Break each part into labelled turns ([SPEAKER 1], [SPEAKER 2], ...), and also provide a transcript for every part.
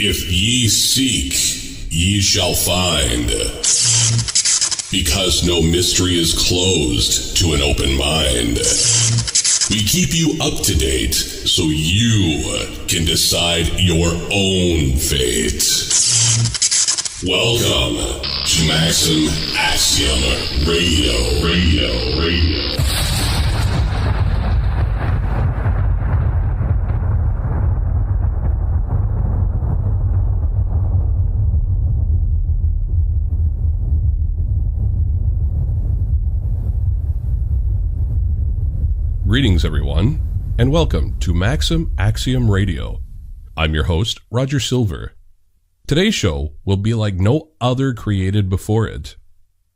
[SPEAKER 1] If ye seek, ye shall find. Because no mystery is closed to an open mind. We keep you up to date so you can decide your own fate. Welcome to Maxim Axiom Radio. Greetings, everyone, and welcome to Maxim Axiom Radio. I'm your host, Roger Sylver. Today's show will be like no other created before it.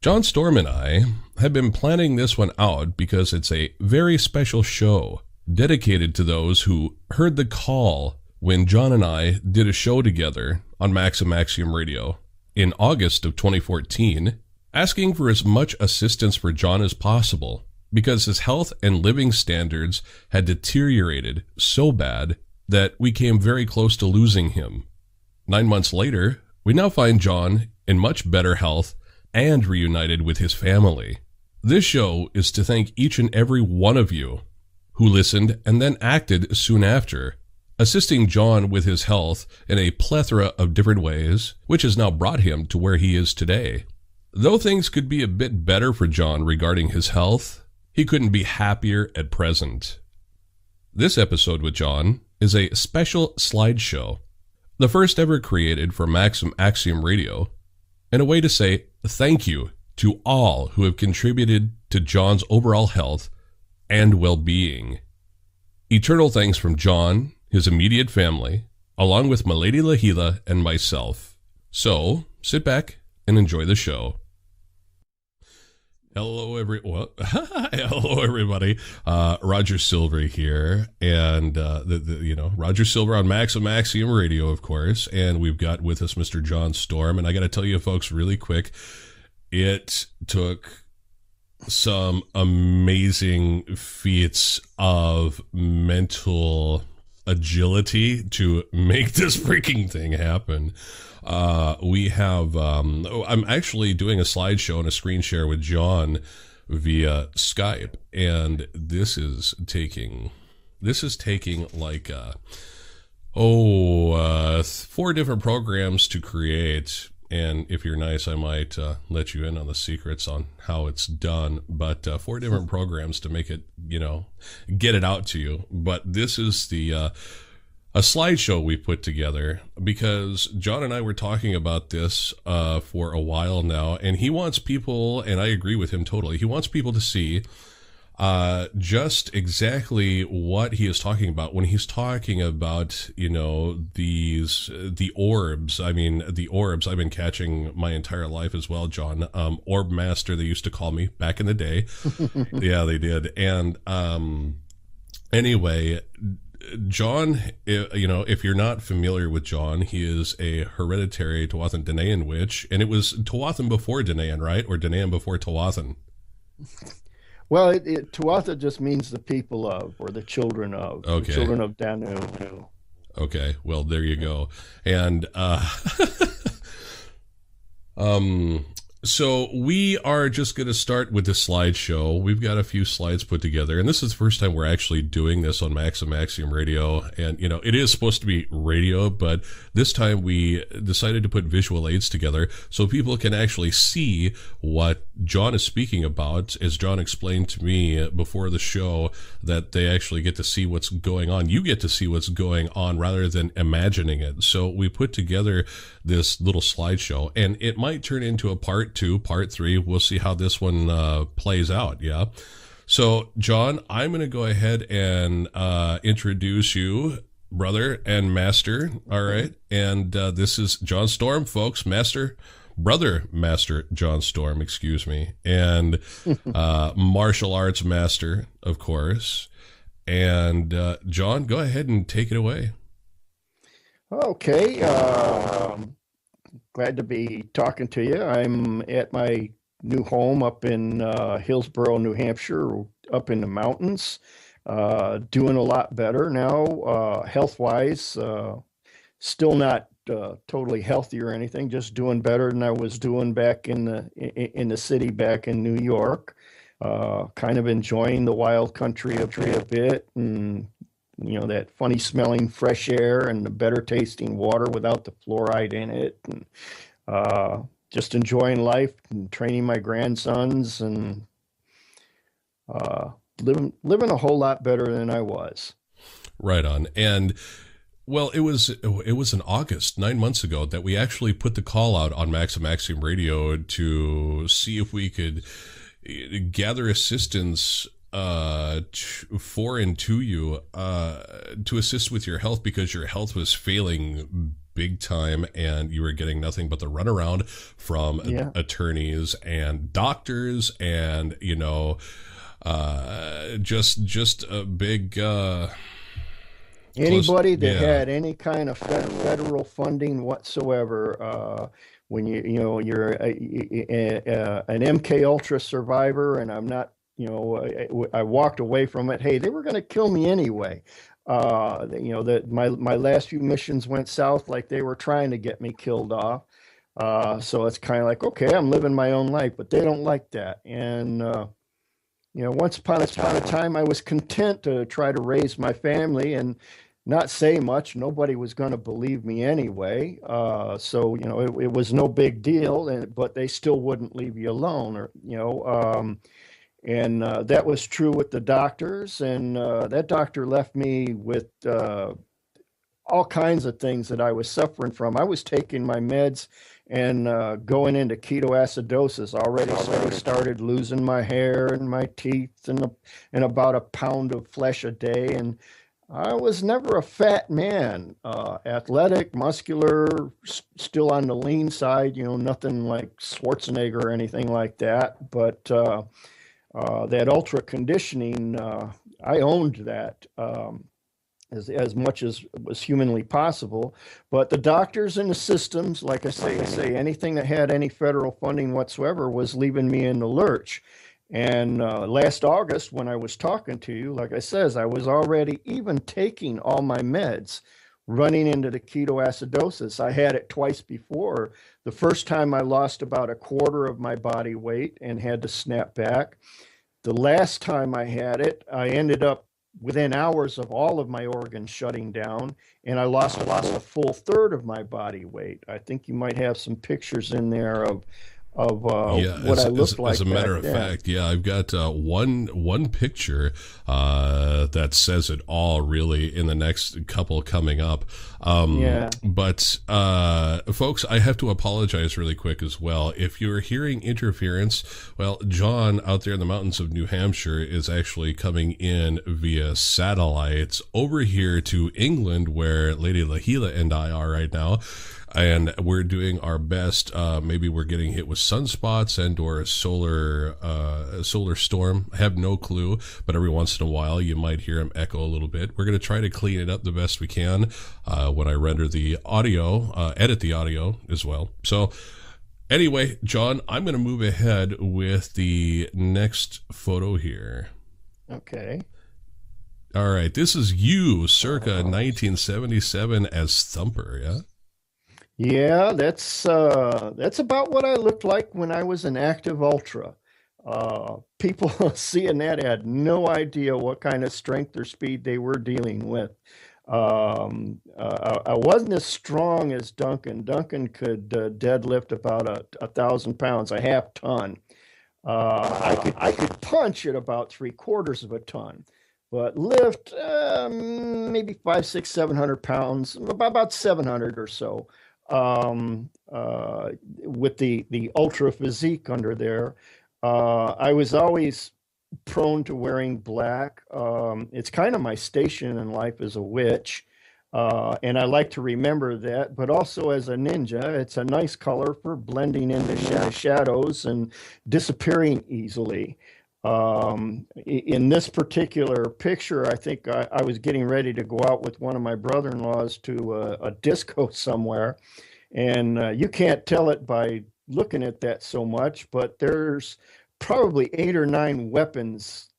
[SPEAKER 1] John Stormm and I have been planning this one out because it's a very special show dedicated to those who heard the call when John and I did a show together on Maxim Axiom Radio in August of 2014, asking for as much assistance for John as possible, because his health and living standards had deteriorated so bad that we came very close to losing him. 9 months later, we now find John in much better health and reunited with his family. This show is to thank each and every one of you who listened and then acted soon after, assisting John with his health in a plethora of different ways, which has now brought him to where he is today. Though things could be a bit better for John regarding his health, he couldn't be happier at present. This episode with John is a special slideshow, the first ever created for Maxim Axiom Radio, and a way to say thank you to all who have contributed to John's overall health and well-being. Eternal thanks from John, his immediate family, along with Milady Lahila and myself. So, sit back and enjoy the show. Hello, hello, everybody. Roger Sylver here, and Roger Sylver on Maxim Axiom Radio, of course. And we've got with us Mr. John Stormm. And I got to tell you, folks, really quick, it took some amazing feats of mental agility to make this freaking thing happen. I'm actually doing a slideshow and a screen share with John via Skype, and this is taking like 4 different programs to create. And if you're nice, I might let you in on the secrets on how it's done. But 4 different programs to make it, get it out to you. But this is a slideshow we put together because John and I were talking about this for a while now, and he wants people, and I agree with him totally, he wants people to see just exactly what he is talking about when he's talking about, the orbs. I mean, the orbs I've been catching my entire life as well, John. Orb Master, they used to call me back in the day. Yeah, they did. And anyway, John, if you're not familiar with John, he is a hereditary Tuathan Danaan witch, and it was Tuathan before Danaan, right? Or Danaan before Tuathan?
[SPEAKER 2] Well, Tuatha just means the people of, or the children of,
[SPEAKER 1] okay.
[SPEAKER 2] The children of Danu.
[SPEAKER 1] Okay, well, there you go. And so we are just going to start with the slideshow. We've got a few slides put together, and this is the first time we're actually doing this on Maxim Axiom Radio. And, it is supposed to be radio, but this time we decided to put visual aids together so people can actually see what John is speaking about. As John explained to me before the show, that they actually get to see what's going on. You get to see what's going on rather than imagining it. So we put together this little slideshow, and it might turn into a part 2, part 3. We'll see how this one plays out. Yeah. So, John, I'm going to go ahead and introduce you, brother and master. All right. And this is John Stormm, folks. Master John Stormm, excuse me. And martial arts master, of course. And John, go ahead and take it away.
[SPEAKER 2] Okay. Glad to be talking to you. I'm at my new home up in Hillsborough, New Hampshire, up in the mountains. Doing a lot better now, health-wise. Still not totally healthy or anything, just doing better than I was doing back in the city back in New York. Kind of enjoying the wild country a bit, and that funny smelling fresh air and the better tasting water without the fluoride in it, and just enjoying life and training my grandsons, and uh, living a whole lot better than I was.
[SPEAKER 1] Right on. And well, it was in August, 9 months ago, that we actually put the call out on Maxim Axiom Radio to see if we could gather assistance for and to you to assist with your health, because your health was failing big time and you were getting nothing but the runaround from attorneys and doctors, and just a big
[SPEAKER 2] anybody that had any kind of federal funding whatsoever. When you're an MK Ultra survivor, and I'm not, I walked away from it. Hey, they were going to kill me anyway. That my last few missions went south, like they were trying to get me killed off. So it's kind of like, okay, I'm living my own life, but they don't like that. And once upon a time, I was content to try to raise my family and not say much. Nobody was going to believe me anyway. So it was no big deal, but they still wouldn't leave you alone, and that was true with the doctors. And that doctor left me with all kinds of things that I was suffering from. I was taking my meds and going into ketoacidosis. Already started losing my hair and my teeth, and about a pound of flesh a day. And I was never a fat man, athletic, muscular, still on the lean side, nothing like Schwarzenegger or anything like that. But that ultra conditioning, I owned that as much as was humanly possible. But the doctors and the systems, like I say, anything that had any federal funding whatsoever was leaving me in the lurch. And last August, when I was talking to you, like I says, I was already even taking all my meds, running into the ketoacidosis. I had it twice before. The first time I lost about a quarter of my body weight and had to snap back. The last time I had it, I ended up within hours of all of my organs shutting down, and I lost a full third of my body weight. I think you might have some pictures in there of what I looked like.
[SPEAKER 1] As a matter of fact, I've got one picture that says it all, really, in the next couple coming up. But folks, I have to apologize really quick as well. If you're hearing interference, well, John out there in the mountains of New Hampshire is actually coming in via satellites over here to England, where Lady Lahila and I are right now. And we're doing our best. Maybe we're getting hit with sunspots and or a solar storm. I have no clue, but every once in a while you might hear him echo a little bit. We're going to try to clean it up the best we can when I render the audio, edit the audio as well. So anyway, John, I'm going to move ahead with the next photo here.
[SPEAKER 2] Okay.
[SPEAKER 1] All right. This is you circa 1977 as Thumper, yeah?
[SPEAKER 2] Yeah, that's about what I looked like when I was an active ultra. People seeing that had no idea what kind of strength or speed they were dealing with. I wasn't as strong as Duncan. Duncan could deadlift about 1,000 pounds, a half ton. I could punch at about 3/4 of a ton, but lift maybe 500, 600, 700 pounds, about 700 or so. With the ultra physique under there, I was always prone to wearing black. It's kind of my station in life as a witch, and I like to remember that. But also as a ninja, it's a nice color for blending into shadows and disappearing easily. In this particular picture, I think I was getting ready to go out with one of my brother-in-laws to a disco somewhere. And you can't tell it by looking at that so much, but there's probably 8 or 9 weapons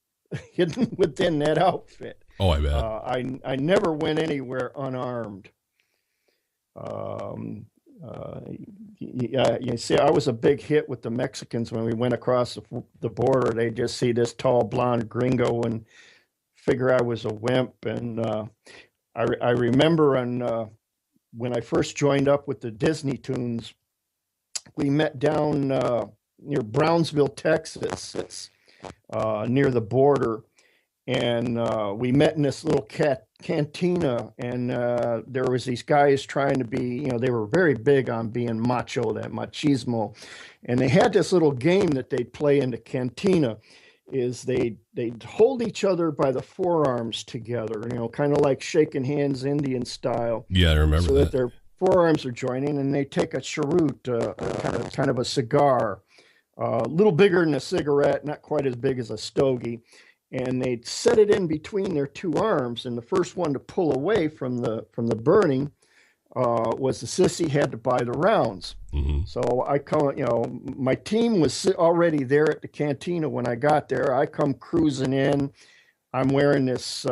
[SPEAKER 2] hidden within that outfit.
[SPEAKER 1] Oh, I bet.
[SPEAKER 2] I never went anywhere unarmed. Um, uh, yeah, you see, I was a big hit with the Mexicans when we went across the border. They just see this tall blonde gringo and figure I was a wimp. And I remember when I first joined up with the Disney Tunes, we met down near Brownsville, Texas, near the border, and we met in this little cantina, and there was these guys trying to be, they were very big on being macho, that machismo, and they had this little game that they'd play in the cantina. Is they'd hold each other by the forearms together, kind of like shaking hands Indian style.
[SPEAKER 1] Yeah, I remember
[SPEAKER 2] so that their forearms are joining, and they take a cheroot, kind of a cigar, a little bigger than a cigarette, not quite as big as a stogie, and they'd set it in between their two arms, and the first one to pull away from the burning was the sissy had to buy the rounds.
[SPEAKER 1] Mm-hmm.
[SPEAKER 2] So I come, my team was already there at the cantina when I got there. I come cruising in. I'm wearing this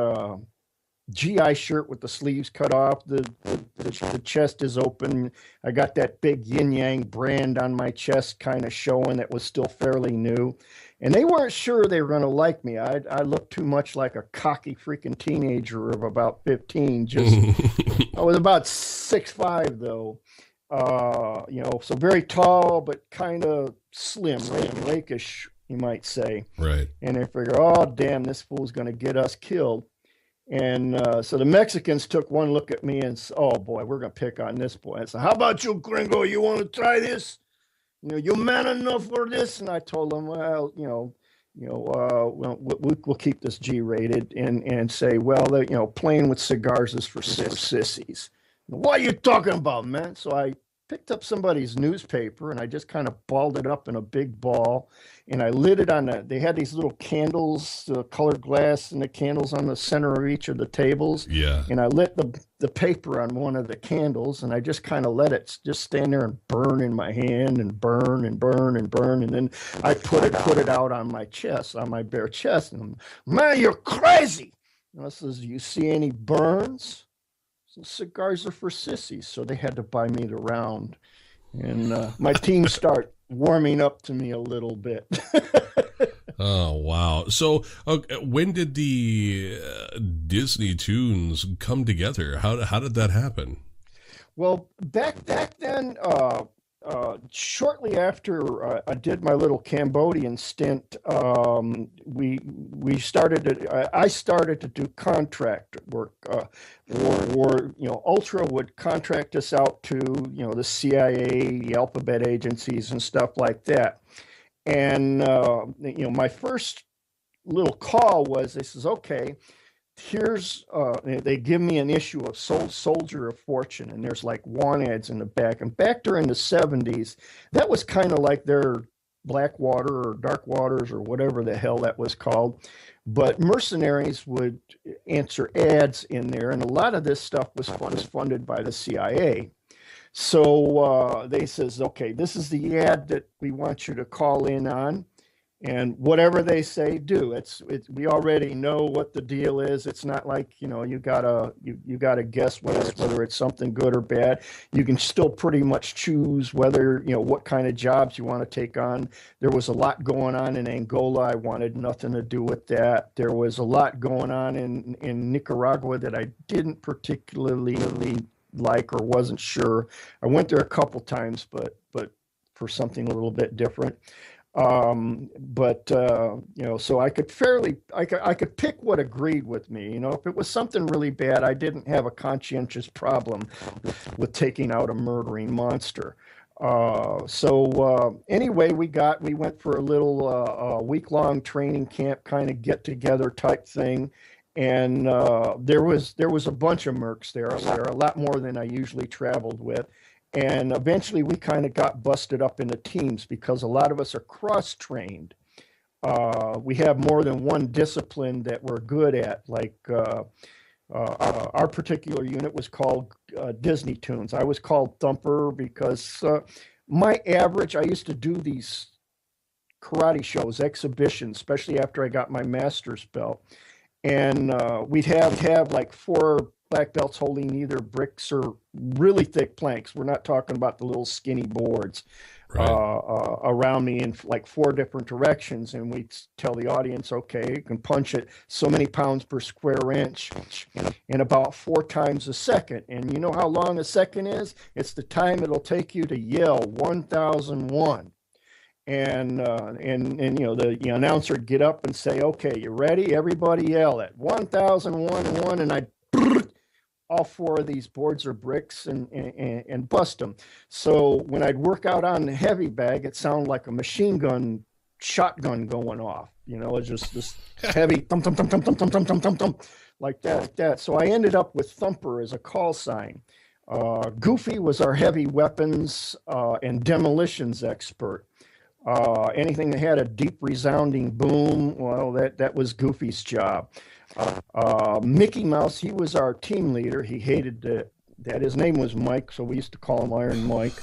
[SPEAKER 2] GI shirt with the sleeves cut off. The chest is open. I got that big yin yang brand on my chest kind of showing that was still fairly new. And they weren't sure they were going to like me. I looked too much like a cocky freaking teenager of about 15. I was about 6'5" though. So very tall, but kind of slim, rakish, you might say.
[SPEAKER 1] Right.
[SPEAKER 2] And they figure, oh, damn, this fool's going to get us killed. And so the Mexicans took one look at me and said, oh, boy, we're going to pick on this boy. I said, how about you, gringo? You want to try this? You man enough for this? And I told them, well, we'll keep this G-rated and say, well, playing with cigars is for sissies. What are you talking about, man? So I picked up somebody's newspaper and I just kind of balled it up in a big ball, and I lit it on they had these little candles, colored glass, and the candles on the center of each of the tables.
[SPEAKER 1] Yeah.
[SPEAKER 2] And I lit the paper on one of the candles, and I just kind of let it just stand there and burn in my hand and burn and burn and burn. And then I put it out on my chest, on my bare chest. And man, you're crazy. And I says, do you see any burns? So cigars are for sissies, so they had to buy me the round, and my team start warming up to me a little bit.
[SPEAKER 1] Oh wow! So when did the Disney Tunes come together? How did that happen?
[SPEAKER 2] Well, back then, shortly after I did my little Cambodian stint, we started to, I started to do contract work, or Ultra would contract us out to the CIA, the alphabet agencies, and stuff like that. And my first little call was, they says, okay, here's they give me an issue of Soldier of Fortune, and there's like want ads in the back. And back during the 70s, that was kind of like their Blackwater or Dark Waters or whatever the hell that was called. But mercenaries would answer ads in there, and a lot of this stuff was funded by the CIA. So they says, okay, this is the ad that we want you to call in on. And whatever they say, do. We already know what the deal is. It's not like you gotta guess whether it's something good or bad. You can still pretty much choose whether what kind of jobs you want to take on. There was a lot going on in Angola. I wanted nothing to do with that. There was a lot going on in Nicaragua that I didn't particularly like or wasn't sure. I went there a couple times, but for something a little bit different. So I could pick what agreed with me. If it was something really bad, I didn't have a conscientious problem with taking out a murdering monster. Anyway, we went for a little week-long training camp kind of get-together type thing. And there was a bunch of mercs there, a lot more than I usually traveled with. And eventually we kind of got busted up into teams because a lot of us are cross-trained. We have more than one discipline that we're good at. Like our particular unit was called Disney Tunes. I was called Thumper because my average, I used to do these karate shows, exhibitions, especially after I got my master's belt. And we'd have like 4 black belts holding either bricks or really thick planks. We're not talking about the little skinny boards.
[SPEAKER 1] Right.
[SPEAKER 2] Around me in like 4 different directions, and we tell the audience, okay, you can punch it so many pounds per square inch in about 4 times a second. And you know how long a second is? It's the time it'll take you to yell 1001. And you know, the announcer would get up and say, okay, you ready? Everybody yell at 1001, and I all 4 of these boards or bricks and bust them. So when I'd work out on the heavy bag, it sounded like a machine gun shotgun going off. You know, it's just this heavy thump, thump, thump, thump, thump, thump, thump, thump, thump, like that. So I ended up with Thumper as a call sign. Goofy was our heavy weapons and demolitions expert. Anything that had a deep resounding boom, well, that was Goofy's job. Mickey Mouse, he was our team leader. He hated that his name was Mike, so we used to call him Iron Mike.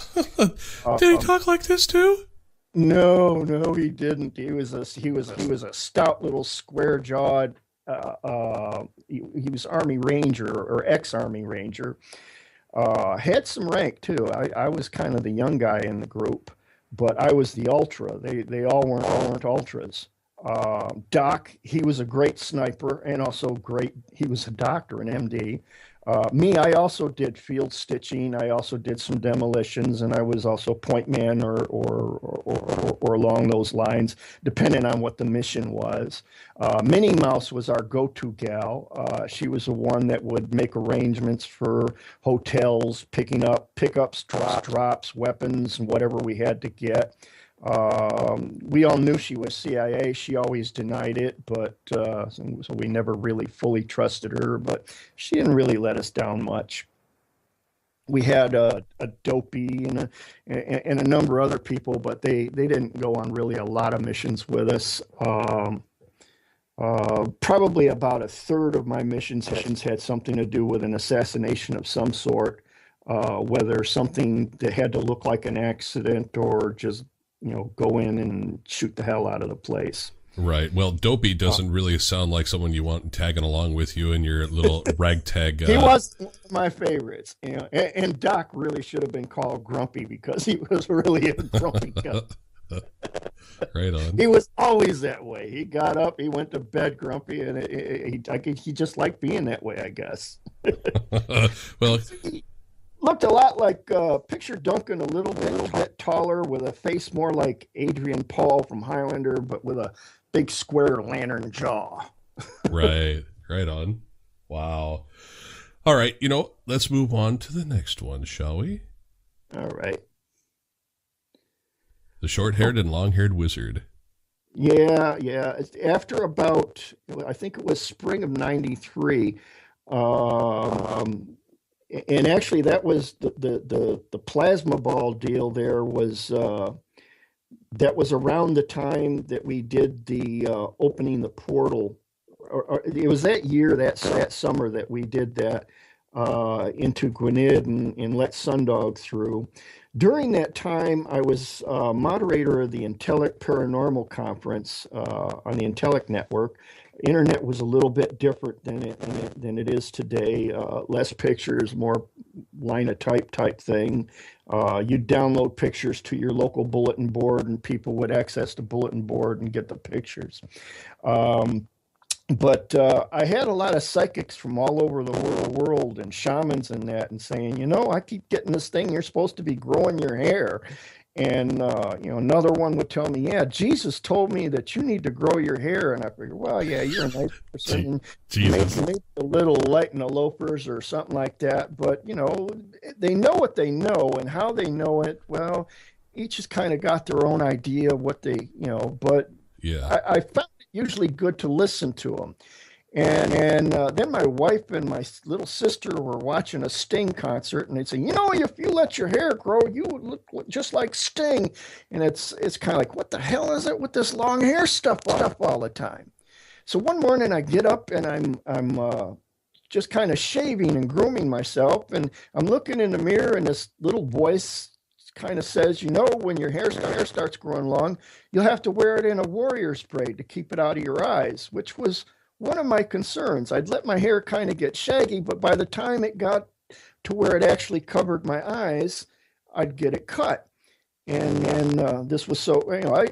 [SPEAKER 1] Did he talk like this too?
[SPEAKER 2] No, he didn't. He was a stout little square jawed. He was Army Ranger or ex-Army Ranger. Had some rank too. I was kind of the young guy in the group, but I was the ultra. They all weren't ultras. Doc, he was a great sniper and also he was a doctor, an MD. Me, I also did field stitching. I also did some demolitions, and I was also point man or along those lines, depending on what the mission was. Minnie Mouse was our go-to gal. She was the one that would make arrangements for hotels, pickups, drops, weapons, and whatever we had to get. We all knew she was CIA. She always denied it, but so we never really fully trusted her, but she didn't really let us down much. We had a Dopey and a number of other people, but they didn't go on really a lot of missions with us. Probably about a third of my missions had something to do with an assassination of some sort, whether something that had to look like an accident or just go in and shoot the hell out of the place.
[SPEAKER 1] Right. Well, Dopey doesn't really sound like someone you want tagging along with you in your little ragtag.
[SPEAKER 2] He was one of my favorites, and Doc really should have been called Grumpy because he was really a grumpy guy.
[SPEAKER 1] Right on.
[SPEAKER 2] He was always that way. He got up, he went to bed grumpy, and he just liked being that way, I guess.
[SPEAKER 1] Well,
[SPEAKER 2] looked a lot like picture Duncan, a little bit taller with a face more like Adrian Paul from Highlander, but with a big square lantern jaw.
[SPEAKER 1] Right on. Wow. All right, let's move on to the next one, shall we?
[SPEAKER 2] All right.
[SPEAKER 1] The short-haired and long-haired wizard.
[SPEAKER 2] Yeah. After about, I think it was spring of '93. And actually, that was the plasma ball deal. There was that was around the time that we did the opening the portal. Or it was that year, that summer that we did that into Gwynedd and let Sundog through. During that time, I was moderator of the Intellect Paranormal Conference on the Intellect Network. Internet was a little bit different than it is today. Less pictures, more line of type thing. You'd download pictures to your local bulletin board, and people would access the bulletin board and get the pictures. But I had a lot of psychics from all over the world and shamans and that, and saying, I keep getting this thing. You're supposed to be growing your hair. And, another one would tell me, yeah, Jesus told me that you need to grow your hair. And I figured, well, yeah, you're a nice person. Maybe a little light in the loafers or something like that. But, they know what they know, and how they know it. Well, each has kind of got their own idea of what they, but
[SPEAKER 1] yeah,
[SPEAKER 2] I found it usually good to listen to them. And then my wife and my little sister were watching a Sting concert, and they'd say, if you let your hair grow, you would look just like Sting. And it's kind of like, what the hell is it with this long hair stuff all the time? So one morning I get up and I'm just kind of shaving and grooming myself, and I'm looking in the mirror, and this little voice kind of says, when your hair starts growing long, you'll have to wear it in a warrior spray to keep it out of your eyes, which was one of my concerns. I'd let my hair kind of get shaggy, but by the time it got to where it actually covered my eyes, I'd get it cut. And this was so,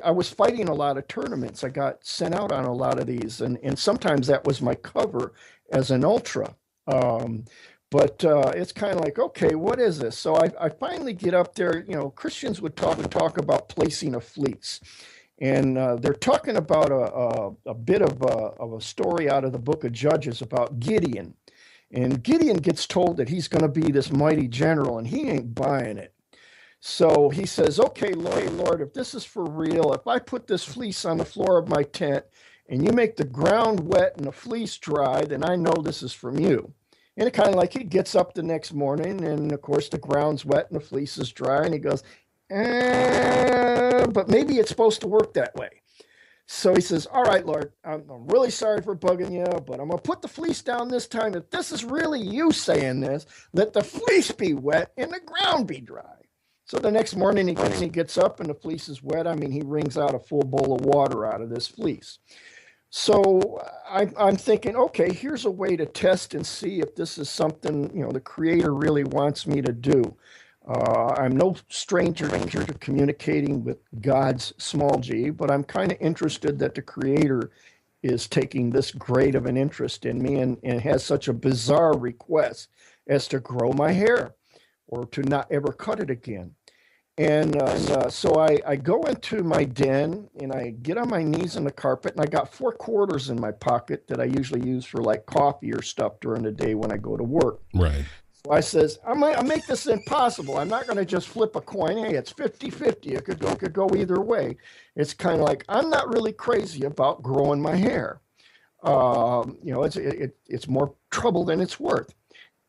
[SPEAKER 2] I was fighting a lot of tournaments. I got sent out on a lot of these, and sometimes that was my cover as an ultra. Um, but it's kind of like, okay, what is this? So I finally get up there. Christians would talk about placing a fleece, and they're talking about a bit of a story out of the book of Judges about Gideon. And Gideon gets told that he's going to be this mighty general, and he ain't buying it. So he says, okay, Lord, if this is for real, if I put this fleece on the floor of my tent and you make the ground wet and the fleece dry, then I know this is from you. And it kind of like he gets up the next morning, and of course the ground's wet and the fleece is dry, and he goes, but maybe it's supposed to work that way. So he says, all right, Lord, I'm really sorry for bugging you, but I'm going to put the fleece down this time. If this is really you saying this, let the fleece be wet and the ground be dry. So the next morning he gets up and the fleece is wet. I mean, he wrings out a full bowl of water out of this fleece. So I'm thinking, okay, here's a way to test and see if this is something, the Creator really wants me to do. I'm no stranger to communicating with God's small g, but I'm kind of interested that the Creator is taking this great of an interest in me and has such a bizarre request as to grow my hair or to not ever cut it again. And so I go into my den and I get on my knees on the carpet, and I got 4 quarters in my pocket that I usually use for like coffee or stuff during the day when I go to work.
[SPEAKER 1] Right.
[SPEAKER 2] So I says, I make this impossible. I'm not going to just flip a coin. Hey, it's 50-50. It could go either way. It's kind of like, I'm not really crazy about growing my hair. It's more trouble than it's worth.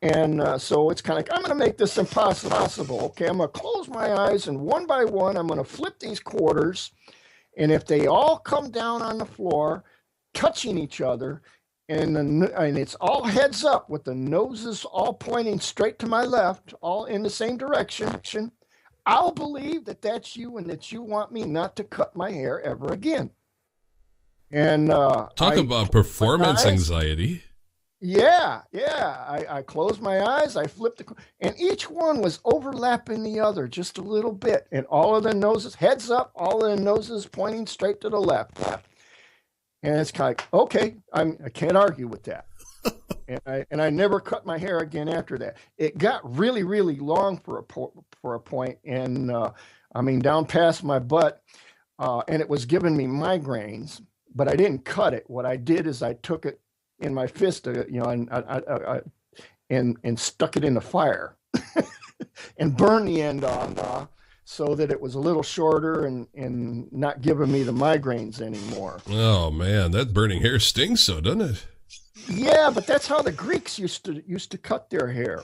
[SPEAKER 2] And so it's kind of like, I'm going to make this impossible. Okay, I'm going to close my eyes, and one by one, I'm going to flip these quarters. And if they all come down on the floor, touching each other, and it's all heads up with the noses all pointing straight to my left, all in the same direction, I'll believe that that's you and that you want me not to cut my hair ever again. And
[SPEAKER 1] talk about performance anxiety.
[SPEAKER 2] Yeah. I closed my eyes, I flipped and each one was overlapping the other just a little bit. And all of the noses, heads up, all of the noses pointing straight to the left. And it's kind of like, okay, I can't argue with that. and I never cut my hair again after that. It got really, really long for a point, and down past my butt, and it was giving me migraines. But I didn't cut it. What I did is I took it in my fist, and stuck it in the fire and burned the end off. So that it was a little shorter and not giving me the migraines anymore.
[SPEAKER 1] Oh man, that burning hair stings, so doesn't it?
[SPEAKER 2] Yeah, but that's how the Greeks used to cut their hair.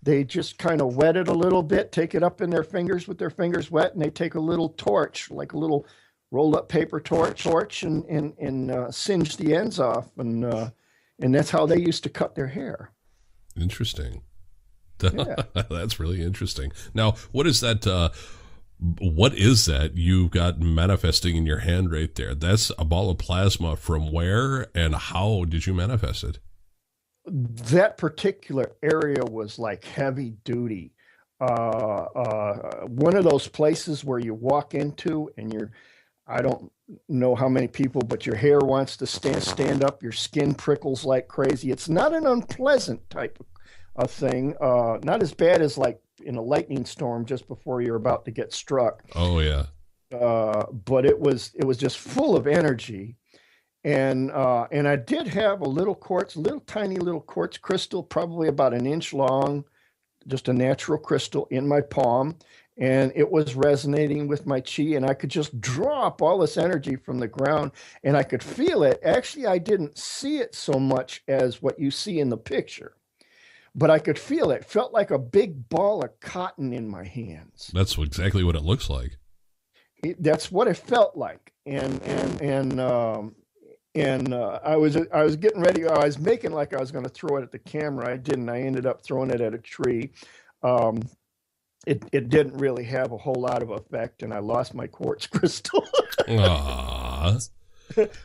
[SPEAKER 2] They just kind of wet it a little bit, take it up in their fingers with their fingers wet, and they take a little torch, like a little rolled up paper torch, and singe the ends off, and that's how they used to cut their hair.
[SPEAKER 1] Interesting.
[SPEAKER 2] Yeah.
[SPEAKER 1] That's really interesting. Now, what is that? What is that you've got manifesting in your hand right there? That's a ball of plasma from where, and how did you manifest it?
[SPEAKER 2] That particular area was like heavy duty. One of those places where you walk into and I don't know how many people, but your hair wants to stand up, your skin prickles like crazy. It's not an unpleasant type of thing. Not as bad as like in a lightning storm just before you're about to get struck.
[SPEAKER 1] Oh yeah.
[SPEAKER 2] But it was just full of energy. And I did have a little tiny little quartz crystal, probably about an inch long, just a natural crystal in my palm. And it was resonating with my chi, and I could just draw up all this energy from the ground, and I could feel it. Actually, I didn't see it so much as what you see in the picture, but I could feel it. It felt like a big ball of cotton in my hands.
[SPEAKER 1] That's exactly what it looks like.
[SPEAKER 2] That's what it felt like. And I was getting ready. I was making like I was going to throw it at the camera. I didn't. I ended up throwing it at a tree. It didn't really have a whole lot of effect, and I lost my quartz crystal.
[SPEAKER 1] Aww.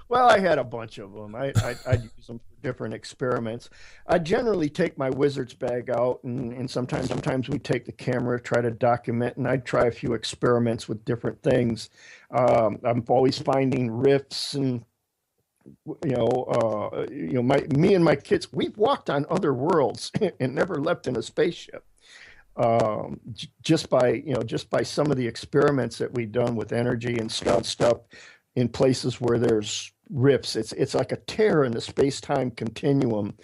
[SPEAKER 2] Well, I had a bunch of them. I'd use them for different experiments. I generally take my wizard's bag out, and sometimes we take the camera, try to document, and I'd try a few experiments with different things. I'm always finding rifts, and me and my kids, we've walked on other worlds and never left in a spaceship. Just by some of the experiments that we've done with energy and stuff in places where there's rifts. It's like a tear in the space-time continuum.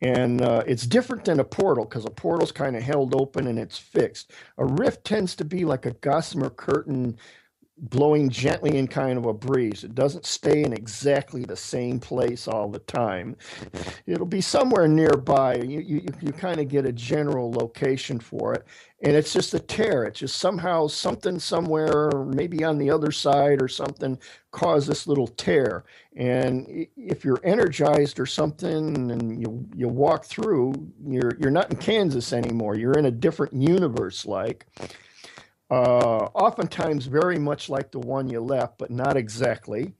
[SPEAKER 2] And it's different than a portal because a portal's kind of held open and it's fixed. A rift tends to be like a gossamer curtain blowing gently in kind of a breeze. It doesn't stay in exactly the same place all the time. It'll be somewhere nearby. You kind of get a general location for it. And it's just a tear. It's just somehow something somewhere, maybe on the other side or something, caused this little tear. And if you're energized or something and you walk through, you're not in Kansas anymore. You're in a different universe like. Oftentimes very much like the one you left, but not exactly.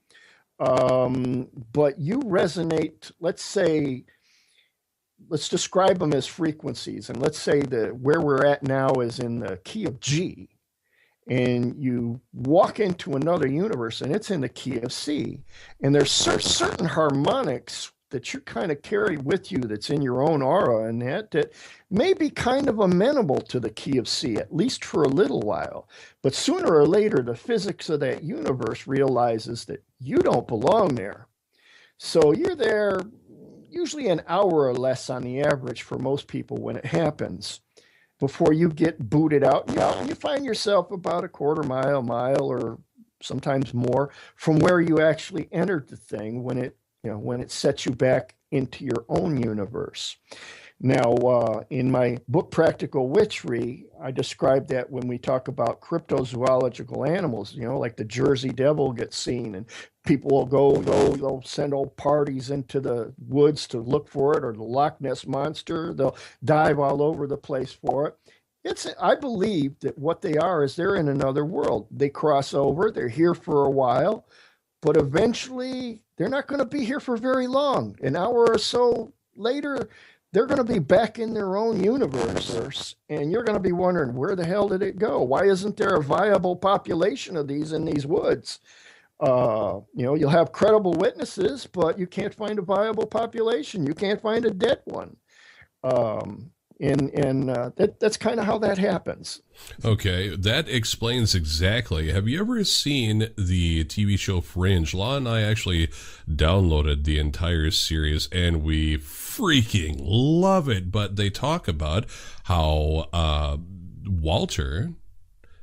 [SPEAKER 2] But you resonate, let's describe them as frequencies. And let's say that where we're at now is in the key of G. And you walk into another universe and it's in the key of C. And there's certain harmonics that you kind of carry with you that's in your own aura and that may be kind of amenable to the key of C, at least for a little while. But sooner or later, the physics of that universe realizes that you don't belong there. So you're there usually an hour or less on the average for most people when it happens before you get booted out. You find yourself about a quarter mile, or sometimes more from where you actually entered the thing when it sets you back into your own universe. Now, in my book, Practical Witchery, I describe that when we talk about cryptozoological animals, like the Jersey Devil gets seen, and people will they'll send old parties into the woods to look for it, or the Loch Ness Monster, they'll dive all over the place for it. I believe that what they are is they're in another world. They cross over, they're here for a while, but eventually they're not going to be here for very long. An hour or so later, they're going to be back in their own universe, and you're going to be wondering, where the hell did it go? Why isn't there a viable population of these in these woods? You'll have credible witnesses, but you can't find a viable population. You can't find a dead one. That's kind of how that happens.
[SPEAKER 1] Okay, that explains exactly. Have you ever seen the TV show Fringe? Law and I actually downloaded the entire series, and we freaking love it. But they talk about how Walter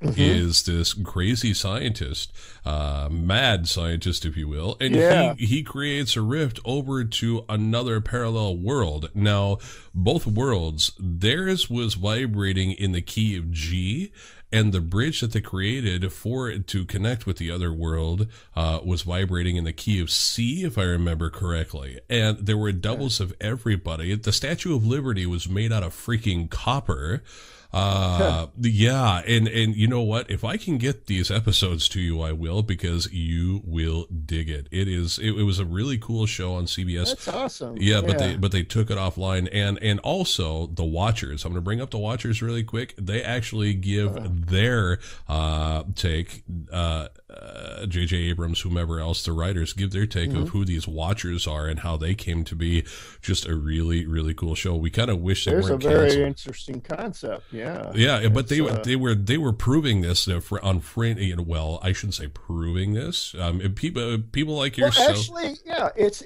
[SPEAKER 1] is this crazy scientist, mad scientist, if you will, and he creates a rift over to another parallel world. Now, both worlds, theirs was vibrating in the key of G, and the bridge that they created for it to connect with the other world was vibrating in the key of C, if I remember correctly. And there were doubles of everybody. The Statue of Liberty was made out of freaking copper. And you know what? If I can get these episodes to you, I will, because you will dig it. It was a really cool show on CBS.
[SPEAKER 2] That's awesome.
[SPEAKER 1] Yeah, but they took it offline, and also the Watchers. I'm going to bring up the Watchers really quick. They actually give their take. J.J. Abrams, whomever else, the writers, give their take of who these Watchers are and how they came to be. Just a really, really cool show. We kind of wish they weren't canceled.
[SPEAKER 2] There's a very interesting concept.
[SPEAKER 1] Yeah, but they were proving this on Fringe. Well, I shouldn't say proving this. People like yourself.
[SPEAKER 2] Actually, yeah, it's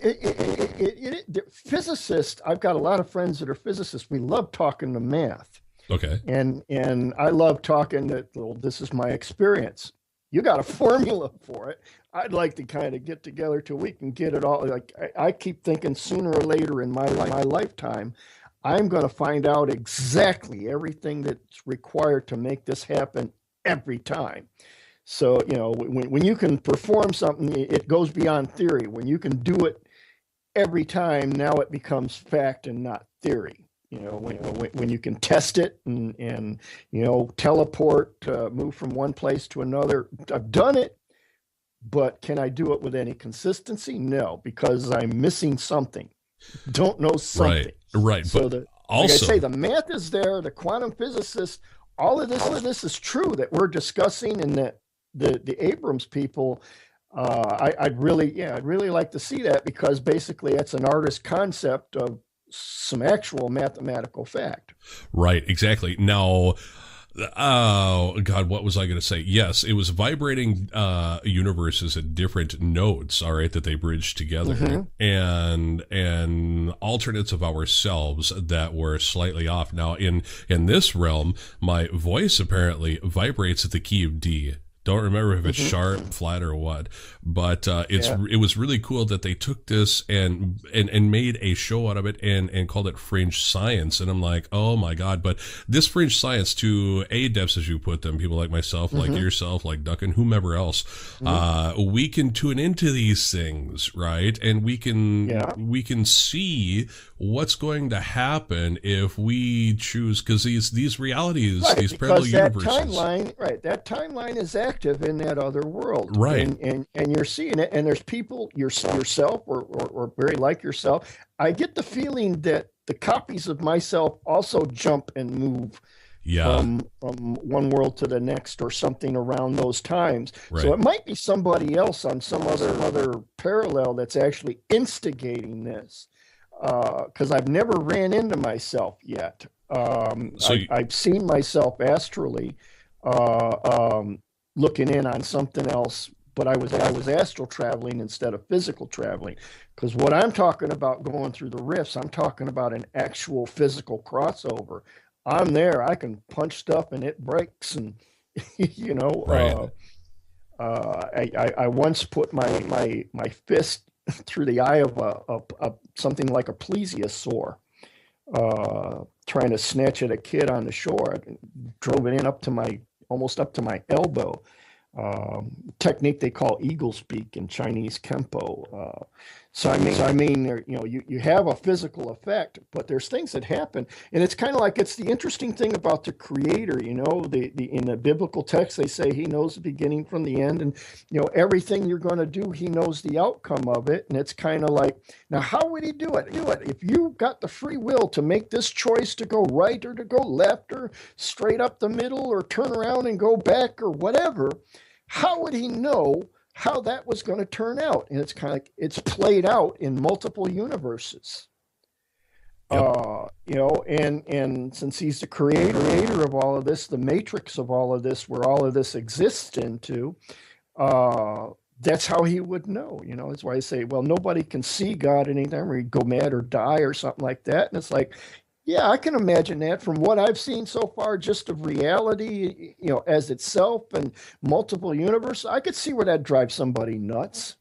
[SPEAKER 2] physicists. I've got a lot of friends that are physicists. We love talking to math.
[SPEAKER 1] Okay.
[SPEAKER 2] And I love talking that. Well, this is my experience. You got a formula for it. I'd like to kind of get together till we can get it all. Like I keep thinking, sooner or later in my lifetime, I'm going to find out exactly everything that's required to make this happen every time. So, when you can perform something, it goes beyond theory. When you can do it every time, now it becomes fact and not theory. When you can test it and teleport, move from one place to another. I've done it, but can I do it with any consistency? No, because I'm missing something. Don't know something.
[SPEAKER 1] Right.
[SPEAKER 2] So
[SPEAKER 1] But
[SPEAKER 2] like I
[SPEAKER 1] also,
[SPEAKER 2] say, the math is there. The quantum physicists, all of this is true that we're discussing, and that the Abrams people. I'd really like to see that, because basically it's an artist concept of some actual mathematical fact.
[SPEAKER 1] right, exactly. Now, oh God, what was I going to say? Yes, it was vibrating universes at different nodes. All right, that they bridged together, and alternates of ourselves that were slightly off. Now, in this realm, my voice apparently vibrates at the key of D. Don't remember if it's sharp, flat, or what, but it was really cool that they took this and made a show out of it and called it fringe science. And I'm like, oh my God! But this fringe science, to adepts, as you put them, people like myself, like yourself, like Duncan, whomever else, we can tune into these things, right? And we can see what's going to happen if we choose, because these realities, these parallel universes,
[SPEAKER 2] that timeline is active in that other world,
[SPEAKER 1] right?
[SPEAKER 2] And you're seeing it, and there's people, yourself, or very like yourself. I get the feeling that the copies of myself also jump and move from one world to the next, or something around those times.
[SPEAKER 1] Right.
[SPEAKER 2] So it might be somebody else on some other parallel that's actually instigating this. Because I've never ran into myself yet. I've seen myself astrally, looking in on something else, but I was astral traveling instead of physical traveling. Because what I'm talking about going through the rifts, I'm talking about an actual physical crossover. I'm there. I can punch stuff and it breaks, and
[SPEAKER 1] Right.
[SPEAKER 2] I once put my fist through the eye of a something like a plesiosaur, trying to snatch at a kid on the shore. I drove it in almost up to my elbow. Technique they call eagle speak in Chinese Kempo. So I mean, you have a physical effect, but there's things that happen, and it's kind of like, it's the interesting thing about the Creator. In the biblical text, they say He knows the beginning from the end, and everything you're going to do, He knows the outcome of it. And it's kind of like, now, how would He do it? If you got the free will to make this choice to go right or to go left or straight up the middle or turn around and go back or whatever, how would He know how that was going to turn out? And it's kind of like, it's played out in multiple universes.
[SPEAKER 1] Yep.
[SPEAKER 2] And since He's the creator of all of this, the matrix of all of this, where all of this exists into, that's how He would know. That's why I say, well, nobody can see God anytime, or He'd go mad or die or something like that. And it's like, yeah, I can imagine that from what I've seen so far, just of reality, as itself and multiple universes. I could see where that drives somebody nuts.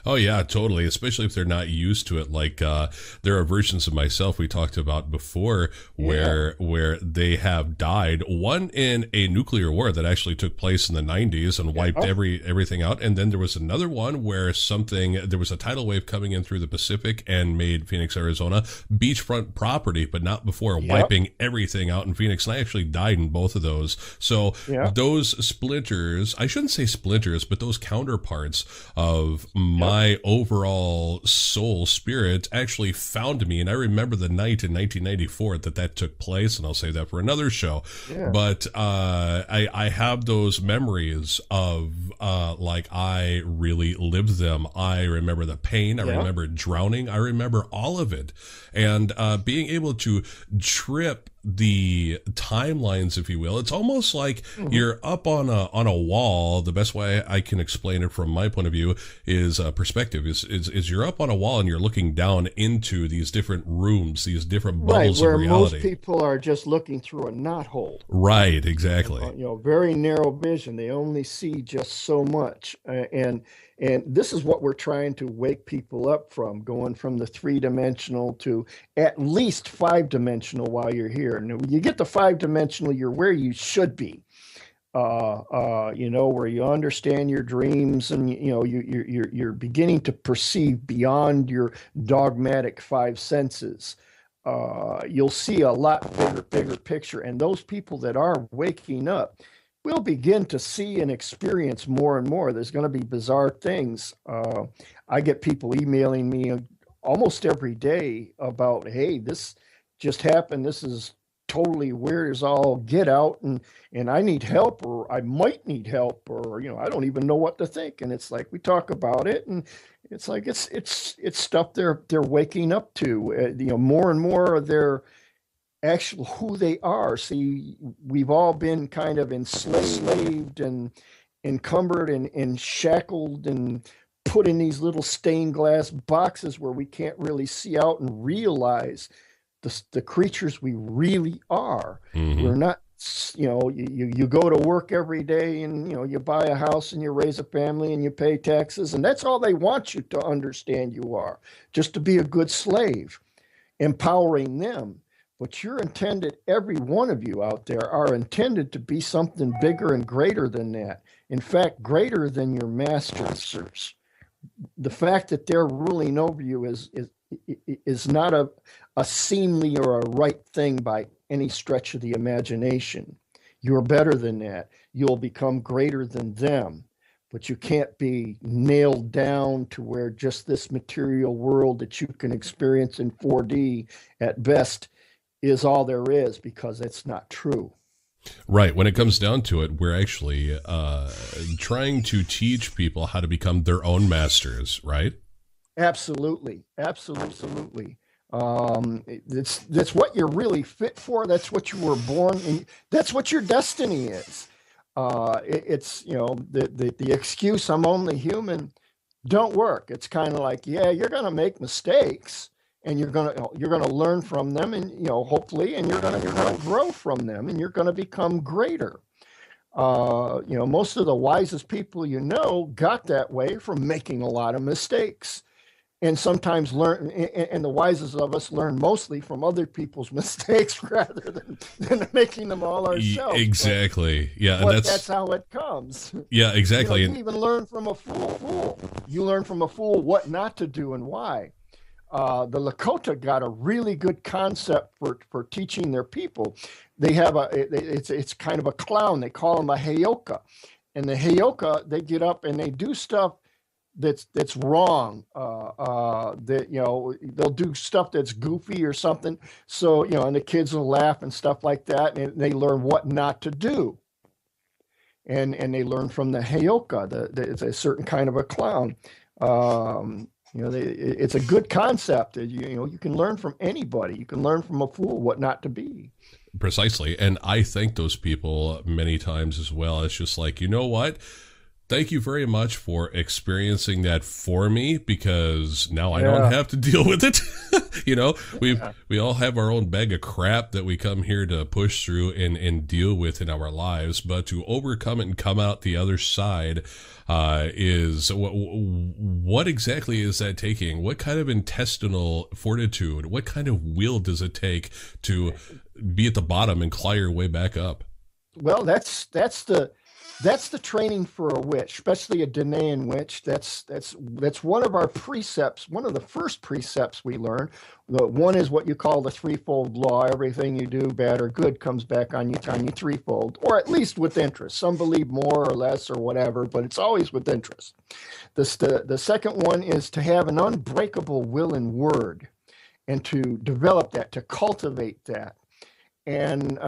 [SPEAKER 1] Oh yeah, totally. Especially if they're not used to it. Like there are versions of myself we talked about before where they have died. One in a nuclear war that actually took place in the 90s and wiped everything out. And then there was another one where there was a tidal wave coming in through the Pacific and made Phoenix, Arizona beachfront property, but not before wiping everything out in Phoenix. And I actually died in both of those. So those splinters, I shouldn't say splinters, but those counterparts of my overall soul spirit actually found me. And I remember the night in 1994 that took place, and I'll say that for another show. But I have those memories of like I really lived them. I remember the pain. I remember drowning. I remember all of it. And being able to trip the timelines, if you will. It's almost like you're up on a wall. The best way I can explain it from my point of view is perspective. Is you're up on a wall and you're looking down into these different rooms, these different bubbles of reality.
[SPEAKER 2] Where most people are just looking through a knothole.
[SPEAKER 1] Right, exactly.
[SPEAKER 2] Very narrow vision. They only see just so much, and this is what we're trying to wake people up from, going from the 3-dimensional to at least 5-dimensional while you're here. And when you get to 5-dimensional, you're where you should be, where you understand your dreams, and you're beginning to perceive beyond your dogmatic 5 senses. You'll see a lot bigger picture. And those people that are waking up, we'll begin to see and experience more and more. There's going to be bizarre things. I get people emailing me almost every day about, hey, this just happened. This is totally weird as all get out, and I need help, or I might need help, or I don't even know what to think. And it's like we talk about it, and it's like it's stuff they're waking up to. More and more of their actual who they are. See, we've all been kind of enslaved and encumbered and shackled and put in these little stained glass boxes where we can't really see out and realize the creatures we really are.
[SPEAKER 1] Mm-hmm.
[SPEAKER 2] We're not, you go to work every day, and you buy a house and you raise a family and you pay taxes, and that's all they want you to understand you are, just to be a good slave, empowering them. But you're intended, every one of you out there are intended to be something bigger and greater than that. In fact, greater than your masters. The fact that they're ruling over you is not a seemly or a right thing by any stretch of the imagination. You're better than that. You'll become greater than them. But you can't be nailed down to where just this material world that you can experience in 4D at best is all there is, because it's not true.
[SPEAKER 1] Right. When it comes down to it, we're actually trying to teach people how to become their own masters, right?
[SPEAKER 2] Absolutely. That's what you're really fit for. That's what you were born, and that's what your destiny is. It's the excuse, I'm only human, don't work. It's kind of like, yeah, you're going to make mistakes, and you're gonna learn from them, and hopefully, and you're gonna grow from them, and you're gonna become greater. Most of the wisest people got that way from making a lot of mistakes, and sometimes learn. And the wisest of us learn mostly from other people's mistakes rather than making them all ourselves.
[SPEAKER 1] Exactly. Yeah,
[SPEAKER 2] but that's how it comes.
[SPEAKER 1] Yeah, exactly.
[SPEAKER 2] You even learn from a fool. You learn from a fool what not to do and why. The Lakota got a really good concept for teaching their people. They have it's kind of a clown. They call him a heyoka, and the heyoka, they get up and they do stuff that's wrong. They'll do stuff that's goofy or something. So and the kids will laugh and stuff like that, and they learn what not to do. And they learn from the heyoka. It's a certain kind of a clown. It's a good concept. You can learn from anybody. You can learn from a fool what not to be.
[SPEAKER 1] Precisely. And I thank those people many times as well. It's just like, you know what? Thank you very much for experiencing that for me, because now I don't have to deal with it. We all have our own bag of crap that we come here to push through and deal with in our lives. But to overcome it and come out the other side is what exactly is that taking? What kind of intestinal fortitude? What kind of will does it take to be at the bottom and claw your way back up?
[SPEAKER 2] Well, that's the training for a witch, especially a Danaan witch. That's one of our precepts. One of the first precepts we learn. The one is what you call the threefold law. Everything you do, bad or good, comes back on you threefold, or at least with interest. Some believe more or less or whatever, but it's always with interest. The second one is to have an unbreakable will and word, and to develop that, to cultivate that, and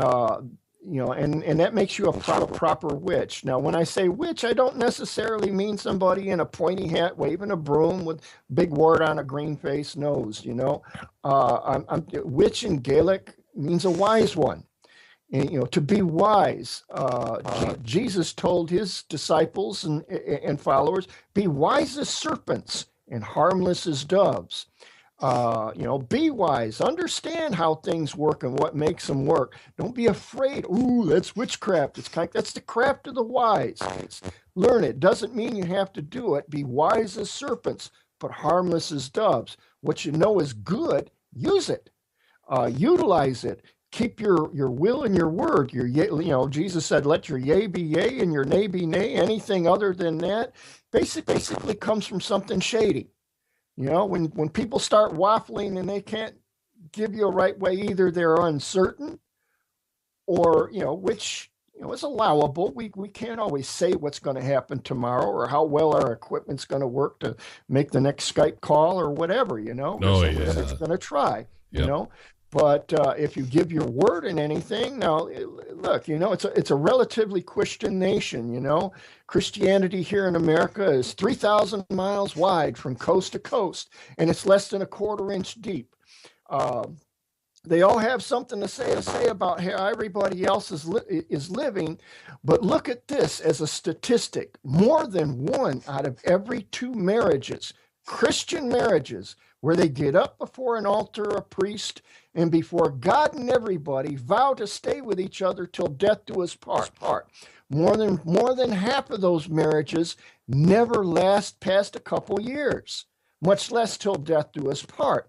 [SPEAKER 2] and that makes you a proper witch. Now, when I say witch, I don't necessarily mean somebody in a pointy hat waving a broom with big wart on a green face nose. Witch in Gaelic means a wise one. And, to be wise. Jesus told his disciples and followers, be wise as serpents and harmless as doves. Be wise, understand how things work and what makes them work. Don't be afraid. Ooh, that's witchcraft. That's the craft of the wise. Learn it. Doesn't mean you have to do it. Be wise as serpents, but harmless as doves. What you know is good, use it. Utilize it. Keep your will and your word. Jesus said, let your yea be yea and your nay be nay. Anything other than that basically comes from something shady. When people start waffling and they can't give you a right way, either they're uncertain or, which it's allowable. We can't always say what's going to happen tomorrow or how well our equipment's going to work to make the next Skype call or whatever,
[SPEAKER 1] Oh,
[SPEAKER 2] It's going to try,
[SPEAKER 1] Yep.
[SPEAKER 2] But if you give your word in anything, now look, it's a relatively Christian nation. Christianity here in America is 3,000 miles wide from coast to coast, and it's less than a quarter-inch deep. They all have something to say about how everybody else is living, but look at this as a statistic: more than 1 out of every 2 marriages, Christian marriages, where they get up before an altar, a priest, and before God and everybody vow to stay with each other till death do us part. More than half of those marriages never last past a couple years, much less till death do us part.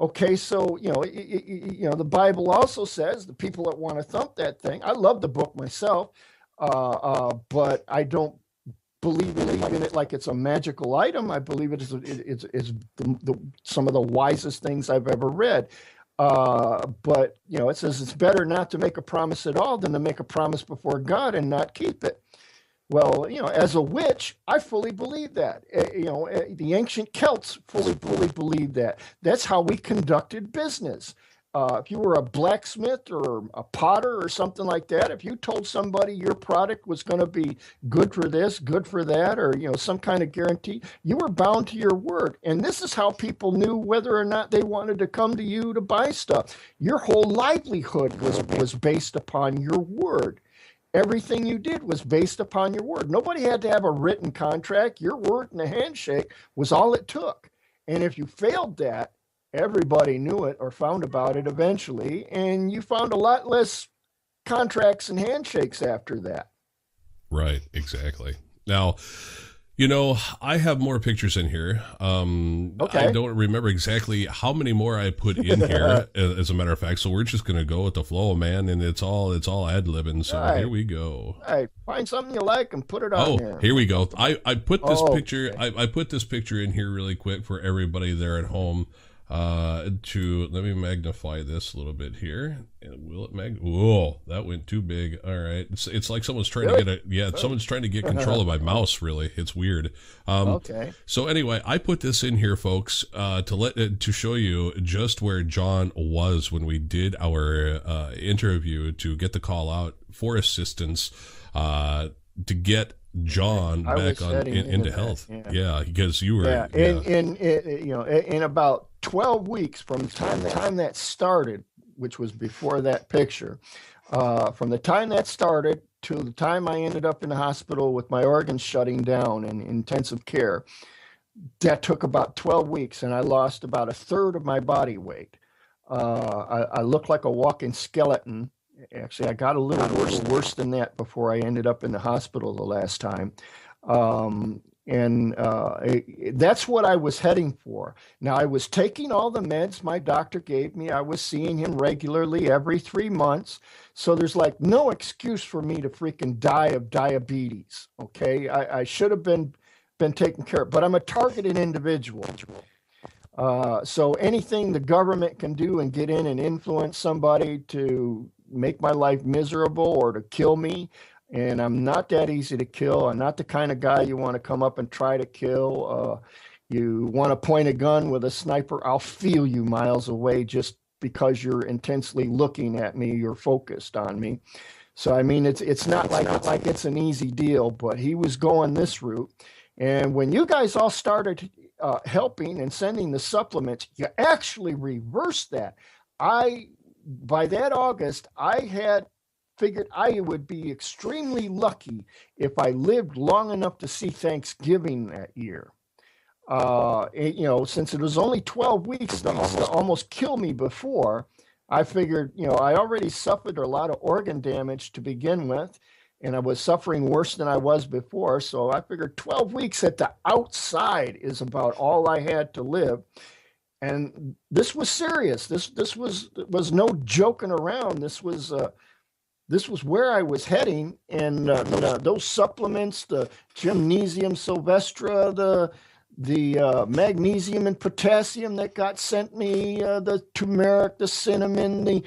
[SPEAKER 2] Okay, so the Bible also says the people that want to thump that thing. I love the book myself, but I don't believe in it like it's a magical item. I believe it's some of the wisest things I've ever read. But it says it's better not to make a promise at all than to make a promise before God and not keep it. Well, as a witch, I fully believe that. The ancient Celts fully believed that. That's how we conducted business. If you were a blacksmith or a potter or something like that, if you told somebody your product was going to be good for this, good for that, or some kind of guarantee, you were bound to your word. And this is how people knew whether or not they wanted to come to you to buy stuff. Your whole livelihood was based upon your word. Everything you did was based upon your word. Nobody had to have a written contract. Your word and a handshake was all it took. And if you failed that, everybody knew it or found about it eventually. And you found a lot less contracts and handshakes after that.
[SPEAKER 1] Right, exactly. Now, I have more pictures in here.
[SPEAKER 2] Okay.
[SPEAKER 1] I don't remember exactly how many more I put in here, as a matter of fact. So we're just going to go with the flow, man, and it's all ad-libbing. So
[SPEAKER 2] Right.
[SPEAKER 1] Here we go.
[SPEAKER 2] All right, find something you like and put it on here.
[SPEAKER 1] Here we go. I put this picture.
[SPEAKER 2] Okay.
[SPEAKER 1] I put this picture in here really quick for everybody there at home. Let me magnify this a little bit here. And will it whoa, that went too big. All right. It's like someone's trying to get someone's trying to get control of my mouse, really. It's weird.
[SPEAKER 2] Okay.
[SPEAKER 1] So anyway, I put this in here, folks, to show you just where John was when we did our interview to get the call out for assistance to get John back into health. Yeah, because you were
[SPEAKER 2] in about 12 weeks from the time that started, which was before that picture, from the time that started to the time I ended up in the hospital with my organs shutting down in intensive care, that took about 12 weeks, and I lost about a third of my body weight. I looked like a walking skeleton. Actually, I got a little worse than that before I ended up in the hospital the last time. That's what I was heading for. Now, I was taking all the meds my doctor gave me. I was seeing him regularly every 3 months. So there's like no excuse for me to freaking die of diabetes. Okay. I should have been taken care of, but I'm a targeted individual. So anything the government can do and get in and influence somebody to make my life miserable or to kill me. And I'm not that easy to kill. I'm not the kind of guy you want to come up and try to kill. You want to point a gun with a sniper, I'll feel you miles away just because you're intensely looking at me, you're focused on me. So, I mean, it's not like it's an easy deal, but he was going this route. And when you guys all started helping and sending the supplements, you actually reversed that. By that August, I had figured I would be extremely lucky if I lived long enough to see Thanksgiving that year. Since it was only 12 weeks to almost kill me before, I figured, I already suffered a lot of organ damage to begin with, and I was suffering worse than I was before. So I figured 12 weeks at the outside is about all I had to live. And this was serious. This was no joking around. This was where I was heading. And those supplements, the gymnasium sylvestra, the magnesium and potassium that got sent me, the turmeric, the cinnamon, the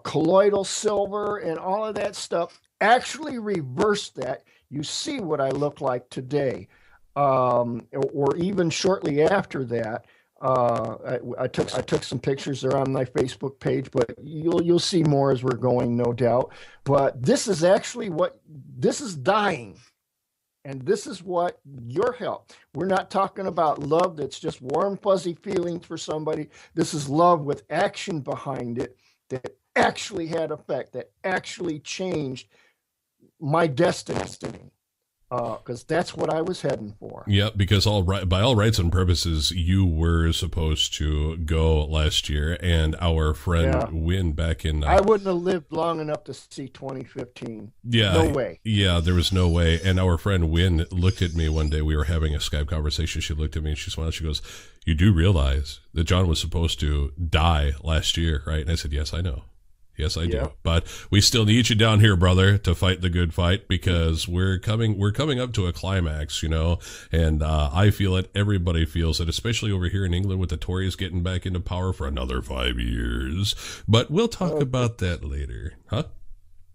[SPEAKER 2] colloidal silver, and all of that stuff actually reversed that, you see what I look like today. Or even shortly after that, I took some pictures. They're on my Facebook page, but you'll see more as we're going, no doubt. But this is actually this is dying. And this is what your help. We're not talking about love that's just warm, fuzzy feelings for somebody. This is love with action behind it that actually had effect, that actually changed my destiny. Because that's what I was heading for.
[SPEAKER 1] Yeah, because by all rights and purposes, you were supposed to go last year, and our friend Win back in...
[SPEAKER 2] I wouldn't have lived long enough to see 2015.
[SPEAKER 1] Yeah.
[SPEAKER 2] No way.
[SPEAKER 1] Yeah, there was no way. And our friend Win looked at me one day. We were having a Skype conversation. She looked at me and she smiled. She goes, "You do realize that John was supposed to die last year, right?" And I said, "Yes, I know. Yes, I do. But we still need you down here, brother, to fight the good fight, because we're coming up to a climax, and I feel it. Everybody feels it, especially over here in England with the Tories getting back into power for another 5 years. But we'll talk about that later. Huh?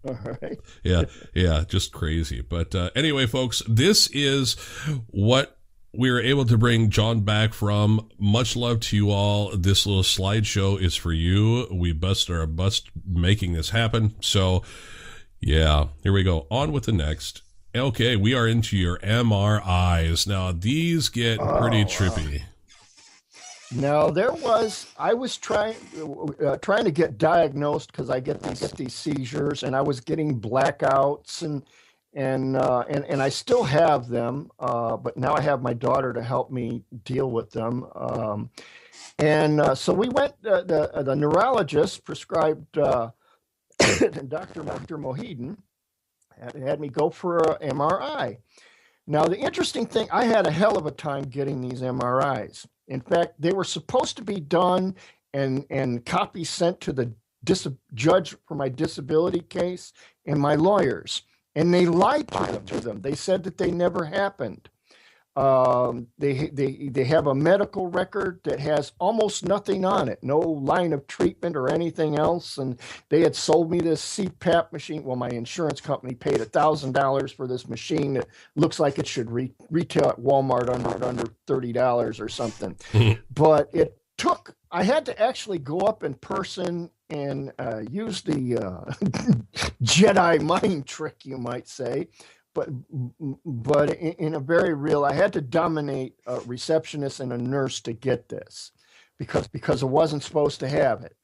[SPEAKER 2] All right.
[SPEAKER 1] Yeah, just crazy. But anyway, folks, this is what we were able to bring John back from. Much love to you all. This little slideshow is for you. We bust our bust making this happen. So, yeah, here we go. On with the next. Okay, we are into your MRIs. Now, these get pretty trippy.
[SPEAKER 2] Now, I was trying to get diagnosed because I get these seizures, and I was getting blackouts and I still have them, but now I have my daughter to help me deal with them. So we went. The neurologist prescribed Dr. Mohideen had me go for an MRI. Now the interesting thing, I had a hell of a time getting these MRIs. In fact, they were supposed to be done and copies sent to the judge for my disability case and my lawyers. And they lied to them. They said that they never happened. They have a medical record that has almost nothing on it, no line of treatment or anything else. And they had sold me this CPAP machine. Well, my insurance company paid $1,000 for this machine that looks like it should retail at Walmart under $30 or something. But I had to actually go up in person and use the Jedi mind trick, you might say, but in a very real. I had to dominate a receptionist and a nurse to get this, because I wasn't supposed to have it.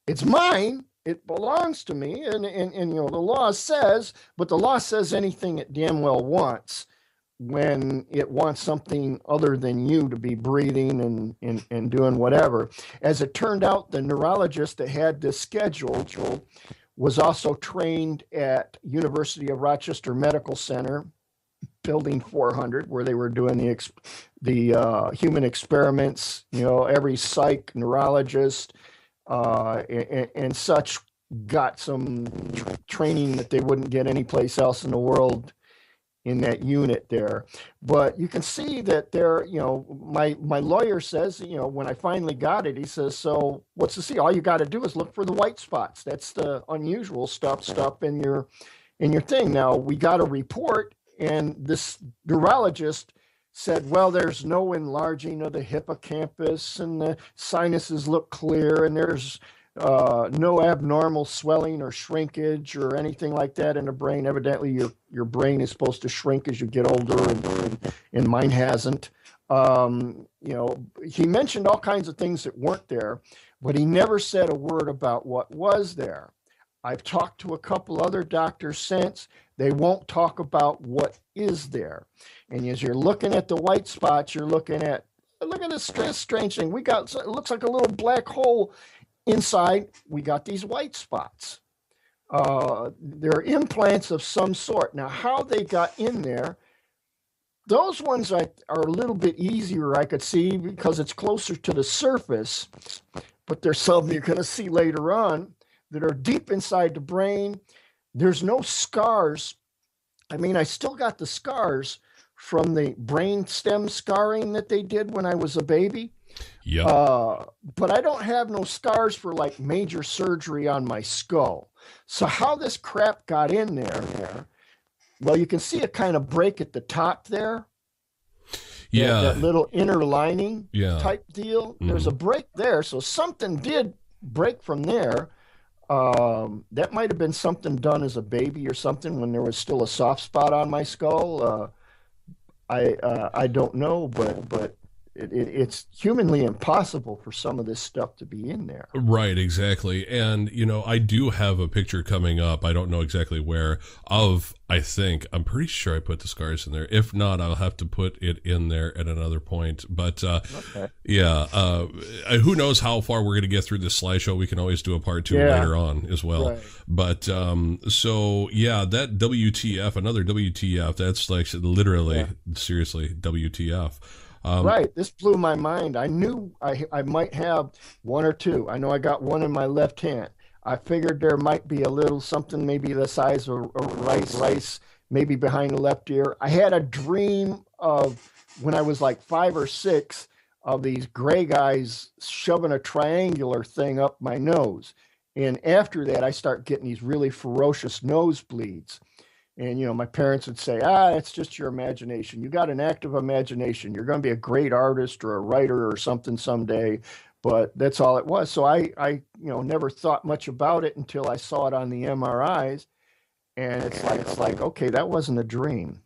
[SPEAKER 2] It's mine. It belongs to me, and the law says, but the law says anything it damn well wants when it wants something other than you to be breathing and doing whatever. As it turned out, the neurologist that had this scheduled was also trained at University of Rochester Medical Center, Building 400, where they were doing the human experiments. Every psych neurologist and such got some training that they wouldn't get anyplace else in the world in that unit there. But you can see that there, my lawyer says, when I finally got it, he says, "So what's to see? All you got to do is look for the white spots. That's the unusual stuff in your thing." Now we got a report, and this neurologist said, "Well, there's no enlarging of the hippocampus, and the sinuses look clear, and there's no abnormal swelling or shrinkage or anything like that in the brain. Evidently, your brain is supposed to shrink as you get older, and mine hasn't." He mentioned all kinds of things that weren't there, but he never said a word about what was there. I've talked to a couple other doctors since. They won't talk about what is there. And as you're looking at the white spots, you're looking at, look at this strange thing. It looks like a little black hole. Inside, we got these white spots. They're implants of some sort. Now, how they got in there, those ones are a little bit easier, I could see, because it's closer to the surface. But there's some you're going to see later on that are deep inside the brain. There's no scars. I mean, I still got the scars, from the brain stem scarring that they did when I was a baby.
[SPEAKER 1] Yeah.
[SPEAKER 2] But I don't have no scars for like major surgery on my skull. So how this crap got in there, well, you can see a kind of break at the top there.
[SPEAKER 1] Yeah.
[SPEAKER 2] That little inner lining type deal.
[SPEAKER 1] Mm-hmm.
[SPEAKER 2] There's a break there. So something did break from there. That might have been something done as a baby or something when there was still a soft spot on my skull. I don't know, but it's humanly impossible for some of this stuff to be in there.
[SPEAKER 1] Right, exactly. And, I do have a picture coming up. I don't know exactly where I'm pretty sure I put the scars in there. If not, I'll have to put it in there at another point. But,
[SPEAKER 2] okay.
[SPEAKER 1] Who knows how far we're going to get through this slideshow. We can always do a part 2 later on as well.
[SPEAKER 2] Right.
[SPEAKER 1] But, that WTF, another WTF, that's like literally, seriously, WTF.
[SPEAKER 2] Right. This blew my mind. I knew I might have one or two. I know I got one in my left hand. I figured there might be a little something, maybe the size of rice, maybe behind the left ear. I had a dream of when I was like 5 or 6 of these gray guys shoving a triangular thing up my nose. And after that, I start getting these really ferocious nosebleeds. And, my parents would say, it's just your imagination. You got an active imagination. You're going to be a great artist or a writer or something someday. But that's all it was. So I never thought much about it until I saw it on the MRIs. And it's like, okay, that wasn't a dream.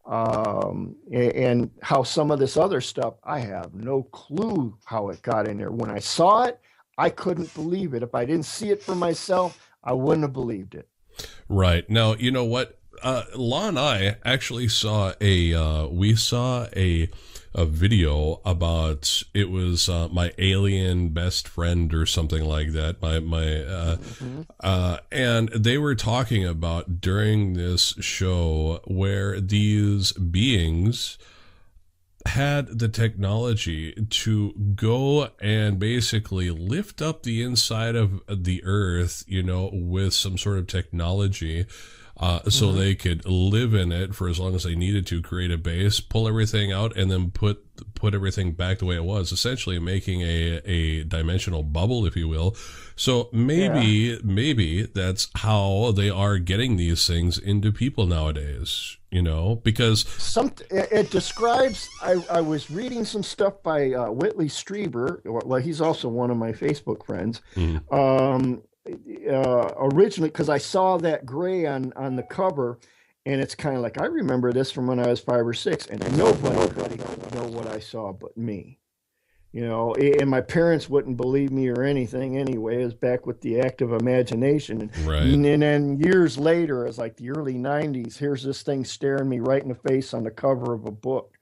[SPEAKER 2] And how some of this other stuff, I have no clue how it got in there. When I saw it, I couldn't believe it. If I didn't see it for myself, I wouldn't have believed it.
[SPEAKER 1] Right. Now, you know what? Law and I actually saw a video about, it was my alien best friend or something like that. And they were talking about during this show where these beings had the technology to go and basically lift up the inside of the earth, with some sort of technology, so they could live in it for as long as they needed to, create a base, pull everything out, and then put everything back the way it was, essentially making a dimensional bubble, if you will. So maybe that's how they are getting these things into people nowadays, because
[SPEAKER 2] it describes, I was reading some stuff by Whitley Strieber. Well, he's also one of my Facebook friends. Originally, because I saw that gray on the cover, and it's kind of like, I remember this from when I was 5 or 6, and nobody know what I saw but me. And my parents wouldn't believe me or anything anyway. It was back with the active imagination.
[SPEAKER 1] Right.
[SPEAKER 2] And then years later, it's like the early 90s, here's this thing staring me right in the face on the cover of a book.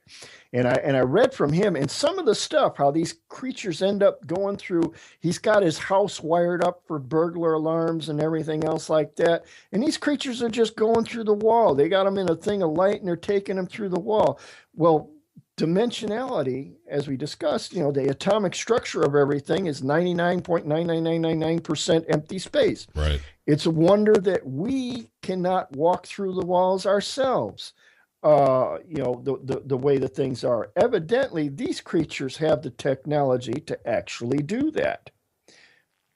[SPEAKER 2] And I read from him, and some of the stuff, how these creatures end up going through, he's got his house wired up for burglar alarms and everything else like that. And these creatures are just going through the wall. They got them in a thing of light, and they're taking them through the wall. Well, dimensionality, as we discussed, the atomic structure of everything is 99.99999% empty space.
[SPEAKER 1] Right.
[SPEAKER 2] It's a wonder that we cannot walk through the walls ourselves. The way the things are. Evidently, these creatures have the technology to actually do that.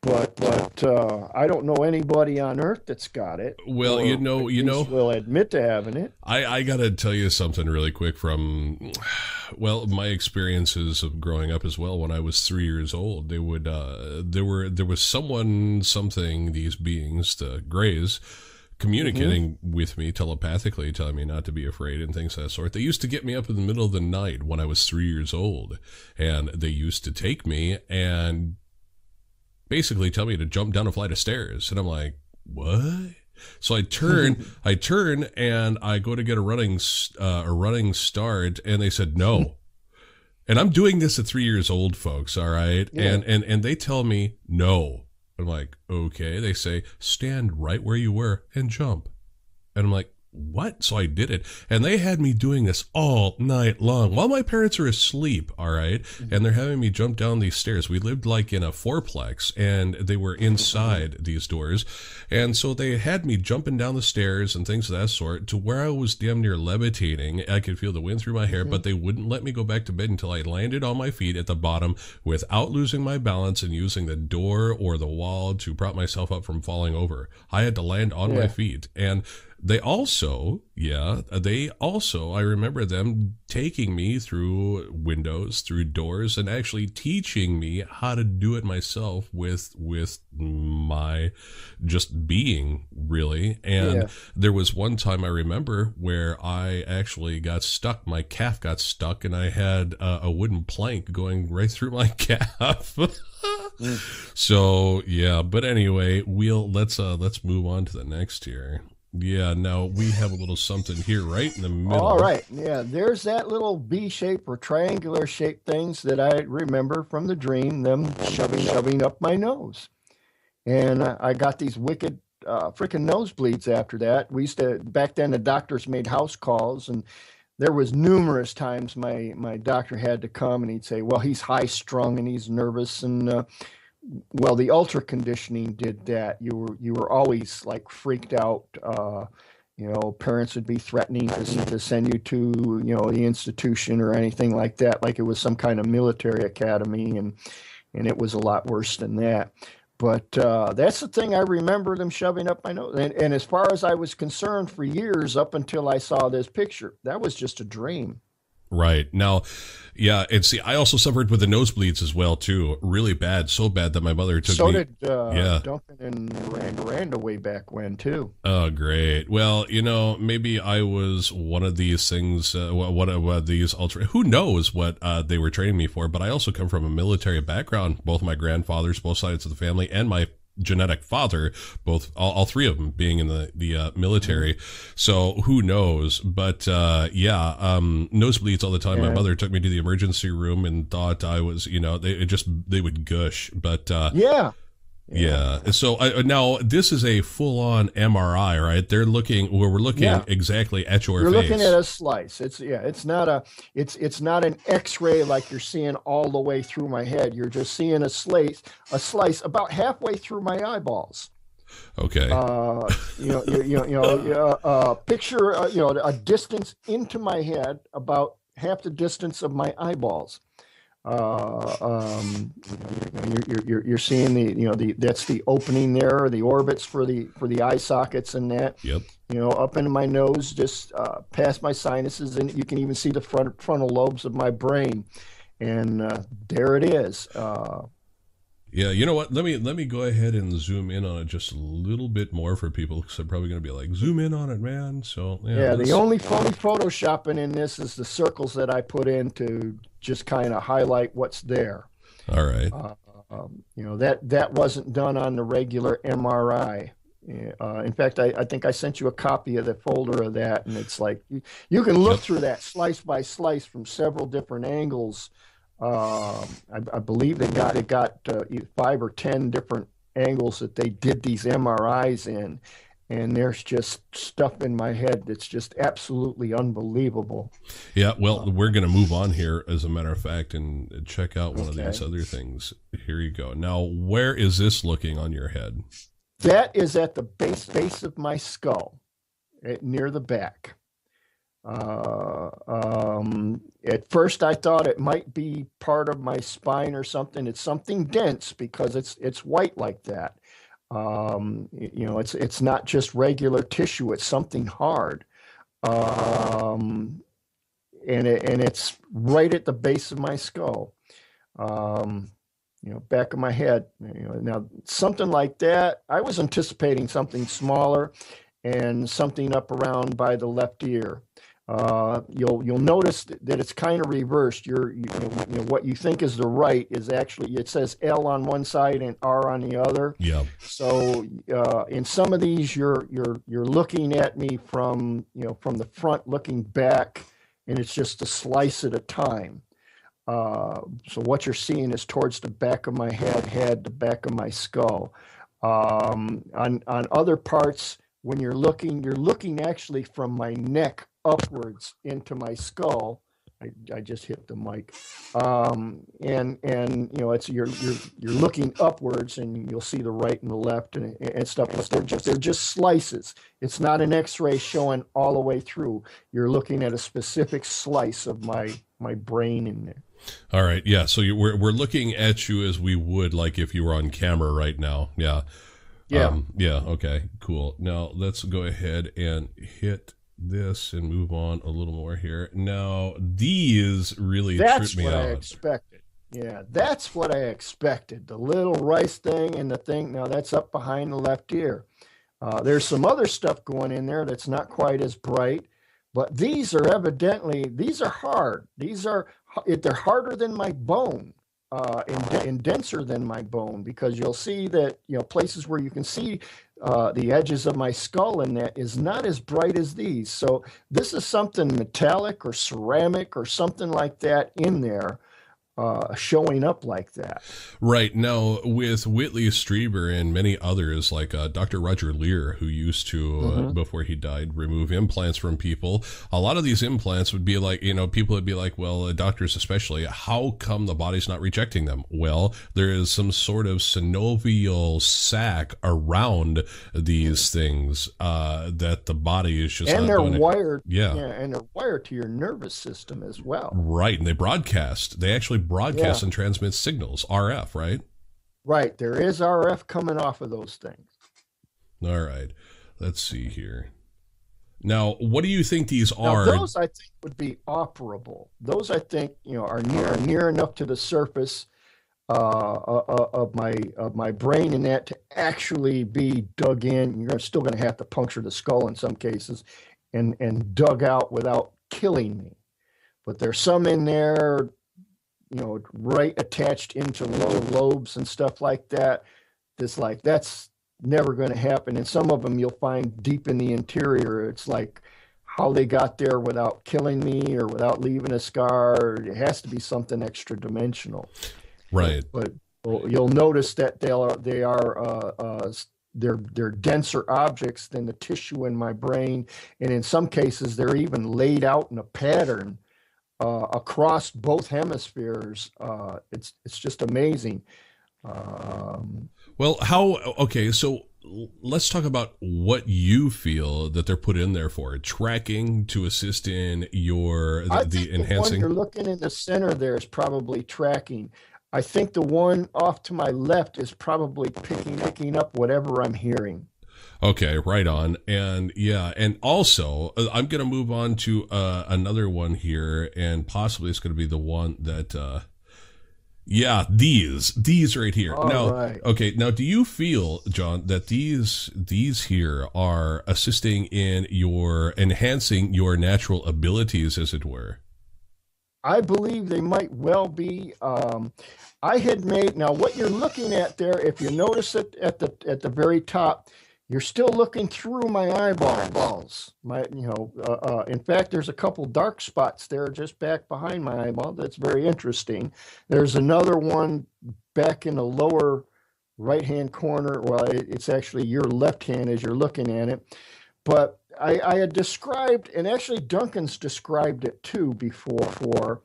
[SPEAKER 2] But I don't know anybody on Earth that's got it.
[SPEAKER 1] Well,
[SPEAKER 2] will admit to having it.
[SPEAKER 1] I got to tell you something really quick from, my experiences of growing up as well. When I was 3 years old, there was something, these beings, the Greys, communicating with me telepathically, telling me not to be afraid and things of that sort. They used to get me up in the middle of the night when I was 3 years old, and they used to take me and basically tell me to jump down a flight of stairs. And I'm like, what? So I turn, and I go to get a running start, and they said no. And I'm doing this at 3 years old, folks. All right. Yeah. And they tell me no. I'm like, okay. They say, stand right where you were and jump. And I'm like, what? So I did it. And they had me doing this all night long while my parents are asleep, all right? And they're having me jump down these stairs. We lived like in a fourplex, and they were inside these doors. And so they had me jumping down the stairs and things of that sort to where I was damn near levitating. I could feel the wind through my hair, but they wouldn't let me go back to bed until I landed on my feet at the bottom without losing my balance and using the door or the wall to prop myself up from falling over. I had to land on my feet. And they also, I remember them taking me through windows, through doors, and actually teaching me how to do it myself with my just being, really. And there was one time I remember where I actually got stuck. My calf got stuck, and I had a wooden plank going right through my calf. So, yeah, but anyway, let's move on to the next here. Yeah, now we have a little something here right in the middle.
[SPEAKER 2] All right. Yeah, there's that little V-shape or triangular shape things that I remember from the dream, them shoving up my nose. And I got these wicked freaking nosebleeds after that. We used to, back then the doctors made house calls, and there was numerous times my doctor had to come and he'd say, well, he's high strung and he's nervous, and well, the ultra conditioning did that. You were always like freaked out. Parents would be threatening to send you to, the institution or anything like that, like it was some kind of military academy, and it was a lot worse than that. But that's the thing I remember, them shoving up my nose. And as far as I was concerned, for years up until I saw this picture, that was just a dream.
[SPEAKER 1] Right. Now, yeah, and see, I also suffered with the nosebleeds as well, too. Really bad, so bad that my mother took me.
[SPEAKER 2] So did Duncan and Miranda way back when, too.
[SPEAKER 1] Oh, great. Well, maybe I was one of these things, one of these ultra, who knows what they were training me for, but I also come from a military background. Both my grandfathers, both sides of the family, and my genetic father, all three of them being in the military. So who knows? But nosebleeds all the time. My mother took me to the emergency room and thought I was, they would gush. But yeah. So now this is a full-on MRI, right? We're looking exactly at your face.
[SPEAKER 2] You're looking at a slice. It's not an X-ray like you're seeing all the way through my head. You're just seeing a slice about halfway through my eyeballs.
[SPEAKER 1] Okay.
[SPEAKER 2] Picture a distance into my head about half the distance of my eyeballs. You're seeing that's the opening there, the orbits for the eye sockets and that.
[SPEAKER 1] Yep.
[SPEAKER 2] Up into my nose, just past my sinuses, and you can even see the frontal lobes of my brain, and there it is.
[SPEAKER 1] Yeah, you know what? Let me go ahead and zoom in on it just a little bit more for people, because they're probably going to be like, zoom in on it, man. So
[SPEAKER 2] the only phony photoshopping in this is the circles that I put in to just kind of highlight what's there.
[SPEAKER 1] All right.
[SPEAKER 2] That wasn't done on the regular MRI. In fact, I think I sent you a copy of the folder of that, and it's like you can look through that slice by slice from several different angles. I believe they got 5 or 10 different angles that they did these MRIs in, and there's just stuff in my head that's just absolutely unbelievable.
[SPEAKER 1] Yeah, well, we're going to move on here, as a matter of fact, and check out one of these other things. Here you go. Now, where is this looking on your head?
[SPEAKER 2] That is at the base of my skull, near the back. At first I thought it might be part of my spine or something. It's something dense because it's white like that. It's not just regular tissue. It's something hard. And it's right at the base of my skull. Back of my head. Now something like that, I was anticipating something smaller and something up around by the left ear. You'll notice that it's kind of reversed. What you think is the right is actually, it says L on one side and R on the other.
[SPEAKER 1] Yeah.
[SPEAKER 2] So in some of these, you're looking at me from the front looking back, and it's just a slice at a time. So what you're seeing is towards the back of my head, the back of my skull. On other parts, when you're looking actually from my neck upwards into my skull. I just hit the mic. And it's you're looking upwards, and you'll see the right and the left and stuff. But they're just slices. It's not an X-ray showing all the way through. You're looking at a specific slice of my brain in there.
[SPEAKER 1] All right. Yeah. So we're looking at you as we would like if you were on camera right now. Yeah.
[SPEAKER 2] Yeah.
[SPEAKER 1] Yeah. Okay. Cool. Now let's go ahead and hit this and move on a little more here. Now these really tripped me out. That's what I
[SPEAKER 2] expected. Yeah, that's what I expected. The little rice thing and the thing. Now that's up behind the left ear. There's some other stuff going in there that's not quite as bright, but these are hard. They're harder than my bone. And denser than my bone, because you'll see that, places where you can see the edges of my skull in that is not as bright as these. So this is something metallic or ceramic or something like that in there, showing up like that.
[SPEAKER 1] Right. Now, with Whitley Strieber and many others, like Dr. Roger Lear, who used to, before he died, remove implants from people, a lot of these implants would be like, people would be like, well, doctors especially, how come the body's not rejecting them? Well, there is some sort of synovial sac around these things that the body is just
[SPEAKER 2] and
[SPEAKER 1] not
[SPEAKER 2] they're
[SPEAKER 1] going
[SPEAKER 2] wired.
[SPEAKER 1] Yeah.
[SPEAKER 2] And they're wired to your nervous system as well.
[SPEAKER 1] Right. And they broadcast. They actually broadcast and transmit signals, RF, right?
[SPEAKER 2] Right. There is RF coming off of those things.
[SPEAKER 1] All right. Let's see here. Now, what do you think these are?
[SPEAKER 2] Now, those I think would be operable. Those I think, are near enough to the surface of my brain and that to actually be dug in. You're still going to have to puncture the skull in some cases and dug out without killing me. But there's some in there, right attached into lower lobes and stuff like that. That's never going to happen. And some of them you'll find deep in the interior. It's like how they got there without killing me or without leaving a scar. It has to be something extra dimensional.
[SPEAKER 1] Right.
[SPEAKER 2] But you'll notice that they're denser objects than the tissue in my brain. And in some cases, they're even laid out in a pattern across both hemispheres. It's just amazing.
[SPEAKER 1] Well, so let's talk about what you feel that they're put in there for. Tracking to assist in the enhancing.
[SPEAKER 2] The one you're looking in the center there is probably tracking. I think the one off to my left is probably picking up whatever I'm hearing.
[SPEAKER 1] Okay, right on. And and also I'm going to move on to another one here, and possibly it's going to be the one that these right here.
[SPEAKER 2] Right.
[SPEAKER 1] Okay, now do you feel, John, that these here are assisting in enhancing your natural abilities, as it were?
[SPEAKER 2] I believe they might well be. I had made, now what you're looking at there, if you notice it at the very top, you're still looking through my eyeballs. In fact, there's a couple dark spots there just back behind my eyeball. That's very interesting. There's another one back in the lower right-hand corner. Well, it's actually your left hand as you're looking at it. But I had described, and actually Duncan's described it too before.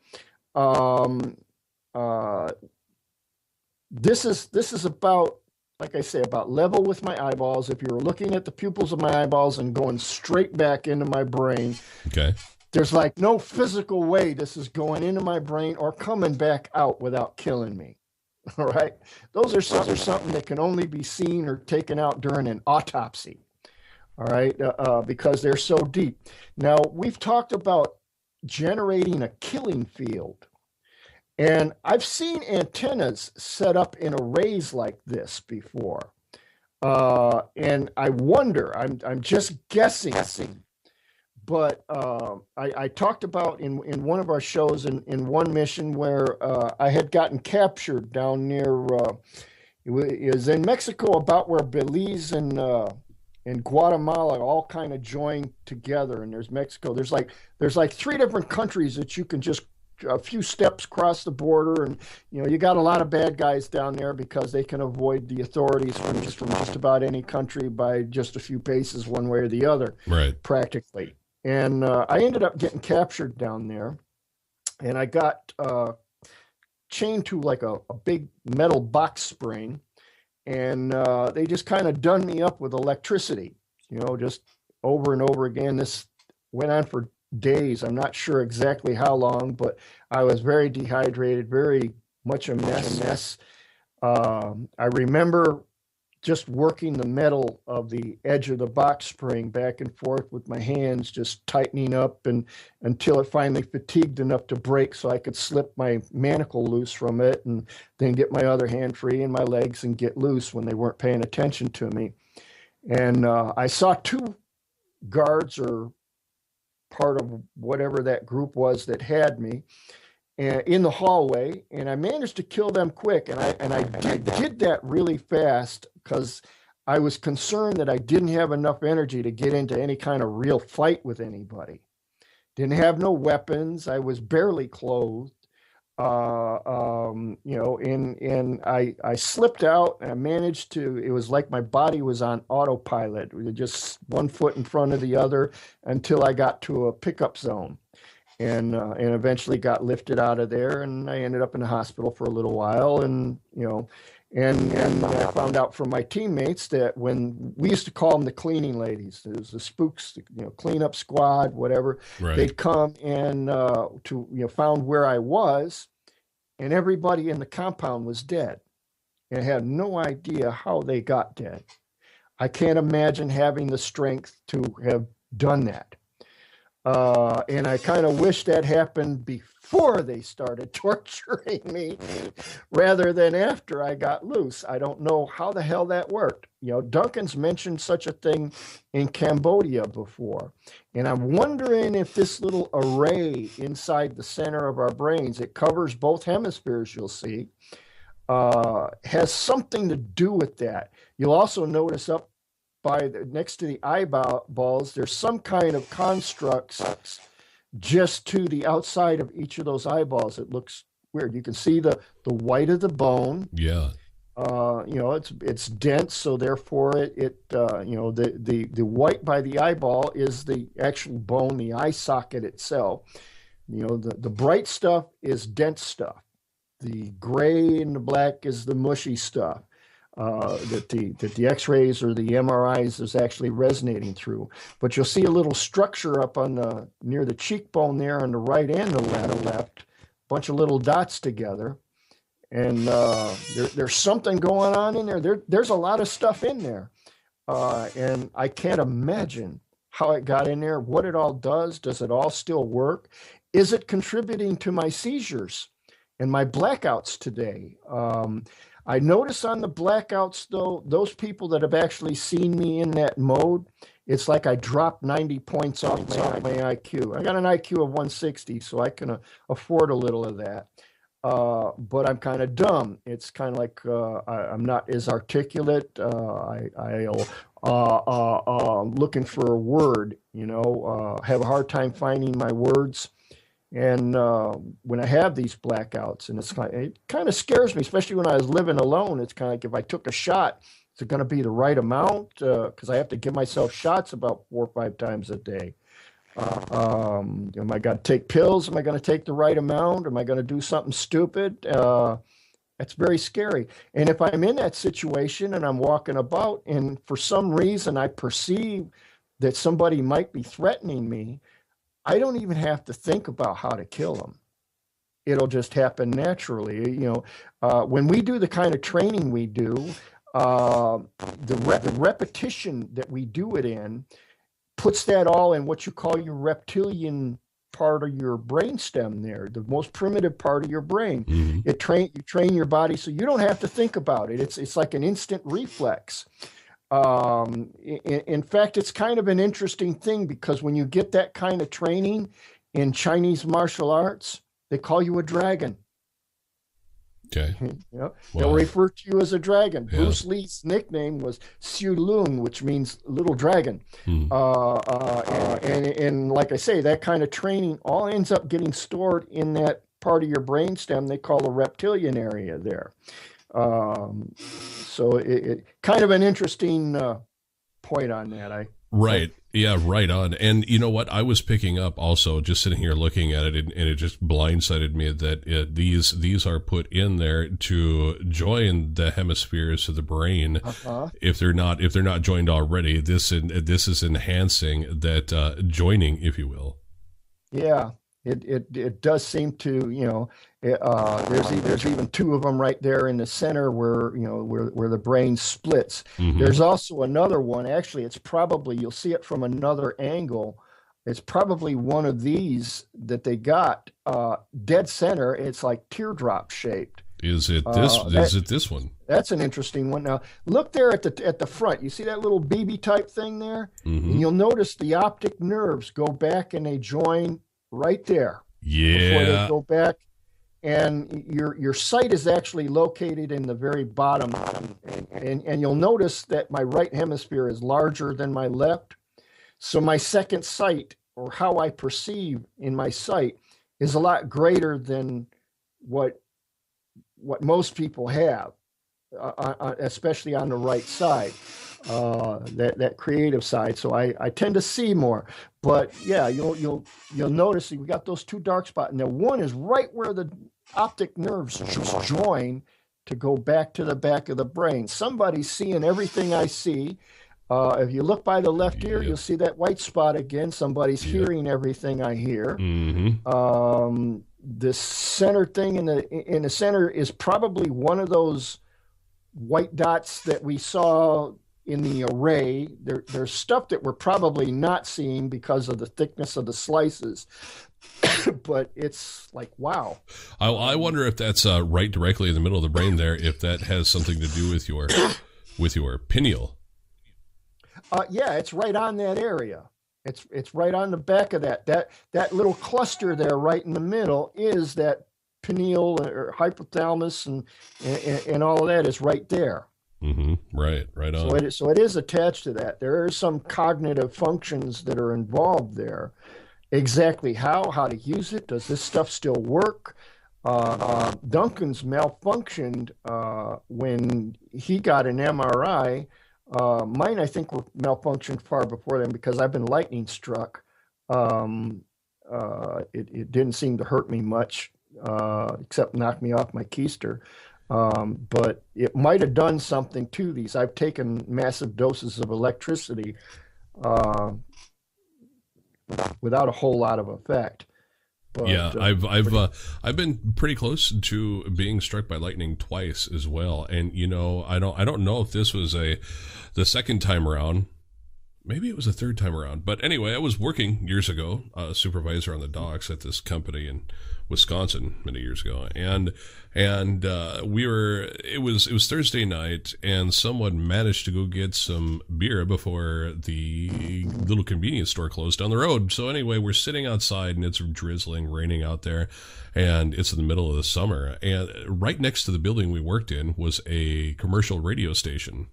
[SPEAKER 2] This is about, like I say, about level with my eyeballs. If you were looking at the pupils of my eyeballs and going straight back into my brain,
[SPEAKER 1] okay,
[SPEAKER 2] there's like no physical way this is going into my brain or coming back out without killing me. All right, those are something that can only be seen or taken out during an autopsy. All right, because they're so deep. Now, we've talked about generating a killing field. And I've seen antennas set up in arrays like this before. And I wonder, I'm just guessing, but I talked about in one of our shows in one mission where I had gotten captured down near, it was in Mexico, about where Belize and Guatemala all kind of join together, and there's Mexico. There's like 3 different countries that you can just a few steps across the border, and you got a lot of bad guys down there because they can avoid the authorities from just about any country by just a few paces one way or the other,
[SPEAKER 1] Right.
[SPEAKER 2] practically. And I ended up getting captured down there, and I got chained to like a big metal box spring, and they just kind of done me up with electricity, just over and over again. This went on for days. I'm not sure exactly how long, but I was very dehydrated, very much a mess. I remember just working the metal of the edge of the box spring back and forth with my hands, just tightening up and until it finally fatigued enough to break so I could slip my manacle loose from it and then get my other hand free and my legs and get loose when they weren't paying attention to me. And I saw two guards or part of whatever that group was that had me in the hallway, and I managed to kill them quick. And I did that really fast because I was concerned that I didn't have enough energy to get into any kind of real fight with anybody. Didn't have no weapons. I was barely clothed. And I slipped out and I managed to, it was like my body was on autopilot, with just one foot in front of the other until I got to a pickup zone and eventually got lifted out of there. And I ended up in the hospital for a little while. And I found out from my teammates that when we used to call them the cleaning ladies, it was the spooks, cleanup squad, whatever,
[SPEAKER 1] Right.
[SPEAKER 2] they'd come and found where I was, and everybody in the compound was dead and had no idea how they got dead. I can't imagine having the strength to have done that. And I kind of wish that happened before they started torturing me rather than after I got loose. I don't know how the hell that worked. Duncan's mentioned such a thing in Cambodia before. And I'm wondering if this little array inside the center of our brains, it covers both hemispheres, you'll see, has something to do with that. You'll also notice up next to the eyeballs, there's some kind of constructs just to the outside of each of those eyeballs. It looks weird. You can see the white of the bone.
[SPEAKER 1] Yeah.
[SPEAKER 2] It's dense, so therefore the white by the eyeball is the actual bone, the eye socket itself. The bright stuff is dense stuff. The gray and the black is the mushy stuff. That the X-rays or the MRIs is actually resonating through. But you'll see a little structure up on near the cheekbone there on the right and the left, bunch of little dots together. And there's something going on in there. There's a lot of stuff in there. And I can't imagine how it got in there, what it all does. Does it all still work? Is it contributing to my seizures and my blackouts today? I notice on the blackouts, though, those people that have actually seen me in that mode, it's like I dropped 90 points off my IQ. I got an IQ of 160, so I can afford a little of that. But I'm kind of dumb. It's kind of like I'm not as articulate. I'll looking for a word, have a hard time finding my words. And when I have these blackouts, and it kind of scares me, especially when I was living alone. It's kind of like if I took a shot, is it going to be the right amount? Because I have to give myself shots about 4 or 5 times a day. Am I going to take pills? Am I going to take the right amount? Am I going to do something stupid? That's very scary. And if I'm in that situation and I'm walking about, and for some reason I perceive that somebody might be threatening me, I don't even have to think about how to kill them. It'll just happen naturally. When we do the kind of training we do, the repetition that we do it in puts that all in what you call your reptilian part of your brainstem there, the most primitive part of your brain.
[SPEAKER 1] Mm-hmm.
[SPEAKER 2] You train your body so you don't have to think about it. It's like an instant reflex. In fact, it's kind of an interesting thing because when you get that kind of training in Chinese martial arts, they call you a dragon.
[SPEAKER 1] Okay.
[SPEAKER 2] They'll refer to you as a dragon.
[SPEAKER 1] Yeah.
[SPEAKER 2] Bruce Lee's nickname was Xiu Lung, which means little dragon. And like I say, that kind of training all ends up getting stored in that part of your brainstem they call the reptilian area there. So it kind of an interesting point on that.
[SPEAKER 1] Right. Yeah, right on. And you know what? I was picking up also, just sitting here looking at it, and it just blindsided me that these are put in there to join the hemispheres of the brain. If they're not joined already. This is enhancing that joining, if you will.
[SPEAKER 2] Yeah. It does seem to, there's even two of them right there in the center where the brain splits.
[SPEAKER 1] Mm-hmm.
[SPEAKER 2] There's also another one. Actually, it's probably, you'll see it from another angle. It's probably one of these that they got dead center. It's like teardrop shaped.
[SPEAKER 1] Is it this? Is it this one?
[SPEAKER 2] That's an interesting one. Now look there at the front. You see that little BB type thing there?
[SPEAKER 1] Mm-hmm.
[SPEAKER 2] And you'll notice the optic nerves go back and they join right there.
[SPEAKER 1] Yeah.
[SPEAKER 2] Before they go back, and your sight is actually located in the very bottom, and you'll notice that my right hemisphere is larger than my left. So my second sight, or how I perceive in my sight, is a lot greater than what most people have, especially on the right side. That creative side. So I tend to see more, but yeah, you'll notice we got those two dark spots, and the one is right where the optic nerves join to go back to the back of the brain. Somebody's seeing everything I see. If you look by the left ear, you'll see that white spot again. Somebody's hearing everything I hear.
[SPEAKER 1] Mm-hmm.
[SPEAKER 2] The center thing in the center is probably one of those white dots that we saw in the array. There's stuff that we're probably not seeing because of the thickness of the slices, but it's like, wow.
[SPEAKER 1] I wonder if that's right directly in the middle of the brain there, if that has something to do with your pineal.
[SPEAKER 2] Yeah, it's right on that area. It's right on the back of that little cluster there right in the middle is that pineal or hypothalamus, and all of that is right there.
[SPEAKER 1] Mm-hmm. Right on.
[SPEAKER 2] So it is attached to that. There are some cognitive functions that are involved there. Exactly how to use it? Does this stuff still work? Duncan's malfunctioned when he got an MRI. Mine, I think, were malfunctioned far before then because I've been lightning struck. It didn't seem to hurt me much, except knock me off my keister. But it might have done something to these. I've taken massive doses of electricity without a whole lot of effect. But,
[SPEAKER 1] yeah, I've been pretty close to being struck by lightning twice as well, and I don't know if this was the second time around. Maybe it was the third time around. But anyway, I was working years ago, a supervisor on the docks at this company in Wisconsin many years ago, and it was Thursday night, and someone managed to go get some beer before the little convenience store closed down the road. So anyway, we're sitting outside, and it's drizzling, raining out there, and it's in the middle of the summer, and right next to the building we worked in was a commercial radio station.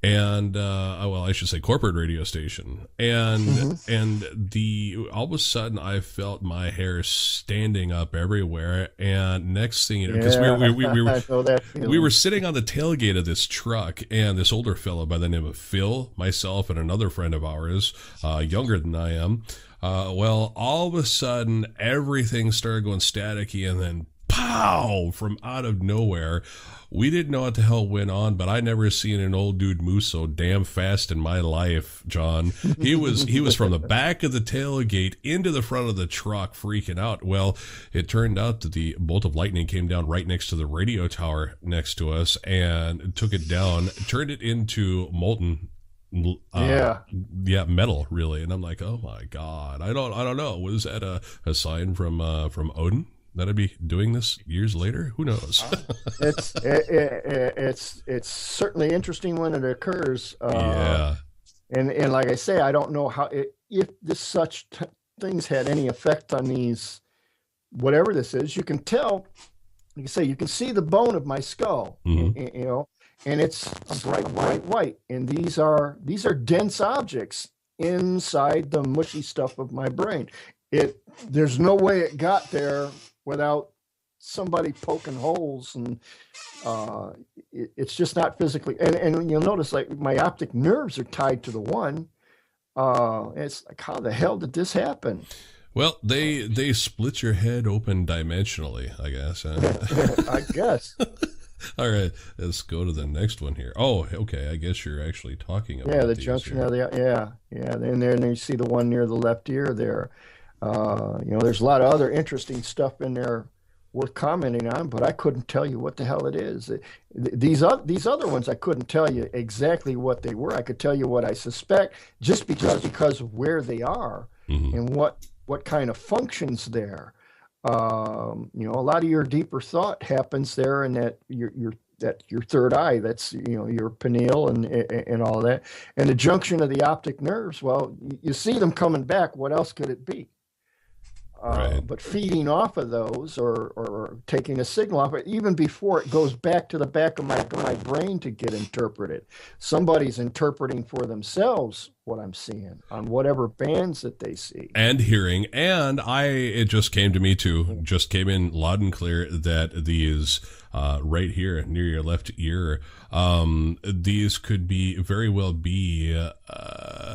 [SPEAKER 1] And I should say corporate radio station, and all of a sudden I felt my hair standing up everywhere, and next thing you know, because we were sitting on the tailgate of this truck, and this older fellow by the name of Phil, myself, and another friend of ours, younger than I am, all of a sudden everything started going staticky, and then pow, from out of nowhere. We didn't know what the hell went on, but I never seen an old dude move so damn fast in my life, John. He was from the back of the tailgate into the front of the truck, freaking out. Well, it turned out that the bolt of lightning came down right next to the radio tower next to us and took it down, turned it into molten metal, really. And I'm like, oh my God, I don't know. Was that a sign from Odin that I'd be doing this years later? Who knows?
[SPEAKER 2] It's certainly interesting when it occurs.
[SPEAKER 1] Yeah.
[SPEAKER 2] And like I say, I don't know if such things had any effect on these, whatever this is. You can tell, like I say, you can see the bone of my skull, and it's bright white. And these are dense objects inside the mushy stuff of my brain. There's no way it got there without somebody poking holes, and it's just not physically. And you'll notice, like, my optic nerves are tied to the one. It's like, how the hell did this happen?
[SPEAKER 1] Well, they split your head open dimensionally, I guess.
[SPEAKER 2] I guess.
[SPEAKER 1] All right, let's go to the next one here. Oh, okay. I guess you're actually talking about
[SPEAKER 2] the junction
[SPEAKER 1] here.
[SPEAKER 2] of the and then you see the one near the left ear there. There's a lot of other interesting stuff in there worth commenting on, but I couldn't tell you what the hell it is. These other ones, I couldn't tell you exactly what they were. I could tell you what I suspect, just because of where they are and what kind of functions there. A lot of your deeper thought happens there, and that your third eye, that's your pineal and all that, and the junction of the optic nerves. Well, you see them coming back. What else could it be?
[SPEAKER 1] Right.
[SPEAKER 2] But feeding off of those, or taking a signal off it, even before it goes back to the back of my brain to get interpreted. Somebody's interpreting for themselves what I'm seeing on whatever bands that they see.
[SPEAKER 1] And hearing. And it just came to me too, just came in loud and clear that these right here near your left ear, these could very well be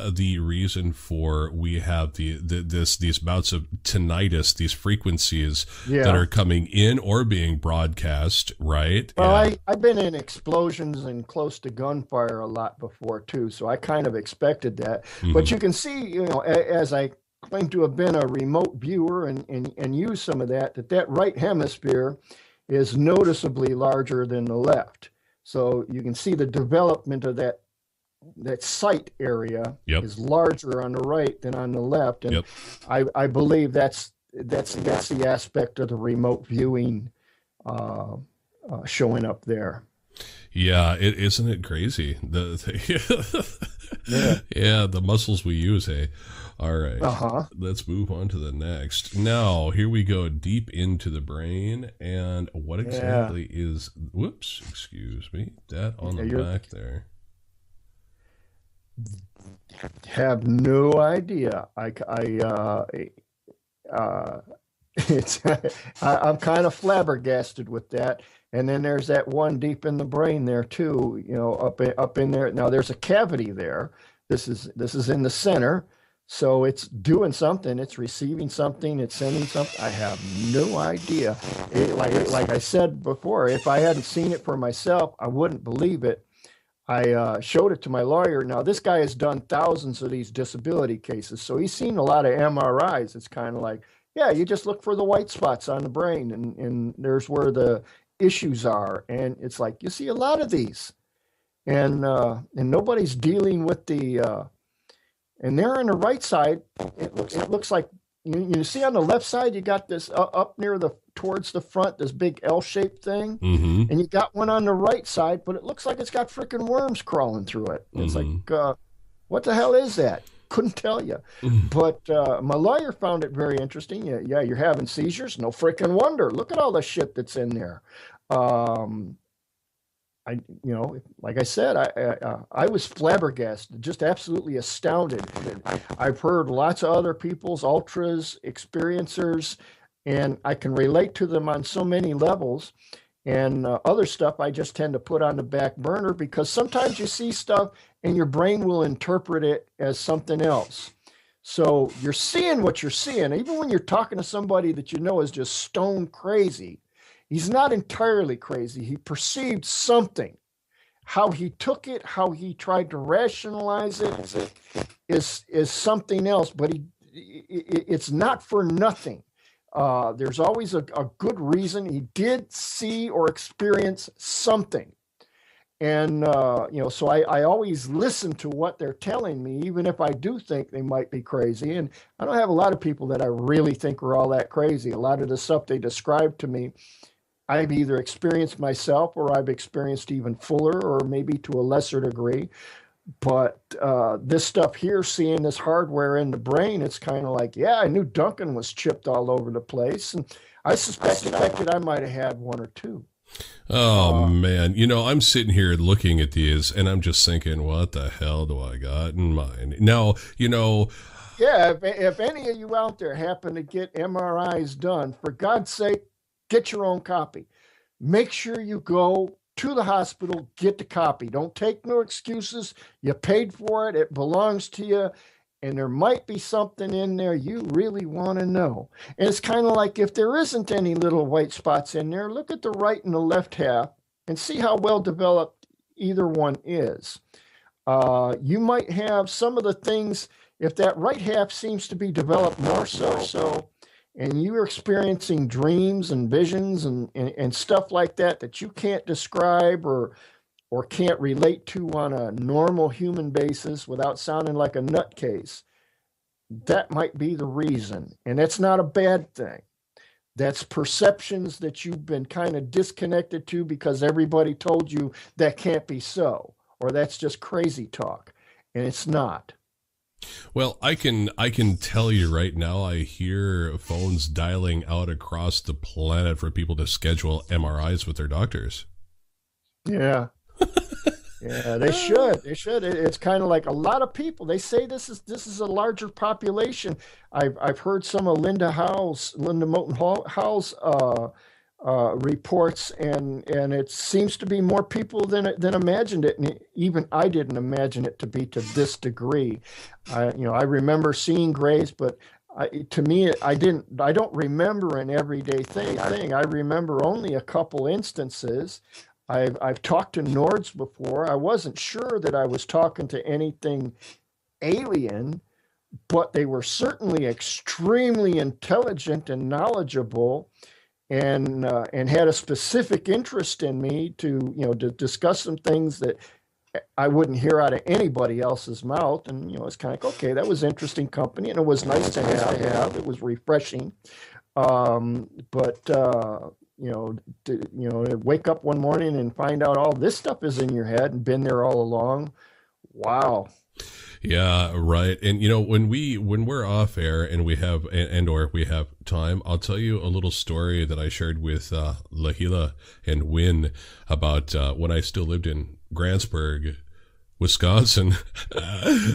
[SPEAKER 1] the reason for we have these bouts of tinnitus, these frequencies that are coming in or being broadcast, right?
[SPEAKER 2] Well, I've been in explosions and close to gunfire a lot before too, so I kind of expected that. Mm-hmm. But you can see, as I claim to have been a remote viewer and use some of that right hemisphere is noticeably larger than the left. So you can see the development of that sight area is larger on the right than on the left. And I believe that's the aspect of the remote viewing showing up there.
[SPEAKER 1] Yeah, isn't it crazy? The muscles we use, hey. All right, let's move on to the next. Now, here we go deep into the brain, and what exactly is, whoops, excuse me, that on the back there?
[SPEAKER 2] Have no idea. I'm kind of flabbergasted with that. And then there's that one deep in the brain there too, up in there. Now there's a cavity there. This is in the center. So it's doing something, it's receiving something, it's sending something. I have no idea. Like I said before, if I hadn't seen it for myself, I wouldn't believe it. I showed it to my lawyer. Now, this guy has done thousands of these disability cases, so he's seen a lot of MRIs. It's kind of like, you just look for the white spots on the brain, and there's where the issues are. And it's like, you see a lot of these. And nobody's dealing with the... And there on the right side, it looks like you see on the left side, you got this up near towards the front, this big L-shaped thing, and you got one on the right side, but it looks like it's got freaking worms crawling through it. It's like, what the hell is that? Couldn't tell you. But my lawyer found it very interesting. Yeah, you're having seizures. No freaking wonder. Look at all the shit that's in there. Like I said, I was flabbergasted, just absolutely astounded. I've heard lots of other people's ultras, experiencers, and I can relate to them on so many levels. And other stuff I just tend to put on the back burner, because sometimes you see stuff and your brain will interpret it as something else. So you're seeing what you're seeing, even when you're talking to somebody that you know is just stone crazy. He's not entirely crazy. He perceived something. How he took it, how he tried to rationalize it is something else, but it's not for nothing. There's always a good reason. He did see or experience something. And, so I always listen to what they're telling me, even if I do think they might be crazy. And I don't have a lot of people that I really think are all that crazy. A lot of the stuff they describe to me, I've either experienced myself or I've experienced even fuller or maybe to a lesser degree. But this stuff here, seeing this hardware in the brain, it's kind of like, I knew Duncan was chipped all over the place. And I suspected I might have had one or two.
[SPEAKER 1] Oh, man. I'm sitting here looking at these and I'm just thinking, what the hell do I got in mind? Now,
[SPEAKER 2] Yeah, if any of you out there happen to get MRIs done, for God's sake, get your own copy. Make sure you go to the hospital, get the copy. Don't take no excuses. You paid for it, it belongs to you, and there might be something in there you really want to know. And it's kind of like if there isn't any little white spots in there, look at the right and the left half and see how well developed either one is. You might have some of the things, if that right half seems to be developed more so, and you're experiencing dreams and visions and stuff like that that you can't describe or can't relate to on a normal human basis without sounding like a nutcase, that might be the reason. And that's not a bad thing. That's perceptions that you've been kind of disconnected to because everybody told you that can't be so, or that's just crazy talk. And it's not.
[SPEAKER 1] Well, I can tell you right now, I hear phones dialing out across the planet for people to schedule MRIs with their doctors.
[SPEAKER 2] Yeah. Yeah, they should. They should. It's kind of like a lot of people. They say this is a larger population. I've heard some of Linda Moulton Howell's reports, and it seems to be more people than imagined it. And even I didn't imagine it to be to this degree. I remember seeing grays, but to me, I don't remember an everyday thing. I remember only a couple instances. I've talked to Nords before. I wasn't sure that I was talking to anything alien, but they were certainly extremely intelligent and knowledgeable, and had a specific interest in me to discuss some things that I wouldn't hear out of anybody else's mouth. And it's kind of like, okay, that was interesting company, and it was nice to have. It was refreshing, but wake up one morning and find out all this stuff is in your head and been there all along. Wow.
[SPEAKER 1] Yeah, right. And when we're off air and we have or we have time, I'll tell you a little story that I shared with Lahila and Win about when I still lived in Grantsburg, Wisconsin.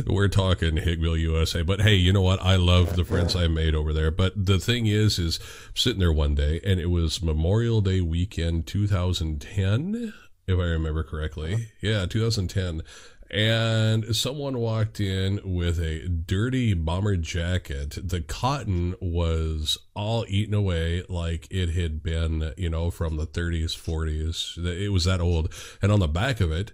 [SPEAKER 1] We're talking Higgville, USA. But hey, you know what? I love the friends I made over there. But the thing is sitting there one day, and it was Memorial Day weekend 2010, if I remember correctly. Yeah, 2010. And someone walked in with a dirty bomber jacket. The cotton was all eaten away like it had been, from the 30s, 40s. It was that old. And on the back of it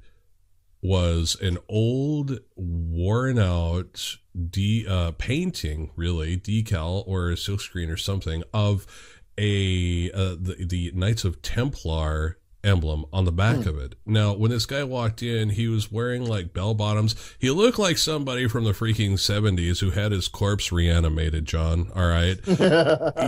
[SPEAKER 1] was an old, worn out painting, really, decal or a silkscreen or something of the Knights of Templar emblem on the back of it. Now, when this guy walked in, he was wearing like bell bottoms. He looked like somebody from the freaking 70s who had his corpse reanimated, John. All right.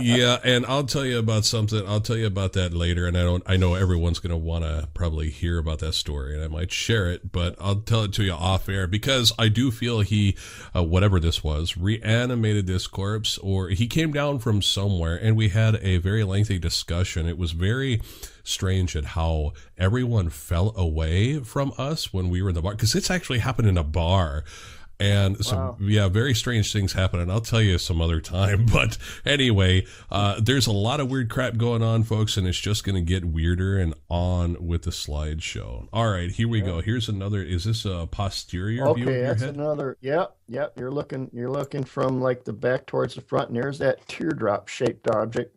[SPEAKER 1] Yeah. And I'll tell you about something. I'll tell you about that later. And I know everyone's going to want to probably hear about that story, and I might share it, but I'll tell it to you off air because I do feel he, whatever this was, reanimated this corpse, or he came down from somewhere, and we had a very lengthy discussion. It was very strange at how everyone fell away from us when we were in the bar, because it's actually happened in a bar, and some very strange things happen, and I'll tell you some other time. But anyway, there's a lot of weird crap going on, folks, and it's just going to get weirder. And on with the slideshow. All right, here we go. Here's another. Is this a posterior view of your
[SPEAKER 2] that's
[SPEAKER 1] head?
[SPEAKER 2] another. Yep. You're looking from like the back towards the front, and there's that teardrop shaped object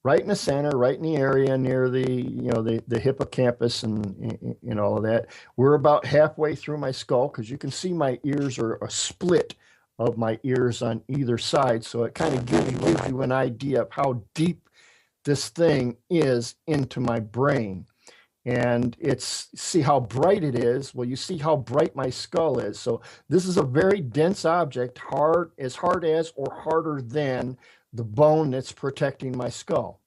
[SPEAKER 2] right in the center, right in the area near the hippocampus and all of that. We're about halfway through my skull, because you can see my ears are a split of my ears on either side. So it kind of gives you an idea of how deep this thing is into my brain. And see how bright it is. Well, you see how bright my skull is. So this is a very dense object, as hard as or harder than the bone that's protecting my skull.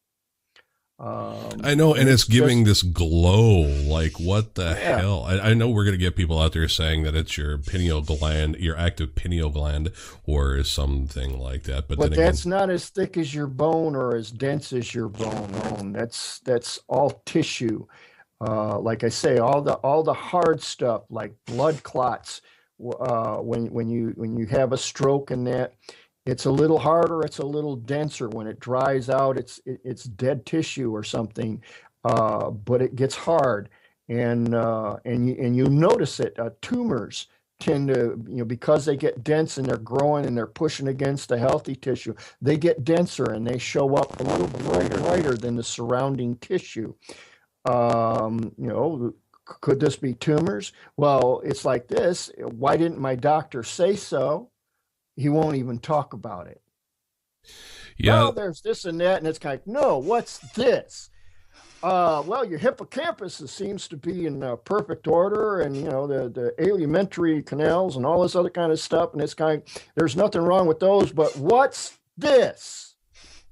[SPEAKER 1] I know, and it's giving this glow. Like, what the hell? I know we're going to get people out there saying that it's your pineal gland, your active pineal gland, or something like that. But then
[SPEAKER 2] that's not as thick as your bone or as dense as your bone. That's all tissue. Like I say, all the hard stuff like blood clots when you have a stroke and that, it's a little harder, it's a little denser. When it dries out, it's dead tissue or something, but it gets hard, and you notice it. Tumors tend to, because they get dense and they're growing and they're pushing against the healthy tissue, they get denser and they show up a little brighter than the surrounding tissue. Could this be tumors? Well, it's like this. Why didn't my doctor say so? He won't even talk about it.
[SPEAKER 1] Yeah.
[SPEAKER 2] Well, there's this and that, and it's kind of, no, what's this? Well, your hippocampus seems to be in perfect order, and the alimentary canals and all this other kind of stuff, and it's kind of, there's nothing wrong with those, but what's this?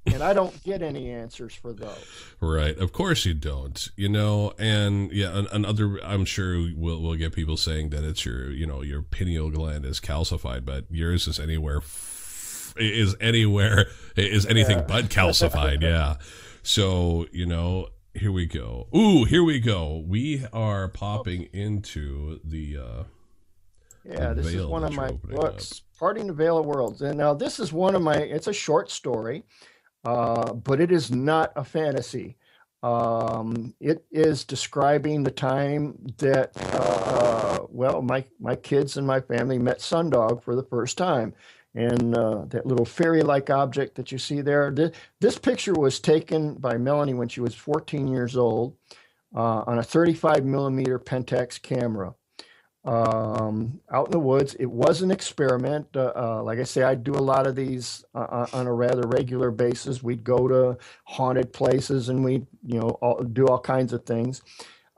[SPEAKER 2] And I don't get any answers for those.
[SPEAKER 1] Right. Of course you don't, and yeah, another, I'm sure we'll get people saying that it's your pineal gland is calcified, but yours is anything but calcified. Yeah. So, here we go. Here we go. We are popping into the,
[SPEAKER 2] this is one of my books, Parting the Veil of Worlds. And now this is it's a short story. But it is not a fantasy. It is describing the time that, my kids and my family met Sundog for the first time. And that little fairy-like object that you see there, this picture was taken by Melanie when she was 14 years old on a 35 millimeter Pentax camera. Out in the woods. It was an experiment. Like I say, I do a lot of these on a rather regular basis. We'd go to haunted places and we'd, do all kinds of things.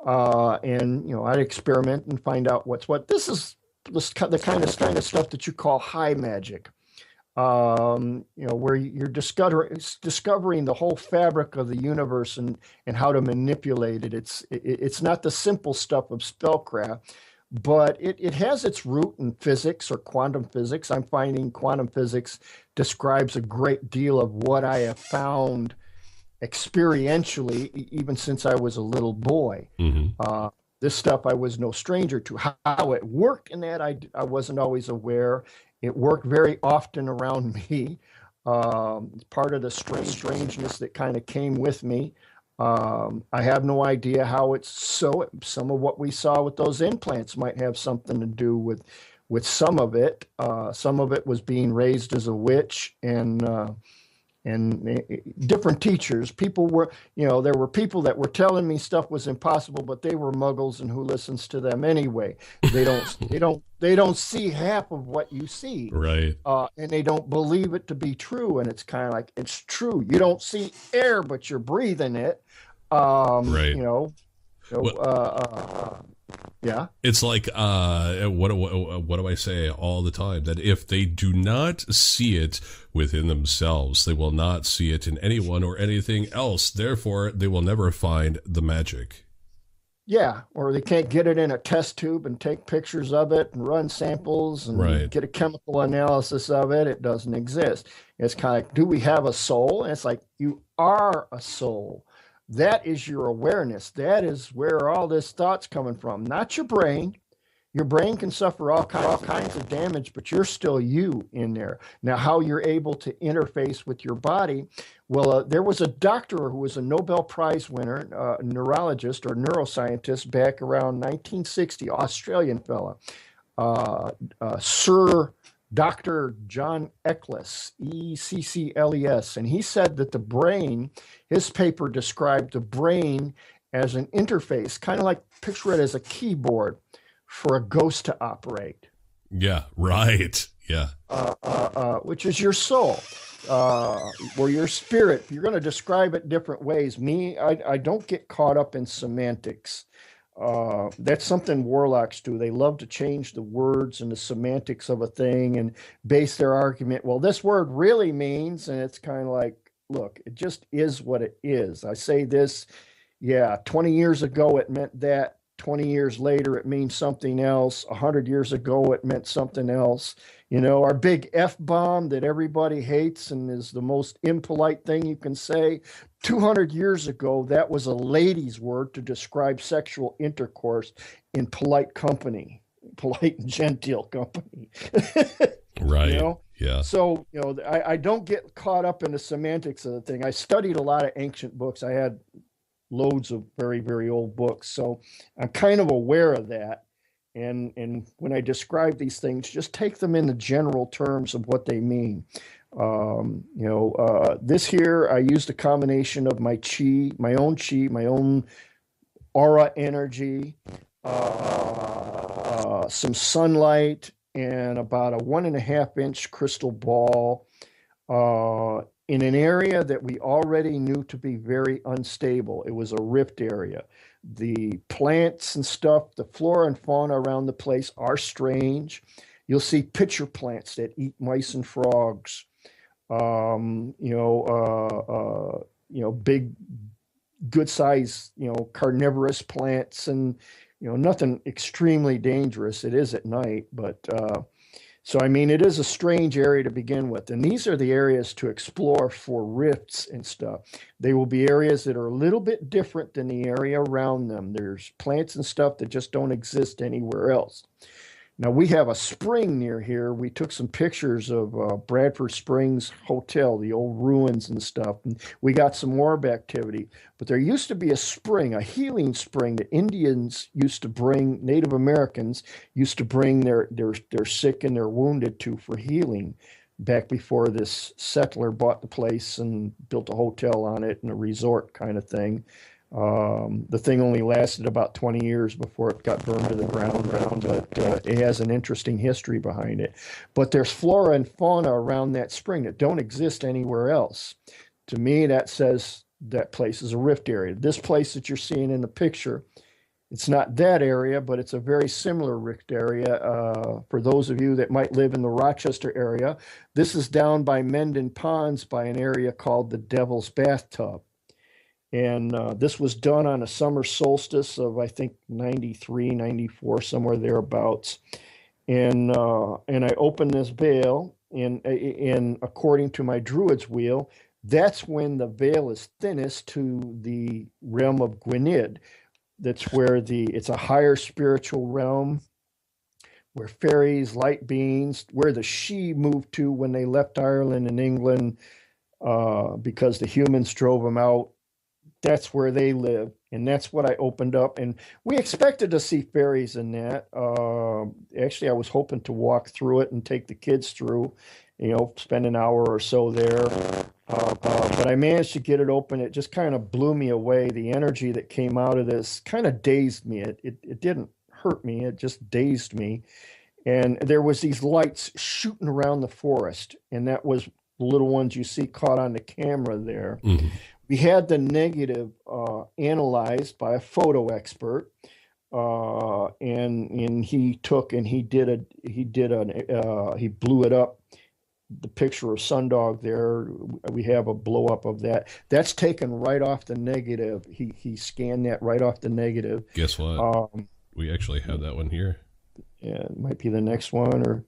[SPEAKER 2] I'd experiment and find out what's what. This is the kind of stuff that you call high magic. Where you're discovering the whole fabric of the universe and how to manipulate it. It's not the simple stuff of spellcraft. But it has its root in physics or quantum physics. I'm finding quantum physics describes a great deal of what I have found experientially, even since I was a little boy.
[SPEAKER 1] Mm-hmm.
[SPEAKER 2] This stuff I was no stranger to. How it worked in that, I wasn't always aware. It worked very often around me. Part of the strangeness that kind of came with me. I have no idea how it's so. Some of what we saw with those implants might have something to do with some of it. Some of it was being raised as a witch, and different teachers. People were, there were people that were telling me stuff was impossible, but they were muggles, and who listens to them anyway? They don't see half of what you see,
[SPEAKER 1] right?
[SPEAKER 2] And they don't believe it to be true. And it's kind of like, it's true. You don't see air, but you're breathing it.
[SPEAKER 1] Right.
[SPEAKER 2] Yeah.
[SPEAKER 1] It's like, what do I say all the time? That if they do not see it within themselves, they will not see it in anyone or anything else. Therefore, they will never find the magic.
[SPEAKER 2] Yeah, or they can't get it in a test tube and take pictures of it and run samples and get a chemical analysis of it. It doesn't exist. It's kind of like, do we have a soul? And it's like, you are a soul. That is your awareness. That is where all this thought's coming from, not your brain. Your brain can suffer all kinds of damage, but you're still you in there. Now, how you're able to interface with your body. Well, there was a doctor who was a Nobel Prize winner, neurologist or neuroscientist back around 1960, Australian fella, Sir Dr. John Eccles, Eccles, and he said that the brain, his paper described the brain as an interface, kind of like picture it as a keyboard for a ghost to operate.
[SPEAKER 1] Yeah, right. Yeah.
[SPEAKER 2] Which is your soul, or your spirit. You're going to describe it different ways. Me, I don't get caught up in semantics. That's something warlocks do. They love to change the words and the semantics of a thing and base their argument. Well, this word really means, and it's kind of like, look, it just is what it is. I say this, 20 years ago it meant that. 20 years later, it means something else. 100 years ago, it meant something else. Our big F-bomb that everybody hates and is the most impolite thing you can say. 200 years ago, that was a lady's word to describe sexual intercourse in polite company. polite and genteel company.
[SPEAKER 1] Right.
[SPEAKER 2] You know?
[SPEAKER 1] Yeah.
[SPEAKER 2] So, I don't get caught up in the semantics of the thing. I studied a lot of ancient books. I had loads of very, very old books. So I'm kind of aware of that. And when I describe these things, just take them in the general terms of what they mean. This here, I used a combination of my chi, my own aura energy, some sunlight, and about a 1.5-inch crystal ball in an area that we already knew to be very unstable. It was a rift area. The plants and stuff, the flora and fauna around the place are strange. You'll see pitcher plants that eat mice and frogs. Big, good size, carnivorous plants, and nothing extremely dangerous. It is at night, but so I mean, it is a strange area to begin with, and these are the areas to explore for rifts and stuff. They will be areas that are a little bit different than the area around them. There's plants and stuff that just don't exist anywhere else. Now, we have a spring near here. We took some pictures of Bradford Springs Hotel, the old ruins and stuff. And we got some orb activity. But there used to be a spring, a healing spring that Indians used to bring, Native Americans used to bring their sick and their wounded to for healing back before this settler bought the place and built a hotel on it and a resort kind of thing. The thing only lasted about 20 years before it got burned to the ground, but it has an interesting history behind it. But there's flora and fauna around that spring that don't exist anywhere else. To me, that says that place is a rift area. This place that you're seeing in the picture, it's not that area, but it's a very similar rift area. For those of you that might live in the Rochester area, this is down by Mendon Ponds by an area called the Devil's Bathtub. And this was done on a summer solstice of, I think, 93, 94, somewhere thereabouts. And I opened this veil, and according to my Druid's wheel, that's when the veil is thinnest to the realm of Gwynedd. That's where it's a higher spiritual realm, where fairies, light beings, where the Sidhe moved to when they left Ireland and England because the humans drove them out. That's where they live, and that's what I opened up. And we expected to see fairies in that. Actually, I was hoping to walk through it and take the kids through, spend an hour or so there. But I managed to get it open. It just kind of blew me away. The energy that came out of this kind of dazed me. It didn't hurt me. It just dazed me. And there was these lights shooting around the forest, and that was the little ones you see caught on the camera there. Mm-hmm. We had the negative analyzed by a photo expert, and he took and he blew it up. The picture of Sundog there, we have a blow up of that. That's taken right off the negative. He scanned that right off the negative.
[SPEAKER 1] Guess what? We actually have that one here.
[SPEAKER 2] Yeah, it might be the next one,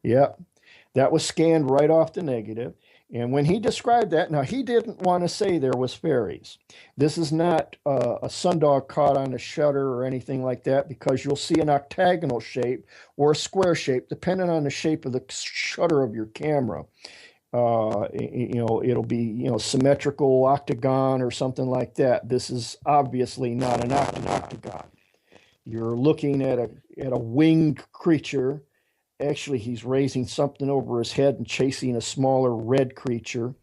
[SPEAKER 2] that was scanned right off the negative. And when he described that, now he didn't want to say there was fairies. This is not a sundog caught on a shutter or anything like that, because you'll see an octagonal shape or a square shape, depending on the shape of the shutter of your camera. It'll be, symmetrical octagon or something like that. This is obviously not an octagon. You're looking at a winged creature. Actually, he's raising something over his head and chasing a smaller red creature.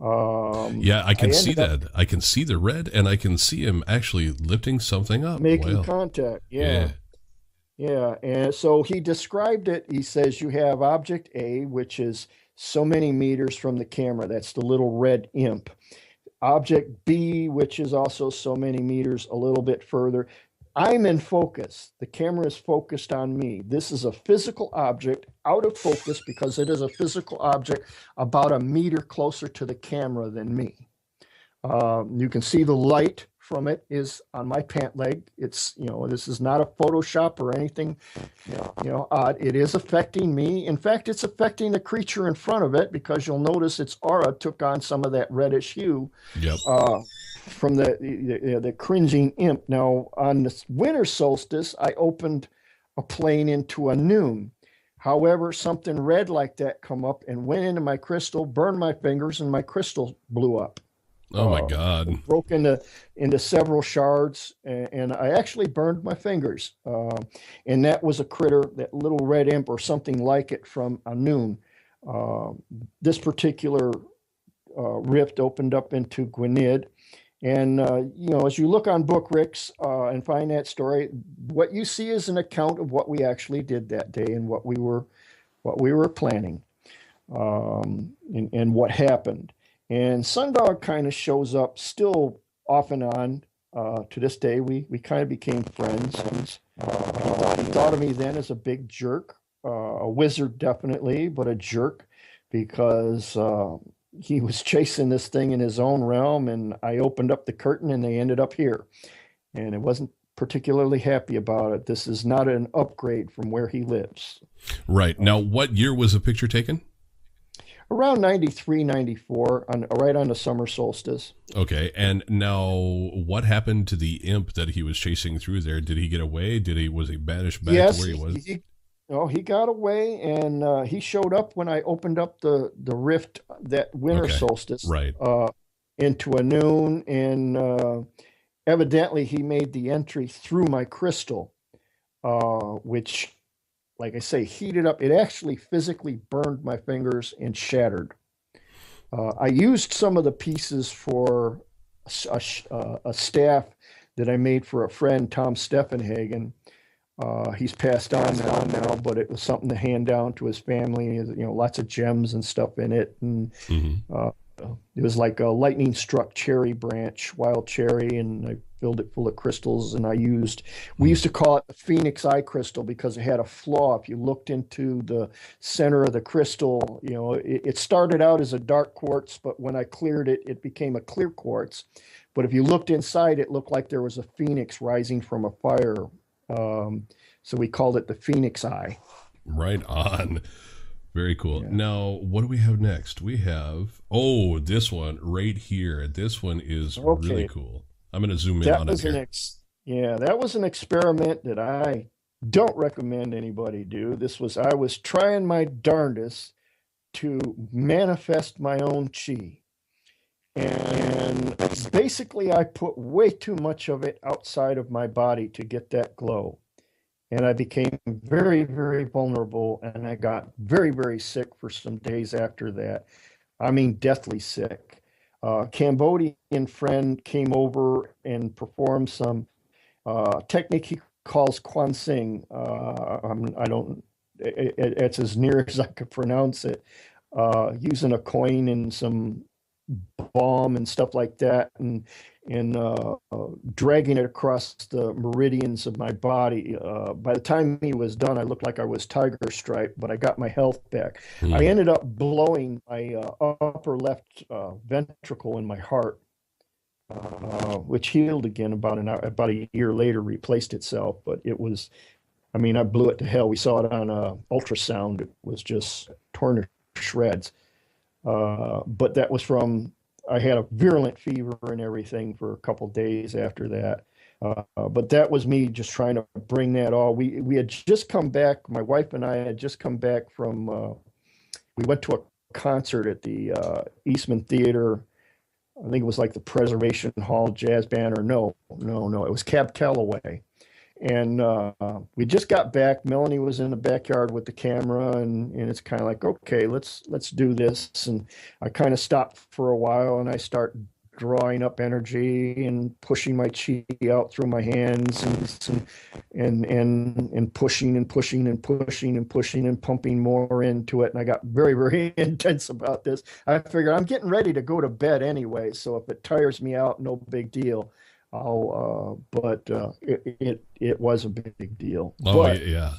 [SPEAKER 1] I can see that. I can see the red, and I can see him actually lifting something up.
[SPEAKER 2] Making contact, yeah. And so he described it. He says you have object A, which is so many meters from the camera. That's the little red imp. Object B, which is also so many meters a little bit further. I'm in focus. The camera is focused on me. This is a physical object out of focus because it is a physical object about a meter closer to the camera than me. You can see the light from it is on my pant leg. It's, this is not a Photoshop or anything, odd. It is affecting me. In fact, it's affecting the creature in front of it, because you'll notice its aura took on some of that reddish hue.
[SPEAKER 1] Yep.
[SPEAKER 2] From the cringing imp. Now, on this winter solstice, I opened a plane into a noon. However, something red like that come up and went into my crystal, burned my fingers, and my crystal blew up.
[SPEAKER 1] Oh my God.
[SPEAKER 2] Broke into several shards, and I actually burned my fingers. And that was a critter, that little red imp or something like it from a noon. This particular rift opened up into Gwynedd. And, as you look on Book Ricks and find that story, what you see is an account of what we actually did that day and what we were planning, and what happened. And Sundog kind of shows up still off and on to this day. We kind of became friends. He thought of me then as a big jerk, a wizard definitely, but a jerk, because he was chasing this thing in his own realm, and I opened up the curtain and they ended up here. And it wasn't particularly happy about it. This is not an upgrade from where he lives.
[SPEAKER 1] Right. Now, what year was the picture taken?
[SPEAKER 2] Around 93, 94, right on the summer solstice.
[SPEAKER 1] Okay. And now what happened to the imp that he was chasing through there? Did he get away? Was he banished back to where he was?
[SPEAKER 2] He got away, and he showed up when I opened up the rift that winter solstice,
[SPEAKER 1] right,
[SPEAKER 2] into a noon, and evidently he made the entry through my crystal, which, like I say, heated up. It actually physically burned my fingers and shattered. I used some of the pieces for a staff that I made for a friend, Tom Steffenhagen. He's passed on now, but it was something to hand down to his family. Lots of gems and stuff in it, and it was like a lightning struck cherry branch, wild cherry, and I filled it full of crystals. And we used to call it the Phoenix Eye crystal because it had a flaw. If you looked into the center of the crystal, it started out as a dark quartz, but when I cleared it, it became a clear quartz. But if you looked inside, it looked like there was a phoenix rising from a fire. So we called it the Phoenix Eye.
[SPEAKER 1] Right on. Very cool.
[SPEAKER 2] Yeah.
[SPEAKER 1] Now, what do we have next? We have, this one right here. This one is really cool. I'm going to zoom in on it here.
[SPEAKER 2] That was an experiment that I don't recommend anybody do. I was trying my darndest to manifest my own chi. And basically I put way too much of it outside of my body to get that glow. And I became very, very vulnerable, and I got very, very sick for some days after that. I mean, deathly sick. Cambodian friend came over and performed some technique he calls Quan Sing. It's as near as I could pronounce it, using a coin and some balm and stuff like that, and dragging it across the meridians of my body. By the time he was done, I looked like I was tiger striped, but I got my health back. I ended up blowing my upper left ventricle in my heart, which healed again about a year later, replaced itself. But it was, I blew it to hell. We saw it on ultrasound. It was just torn to shreds. But that was from, I had a virulent fever and everything for a couple of days after that. But that was me just trying to bring that all. We had just come back, my wife and I had just come back from, we went to a concert at the Eastman Theater. I think it was like the Preservation Hall Jazz Band, or no, it was Cab Calloway. And we just got back. Melanie was in the backyard with the camera, and it's kind of like, okay, let's do this. And I kind of stopped for a while, and I start drawing up energy and pushing my chi out through my hands, and pushing and pushing and pushing and pushing and pumping more into it. And I got very, very intense about this. I figured I'm getting ready to go to bed anyway, so if it tires me out, no big deal. But it was a big deal.
[SPEAKER 1] Oh,
[SPEAKER 2] but
[SPEAKER 1] yeah.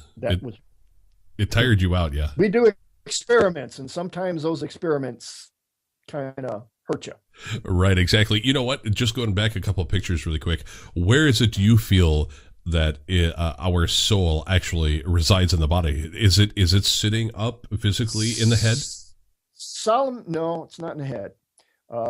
[SPEAKER 2] It
[SPEAKER 1] tired you out, yeah.
[SPEAKER 2] We do experiments, and sometimes those experiments kind of hurt you.
[SPEAKER 1] Right, exactly. You know what? Just going back a couple of pictures really quick. Where is it do you feel that our soul actually resides in the body? Is it sitting up physically in the head?
[SPEAKER 2] No, it's not in the head.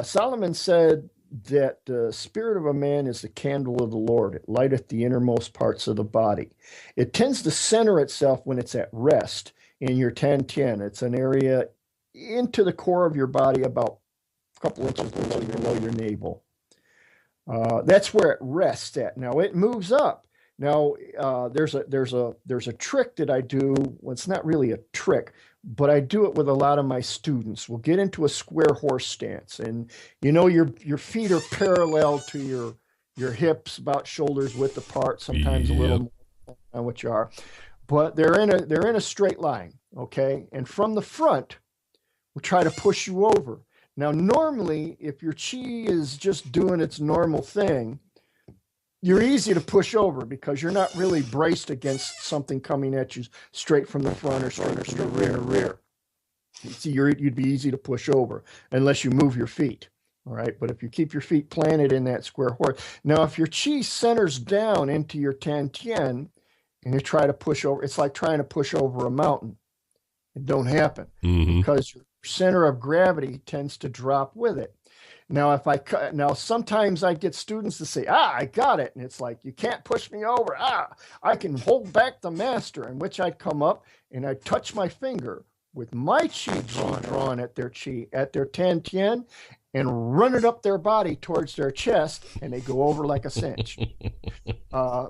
[SPEAKER 2] Solomon said that the spirit of a man is the candle of the Lord. It lighteth the innermost parts of the body. It tends to center itself when it's at rest in your 10-10. It's an area into the core of your body, about a couple inches below your navel. That's where it rests at. Now it moves up. Now there's a trick that I do. Well, it's not really a trick, but I do it with a lot of my students. We'll get into a square horse stance, and your feet are parallel to your hips, about shoulders width apart. Sometimes a little more than what you are, but they're in a straight line. Okay, and from the front, we'll try to push you over. Now, normally, if your chi is just doing its normal thing, you're easy to push over because you're not really braced against something coming at you straight from the front or straight from the rear. See, you'd be easy to push over unless you move your feet. All right, but if you keep your feet planted in that square horse. Now, if your chi centers down into your 10-10 and you try to push over, it's like trying to push over a mountain. It don't happen because your center of gravity tends to drop with it. Now, sometimes I get students to say, I got it. And it's like, you can't push me over. I can hold back the master, in which I'd come up and I'd touch my finger with my chi drawn at their 10-10 and run it up their body towards their chest, and they go over like a cinch.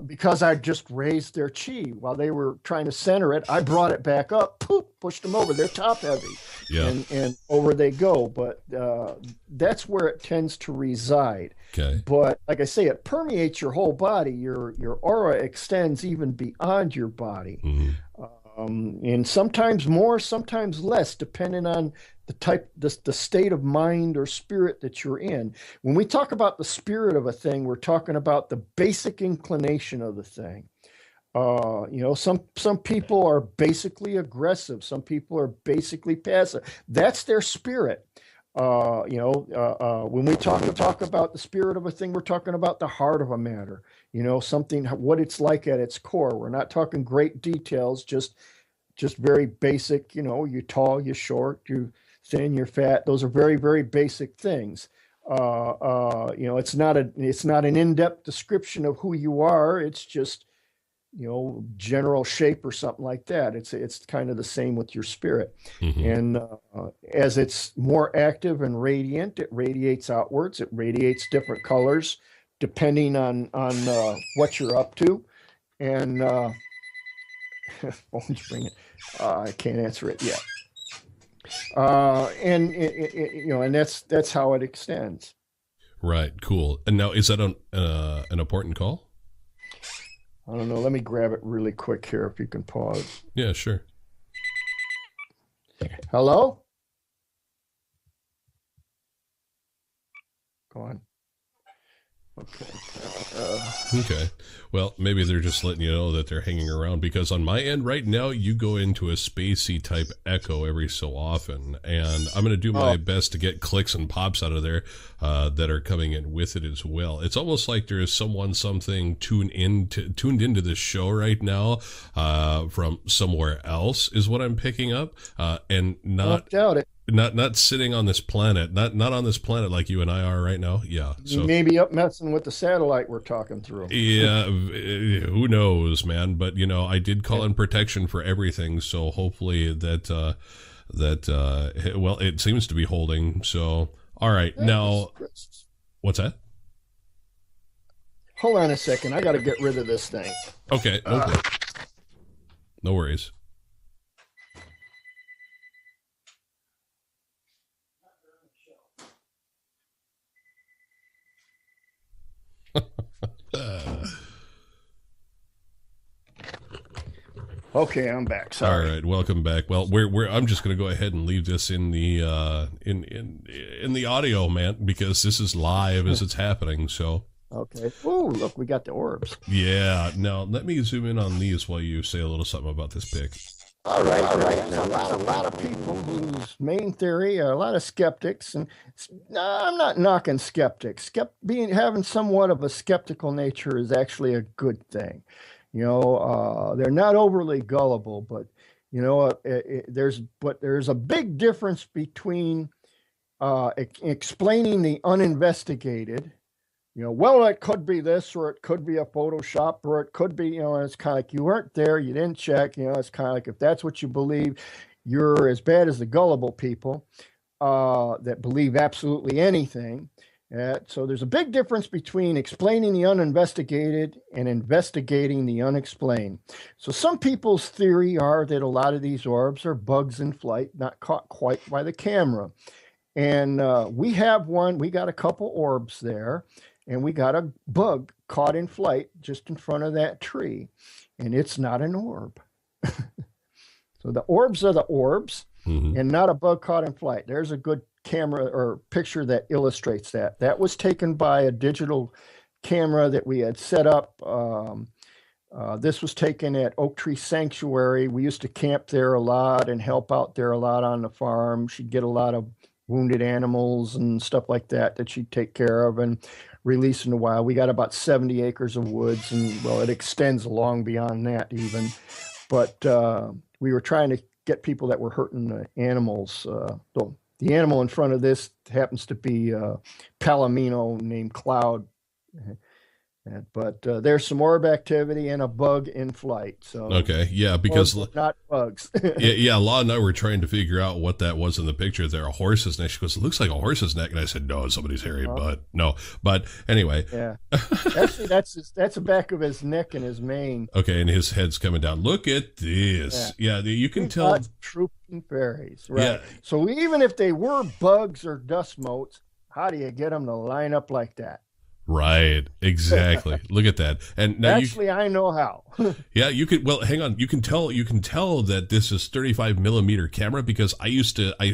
[SPEAKER 2] Because I just raised their chi while they were trying to center it. I brought it back up, poof, pushed them over. They're top heavy, and over they go. But that's where it tends to reside.
[SPEAKER 1] Okay.
[SPEAKER 2] But like I say, it permeates your whole body. Your aura extends even beyond your body. And sometimes more, sometimes less, depending on the state of mind or spirit that you're in. When we talk about the spirit of a thing, we're talking about the basic inclination of the thing. Some people are basically aggressive. Some people are basically passive. That's their spirit. When we talk about the spirit of a thing, we're talking about the heart of a matter. What it's like at its core. We're not talking great details, just very basic. You're tall, you're short, you're thin, you're fat. Those are very, very basic things. It's not an in-depth description of who you are. It's just, general shape or something like that. It's kind of the same with your spirit. And as it's more active and radiant, it radiates outwards. It radiates different colors depending on what you're up to. And phone's ringing. I can't answer it yet. And that's how it extends.
[SPEAKER 1] Right. Cool. And now, is that an important call?
[SPEAKER 2] I don't know. Let me grab it really quick here. If you can pause.
[SPEAKER 1] Yeah, sure.
[SPEAKER 2] Hello? Go on. Okay.
[SPEAKER 1] Okay. Well, maybe they're just letting you know that they're hanging around, because on my end right now, you go into a spacey type echo every so often, and I'm going to do my best to get clicks and pops out of there that are coming in with it as well. It's almost like there is something tuned into this show right now from somewhere else, is what I'm picking up, and not
[SPEAKER 2] doubt it.
[SPEAKER 1] Not sitting on this planet, not on this planet like you and I are right now. Yeah, so
[SPEAKER 2] maybe up messing with the satellite we're talking through.
[SPEAKER 1] Yeah, who knows, man? But I did call in protection for everything, so hopefully that well, it seems to be holding. So, all right, now, what's that?
[SPEAKER 2] Hold on a second, I got to get rid of this thing.
[SPEAKER 1] Okay, no worries.
[SPEAKER 2] Okay, I'm back. Sorry.
[SPEAKER 1] All right, welcome back. Well, I'm just going to go ahead and leave this in the in the audio, man, because this is live as it's happening. So.
[SPEAKER 2] Okay. Oh, look, we got the orbs.
[SPEAKER 1] Yeah. Now let me zoom in on these while you say a little something about this pick.
[SPEAKER 2] All right. Now, a lot of people whose main theory are a lot of skeptics, and I'm not knocking skeptics. Having somewhat of a skeptical nature is actually a good thing. They're not overly gullible, but there's a big difference between explaining the uninvestigated. Well, it could be this, or it could be a Photoshop, or it could be, it's kind of like you weren't there, you didn't check. It's kind of like if that's what you believe, you're as bad as the gullible people that believe absolutely anything. So there's a big difference between explaining the uninvestigated and investigating the unexplained. So some people's theory are that a lot of these orbs are bugs in flight, not caught quite by the camera. And we have one, we got a couple orbs there, and we got a bug caught in flight just in front of that tree. And it's not an orb. So the orbs are the orbs, and not a bug caught in flight. There's a good camera or picture that illustrates that. That was taken by a digital camera that we had set up. This was taken at Oak Tree Sanctuary. We used to camp there a lot and help out there a lot on the farm. She'd get a lot of wounded animals and stuff like that she'd take care of and release in the wild. We got about 70 acres of woods, and well, it extends long beyond that even. But we were trying to get people that were hurting the animals. The animal in front of this happens to be a Palomino named Cloud. But there's some orb activity and a bug in flight. So
[SPEAKER 1] okay, yeah, because
[SPEAKER 2] not bugs.
[SPEAKER 1] yeah, Law and I were trying to figure out what that was in the picture. There, a horse's neck. She goes, "It looks like a horse's neck," and I said, "No, it's somebody's hairy butt." No, but anyway.
[SPEAKER 2] Yeah, actually, that's the back of his neck and his mane.
[SPEAKER 1] Okay, and his head's coming down. Look at this. Yeah, you can tell.
[SPEAKER 2] Trooping fairies, right?
[SPEAKER 1] Yeah.
[SPEAKER 2] So even if they were bugs or dust motes, how do you get them to line up like that?
[SPEAKER 1] Right, exactly. Look at that. And now
[SPEAKER 2] actually, I know how.
[SPEAKER 1] Yeah, you could. Well, hang on. You can tell that this is 35 millimeter camera because I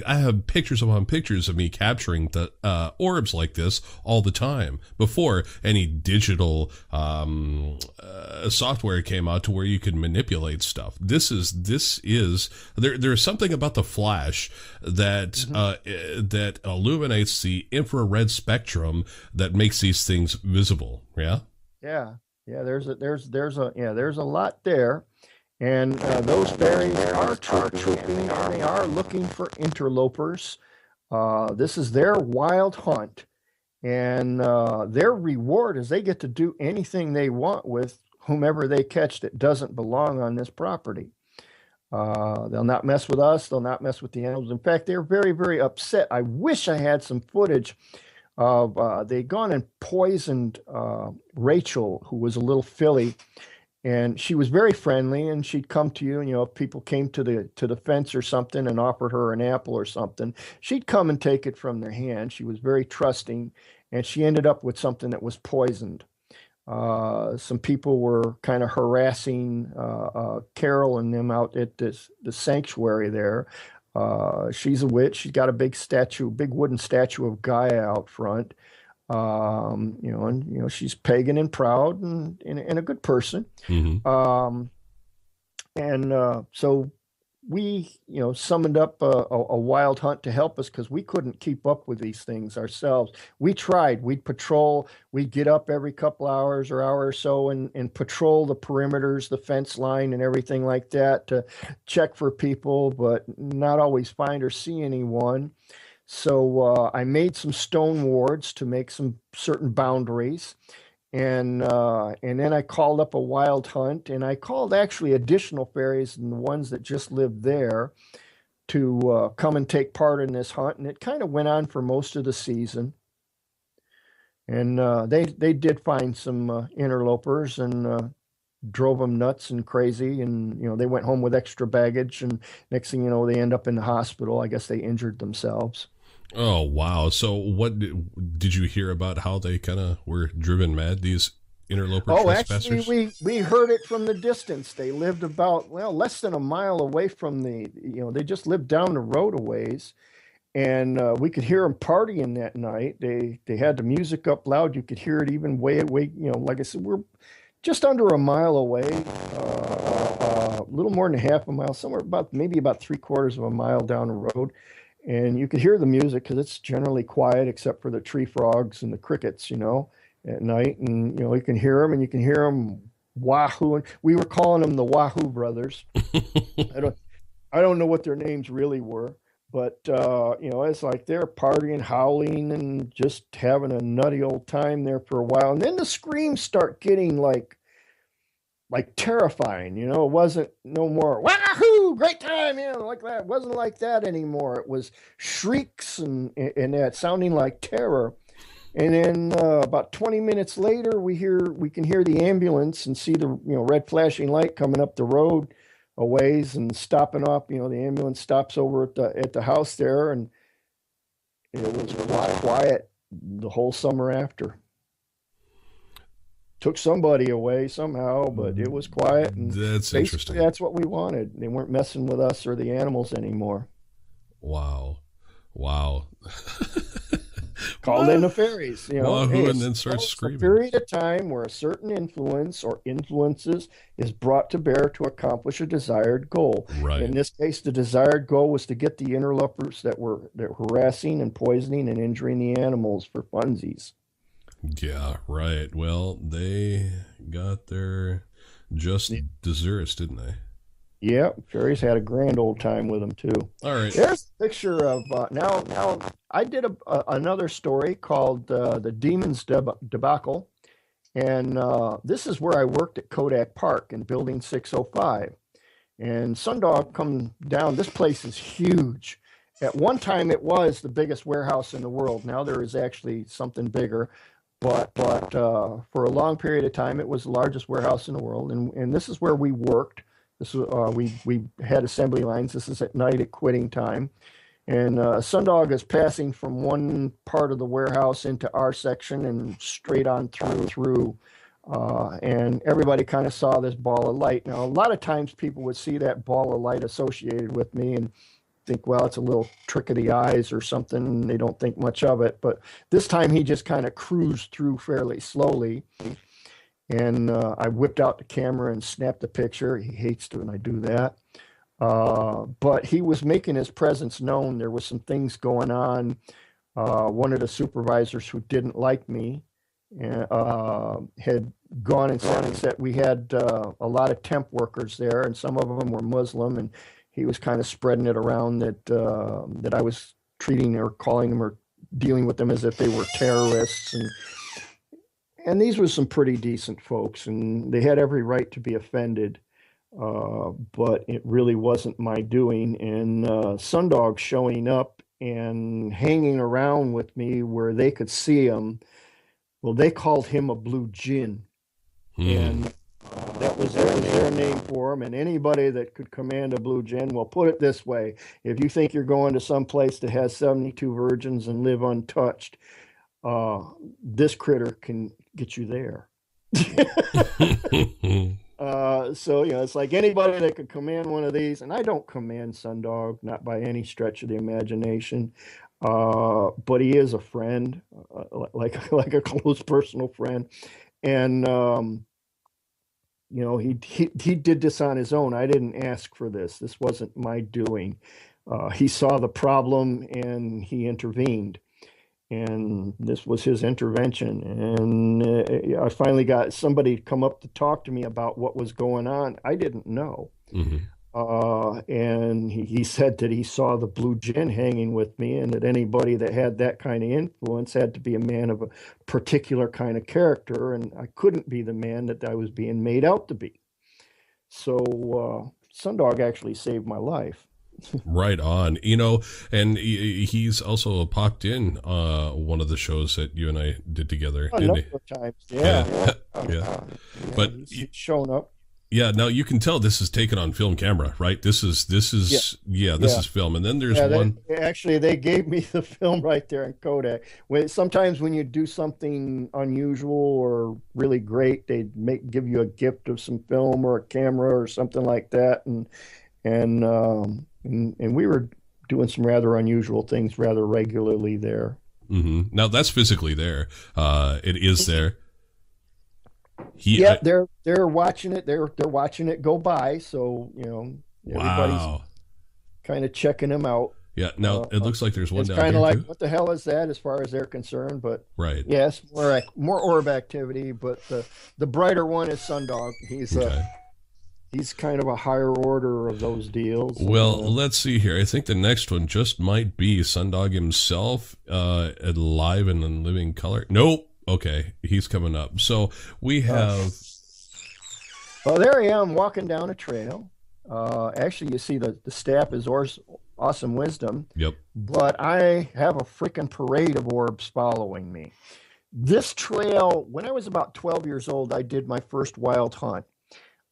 [SPEAKER 1] have pictures upon pictures of me capturing the orbs like this all the time before any digital software came out to where you could manipulate stuff. There's something about the flash that that illuminates the infrared spectrum that makes these things visible. Yeah. There's a lot there, and those fairies are trooping, and they are looking for interlopers. This is their wild hunt, and their reward is they get to do anything they want with whomever they catch that doesn't belong on this property. They'll not mess with us. They'll not mess with the animals. In fact, they're very, very upset. I wish I had some footage of they'd gone and poisoned Rachel, who was a little filly, and she was very friendly, and she'd come to you, and if people came to the fence or something and offered her an apple or something, she'd come and take it from their hand. She was very trusting, and she ended up with something that was poisoned. Some people were kind of harassing Carol and them out at the sanctuary there. She's a witch. She's got a big wooden statue of Gaia out front. She's pagan and proud and a good person. So we, summoned up a wild hunt to help us because we couldn't keep up with these things ourselves. We tried. We'd patrol. We'd get up every couple hours or hour or so and patrol the perimeters, the fence line and everything like that to check for people, but not always find or see anyone. So I made some stone wards to make some certain boundaries. And then I called up a wild hunt, and I called actually additional fairies than the ones that just lived there to come and take part in this hunt. And it kind of went on for most of the season. And they did find some interlopers and drove them nuts and crazy. And, they went home with extra baggage. And next thing you know, they end up in the hospital. I guess they injured themselves. Oh, wow. So what did you hear about how they kind of were driven mad, these interloper trespassers?
[SPEAKER 2] Actually, we heard it from the distance. They lived about, less than a mile away from they just lived down the road a ways. And we could hear them partying that night. They had the music up loud. You could hear it even way away. Like I said, we're just under a mile away, a little more than half a mile, somewhere maybe about 3/4 of a mile down the road. And you could hear the music because it's generally quiet except for the tree frogs and the crickets, at night. And, you can hear them, and you can hear them wahoo. We were calling them the Wahoo Brothers. I don't know what their names really were, But it's like they're partying, howling, and just having a nutty old time there for a while. And then the screams start getting like terrifying. It wasn't no more wahoo, great time, like that. It wasn't like that anymore. It was shrieks and that sounding like terror. And then about 20 minutes later, we can hear the ambulance and see the red flashing light coming up the road a ways and stopping off. The ambulance stops over at the house there, and it was quiet the whole summer after. Took somebody away somehow, but it was quiet, and
[SPEAKER 1] That's interesting.
[SPEAKER 2] that's what we wanted. They weren't messing with us or the animals anymore.
[SPEAKER 1] Wow.
[SPEAKER 2] Called in the fairies,
[SPEAKER 1] Wahoo, and then starts screaming.
[SPEAKER 2] A period of time where a certain influence or influences is brought to bear to accomplish a desired goal.
[SPEAKER 1] Right.
[SPEAKER 2] In this case, the desired goal was to get the interlopers that were harassing and poisoning and injuring the animals for funsies.
[SPEAKER 1] Yeah, right. Well, they got their just desserts, didn't they?
[SPEAKER 2] Yeah, fairies had a grand old time with them too.
[SPEAKER 1] All right.
[SPEAKER 2] There's a picture of now. I did another story called the Demons Debacle, and this is where I worked at Kodak Park in Building 605. And Sundog come down. This place is huge. At one time, it was the biggest warehouse in the world. Now there is actually something bigger. But for a long period of time, it was the largest warehouse in the world. And this is where we worked. This was, we had assembly lines. This is at night at quitting time. And Sundog is passing from one part of the warehouse into our section and straight on through. And everybody kind of saw this ball of light. Now, a lot of times people would see that ball of light associated with me and think, well, it's a little trick of the eyes or something, and they don't think much of it. But this time he just kind of cruised through fairly slowly. And I whipped out the camera and snapped the picture. He hates it when I do that. But he was making his presence known. There was some things going on. One of the supervisors who didn't like me had gone and said we had a lot of temp workers there, and some of them were Muslim, and he was kind of spreading it around that I was treating or calling them or dealing with them as if they were terrorists. And these were some pretty decent folks, and they had every right to be offended, but it really wasn't my doing. And Sundog showing up and hanging around with me where they could see him, well, they called him a blue jinn. And that was their name for him. And anybody that could command a blue jinn, well, put it this way. If you think you're going to some place that has 72 virgins and live untouched, this critter can get you there. So, it's like anybody that could command one of these, and I don't command Sundog, not by any stretch of the imagination, but he is a friend, like a close personal friend. And, he did this on his own. I didn't ask for this. This wasn't my doing. He saw the problem and he intervened. And this was his intervention. And I finally got somebody to come up to talk to me about what was going on. I didn't know. And he said that he saw the blue jinn hanging with me, and that anybody that had that kind of influence had to be a man of a particular kind of character. And I couldn't be the man that I was being made out to be. So Sundog actually saved my life.
[SPEAKER 1] Right on. And he's also popped in one of the shows that you and I did together.
[SPEAKER 2] A number of times, yeah.
[SPEAKER 1] But
[SPEAKER 2] he's shown up.
[SPEAKER 1] Yeah, now you can tell this is taken on film camera, right? This is film. And then there's one.
[SPEAKER 2] Actually, they gave me the film right there in Kodak. Sometimes when you do something unusual or really great, they give you a gift of some film or a camera or something like that. And we were doing some rather unusual things rather regularly there.
[SPEAKER 1] Now that's physically there. It is there.
[SPEAKER 2] They're watching it. They're watching it go by. So everybody's kind of checking them out.
[SPEAKER 1] Yeah. Now it looks like there's one down here.
[SPEAKER 2] It's kind of like, what the hell is that, as far as they're concerned? But
[SPEAKER 1] right.
[SPEAKER 2] Yes, more orb activity. But the brighter one is Sundog. He's He's kind of a higher order of those deals.
[SPEAKER 1] Well, let's see here. I think the next one just might be Sundog himself, live and in living color. Nope. Okay, he's coming up. So we have.
[SPEAKER 2] Well, there I am walking down a trail. Actually, you see the staff is awesome wisdom.
[SPEAKER 1] Yep.
[SPEAKER 2] But I have a freaking parade of orbs following me. This trail, when I was about 12 years old, I did my first wild hunt.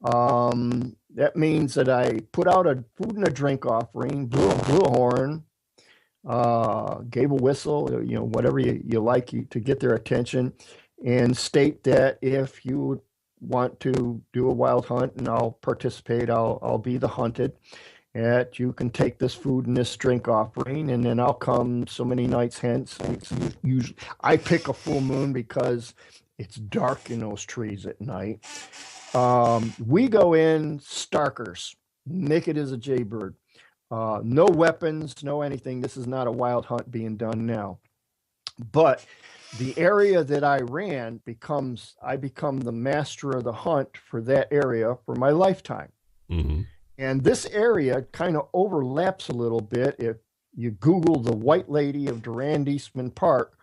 [SPEAKER 2] That means that I put out a food and a drink offering, blew a horn, gave a whistle, whatever you like to get their attention, and state that if you want to do a wild hunt and I'll participate, I'll be the hunted. That you can take this food and this drink offering, and then I'll come so many nights hence. Usually, I pick a full moon because it's dark in those trees at night. We go in starkers, naked as a jaybird. No weapons, no anything. This is not a wild hunt being done now. But the area that I ran I become the master of the hunt for that area for my lifetime.
[SPEAKER 1] Mm-hmm.
[SPEAKER 2] And this area kind of overlaps a little bit. If you Google the White Lady of Durand Eastman Park,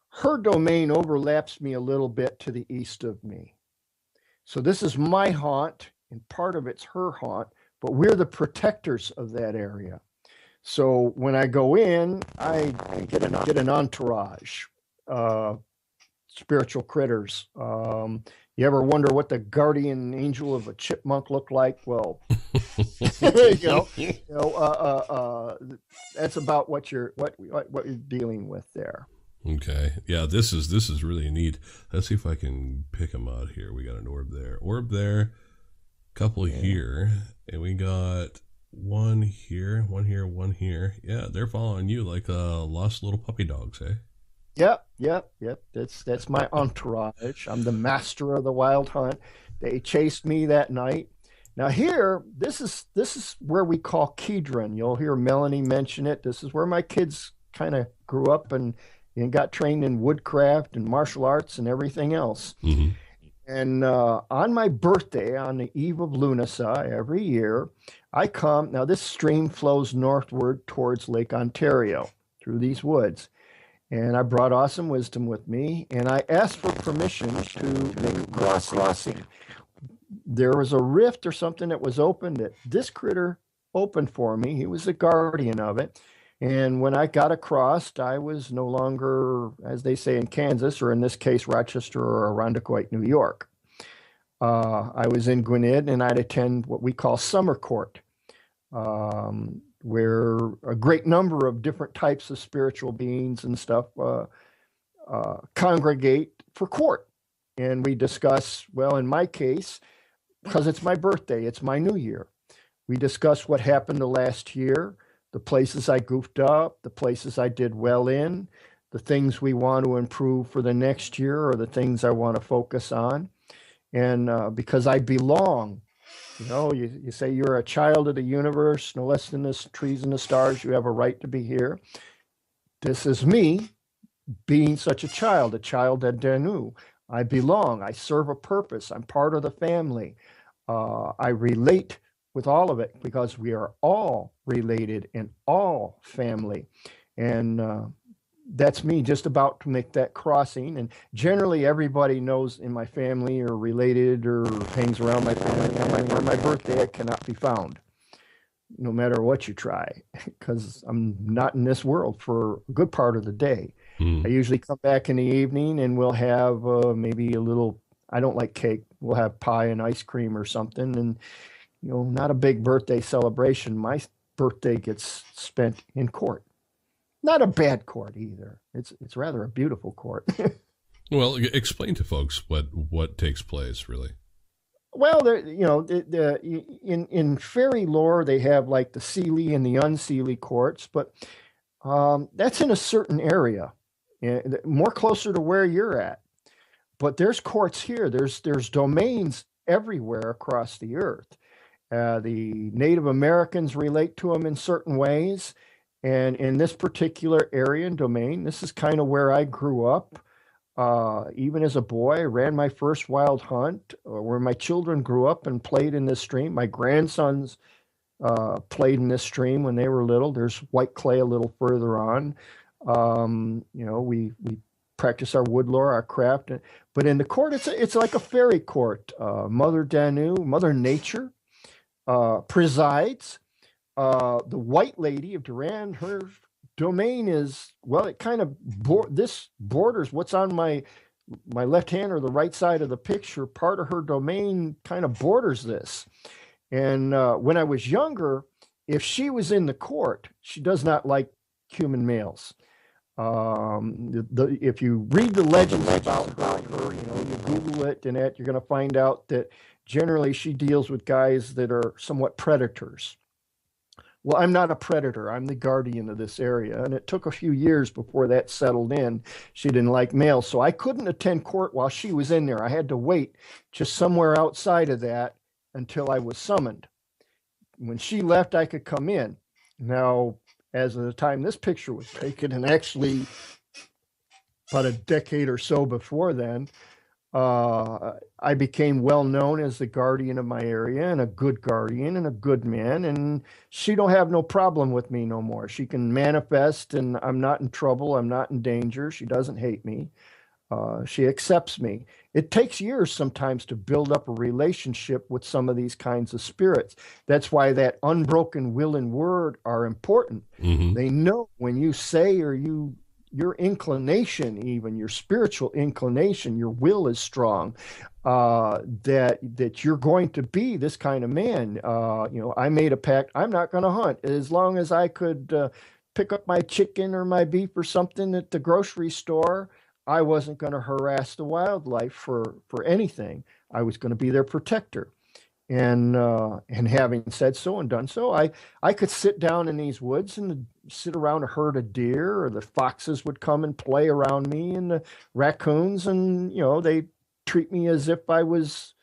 [SPEAKER 2] her domain overlaps me a little bit to the east of me. So this is my haunt, and part of it's her haunt, but we're the protectors of that area. So when I go in, I get an entourage, spiritual critters. You ever wonder what the guardian angel of a chipmunk looked like? Well, that's about what you're dealing with there.
[SPEAKER 1] Okay. Yeah, this is really neat. Let's see if I can pick them out here. We got an orb there, couple here, and we got one here. Yeah, they're following you like lost little puppy dogs, eh?
[SPEAKER 2] Yep. That's my entourage. I'm the master of the wild hunt. They chased me that night. Now here, this is where we call Kedron. You'll hear Melanie mention it. This is where my kids kind of grew up and got trained in woodcraft and martial arts and everything else.
[SPEAKER 1] Mm-hmm.
[SPEAKER 2] And on my birthday, on the eve of Lunasa every year, I come. Now this stream flows northward towards Lake Ontario through these woods. And I brought awesome wisdom with me, and I asked for permission to make a crossing. There was a rift or something that was opened that this critter opened for me. He was the guardian of it. And when I got across, I was no longer, as they say in Kansas, or in this case, Rochester or Irondequoit, New York. I was in Gwinnett, and I'd attend what we call summer court, where a great number of different types of spiritual beings and stuff congregate for court. And we discuss, well, in my case, because it's my birthday, it's my new year. We discuss what happened the last year, the places I goofed up, the places I did well in, the things we want to improve for the next year, or the things I want to focus on. And because I belong. You say you're a child of the universe, no less than the trees and the stars. You have a right to be here. This is me being such a child at Danu. I belong. I serve a purpose. I'm part of the family. I relate with all of it because we are all related and all family. And that's me just about to make that crossing. And generally everybody knows in my family or related or hangs around my family. On my birthday, I cannot be found, no matter what you try, because I'm not in this world for a good part of the day. I usually come back in the evening and we'll have maybe a little, I don't like cake. We'll have pie and ice cream or something. And, not a big birthday celebration. My birthday gets spent in court. Not a bad court either. It's rather a beautiful court.
[SPEAKER 1] Well, explain to folks what takes place, really.
[SPEAKER 2] Well, in fairy lore, they have like the Seelie and the Unseelie courts, but that's in a certain area, more closer to where you're at. But there's courts here. There's domains everywhere across the earth. The Native Americans relate to them in certain ways. And in this particular area and domain, this is kind of where I grew up. Even as a boy, I ran my first wild hunt where my children grew up and played in this stream. My grandsons played in this stream when they were little. There's white clay a little further on. We practice our wood lore, our craft. But in the court, it's like a fairy court. Mother Danu, Mother Nature, presides. The White Lady of Duran, her domain is, well, it kind of this borders what's on my left hand or the right side of the picture. Part of her domain kind of borders this. And when I was younger, if she was in the court, she does not like human males. If you read the legends about her, you Google it and that, you're going to find out that generally she deals with guys that are somewhat predators. Well, I'm not a predator. I'm the guardian of this area. And it took a few years before that settled in. She didn't like males. So I couldn't attend court while she was in there. I had to wait just somewhere outside of that until I was summoned. When she left, I could come in. Now, as of the time this picture was taken, and actually about a decade or so before then, I became well known as the guardian of my area and a good guardian and a good man. And she don't have no problem with me no more. She can manifest, and I'm not in trouble. I'm not in danger. She doesn't hate me. She accepts me. It takes years sometimes to build up a relationship with some of these kinds of spirits. That's why that unbroken will and word are important. Mm-hmm. They know when you say or your inclination, even your spiritual inclination, your will is strong, that you're going to be this kind of man. I made a pact. I'm not going to hunt as long as I could pick up my chicken or my beef or something at the grocery store. I wasn't going to harass the wildlife for anything. I was going to be their protector. And having said so and done so, I could sit down in these woods and sit around a herd of deer, or the foxes would come and play around me, and the raccoons, and they treat me as if I was,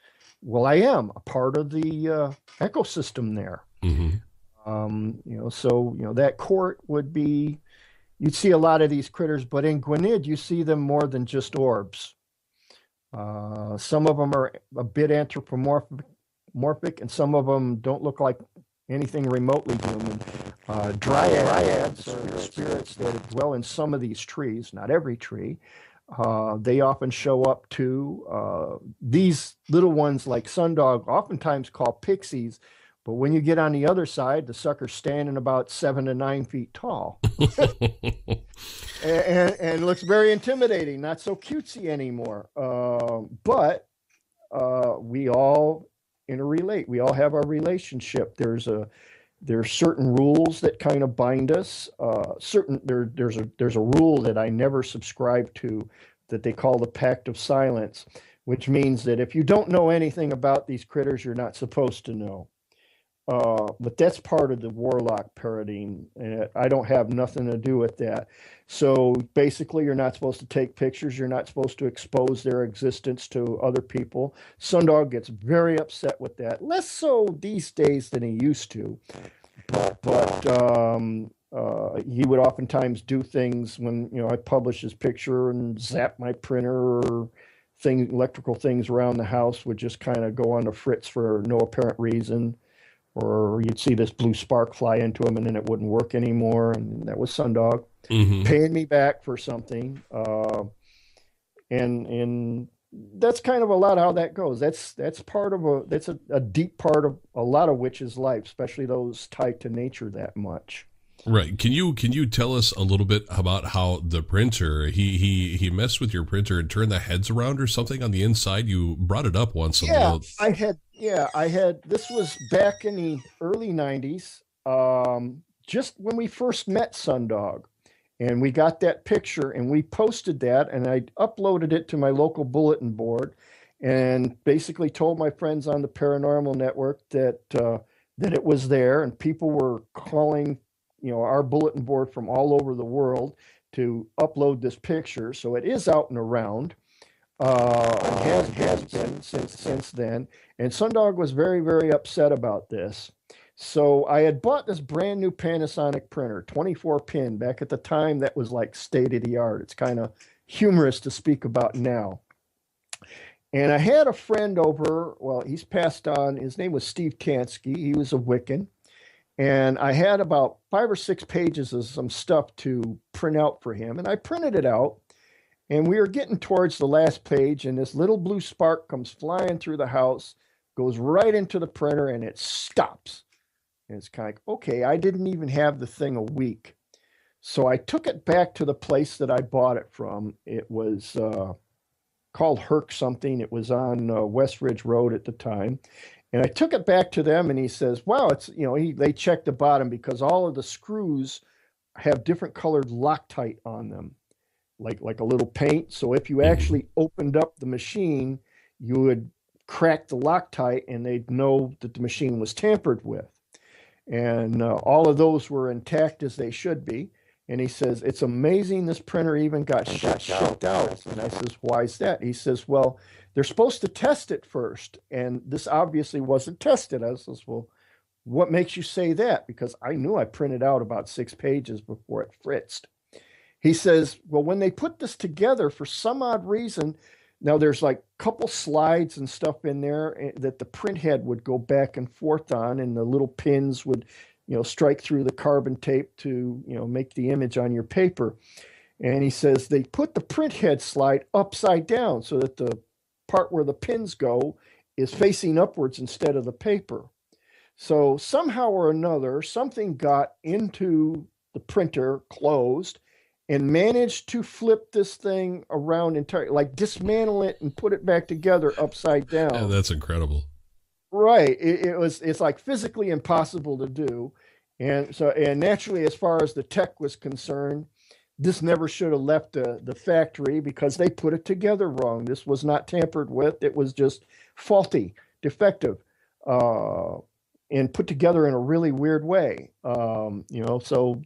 [SPEAKER 2] well, I am a part of the ecosystem there. Mm-hmm. So that court would be. You'd see a lot of these critters, but in Gwynedd, you see them more than just orbs. Some of them are a bit anthropomorphic, and some of them don't look like anything remotely human. Dryads are spirits that dwell in some of these trees, not every tree. They often show up too. These little ones like sundog, oftentimes called pixies, but when you get on the other side, the sucker's standing about 7 to 9 feet tall. and looks very intimidating, not so cutesy anymore. But we all interrelate. We all have our relationship. There's certain rules that kind of bind us. There's a rule that I never subscribe to that they call the Pact of Silence, which means that if you don't know anything about these critters, you're not supposed to know. But that's part of the warlock paradigm. I don't have nothing to do with that. So basically, you're not supposed to take pictures. You're not supposed to expose their existence to other people. Sundog gets very upset with that. Less so these days than he used to. But he would oftentimes do things when I publish his picture and zap my printer, or electrical things around the house would just kind of go on the fritz for no apparent reason. Or you'd see this blue spark fly into him, and then it wouldn't work anymore. And that was Sundog paying me back for something. And that's kind of a lot of how that goes. That's a deep part of a lot of witches' life, especially those tied to nature that much.
[SPEAKER 1] Right. Can you tell us a little bit about how the printer, he messed with your printer and turned the heads around or something on the inside? You brought it up once.
[SPEAKER 2] I had, this was back in the early 90s, just when we first met Sundog, and we got that picture and we posted that, and I uploaded it to my local bulletin board and basically told my friends on the Paranormal Network that it was there, and people were calling our bulletin board from all over the world to upload this picture. So it is out and around. And has been since then. And Sundog was very, very upset about this. So I had bought this brand new Panasonic printer, 24 pin. Back at the time, that was like state of the art. It's kind of humorous to speak about now. And I had a friend over, well, he's passed on. His name was Steve Tansky. He was a Wiccan. And I had about 5 or 6 pages of some stuff to print out for him. And I printed it out. And we were getting towards the last page, and this little blue spark comes flying through the house, goes right into the printer, and it stops. And it's kind of like, okay, I didn't even have the thing a week. So I took it back to the place that I bought it from. It was called Herc something. It was on West Ridge Road at the time. And I took it back to them, and he says, wow, it's, they checked the bottom because all of the screws have different colored Loctite on them, like a little paint. So if you actually opened up the machine, you would crack the Loctite and they'd know that the machine was tampered with. And all of those were intact as they should be. And he says, it's amazing this printer even got shipped out. And I says, why is that? He says, well, they're supposed to test it first. And this obviously wasn't tested. I says, well, what makes you say that? Because I knew I printed out about 6 pages before it fritzed. He says, well, when they put this together, for some odd reason, now there's like a couple slides and stuff in there that the print head would go back and forth on, and the little pins would strike through the carbon tape to, make the image on your paper. And he says they put the print head slide upside down so that the part where the pins go is facing upwards instead of the paper. So somehow or another, something got into the printer, closed, and managed to flip this thing around entirely, like dismantle it and put it back together upside down.
[SPEAKER 1] Yeah, that's incredible.
[SPEAKER 2] Right. It's like physically impossible to do. And so, and naturally, as far as the tech was concerned, this never should have left the factory because they put it together wrong. This was not tampered with. It was just faulty, defective, and put together in a really weird way. So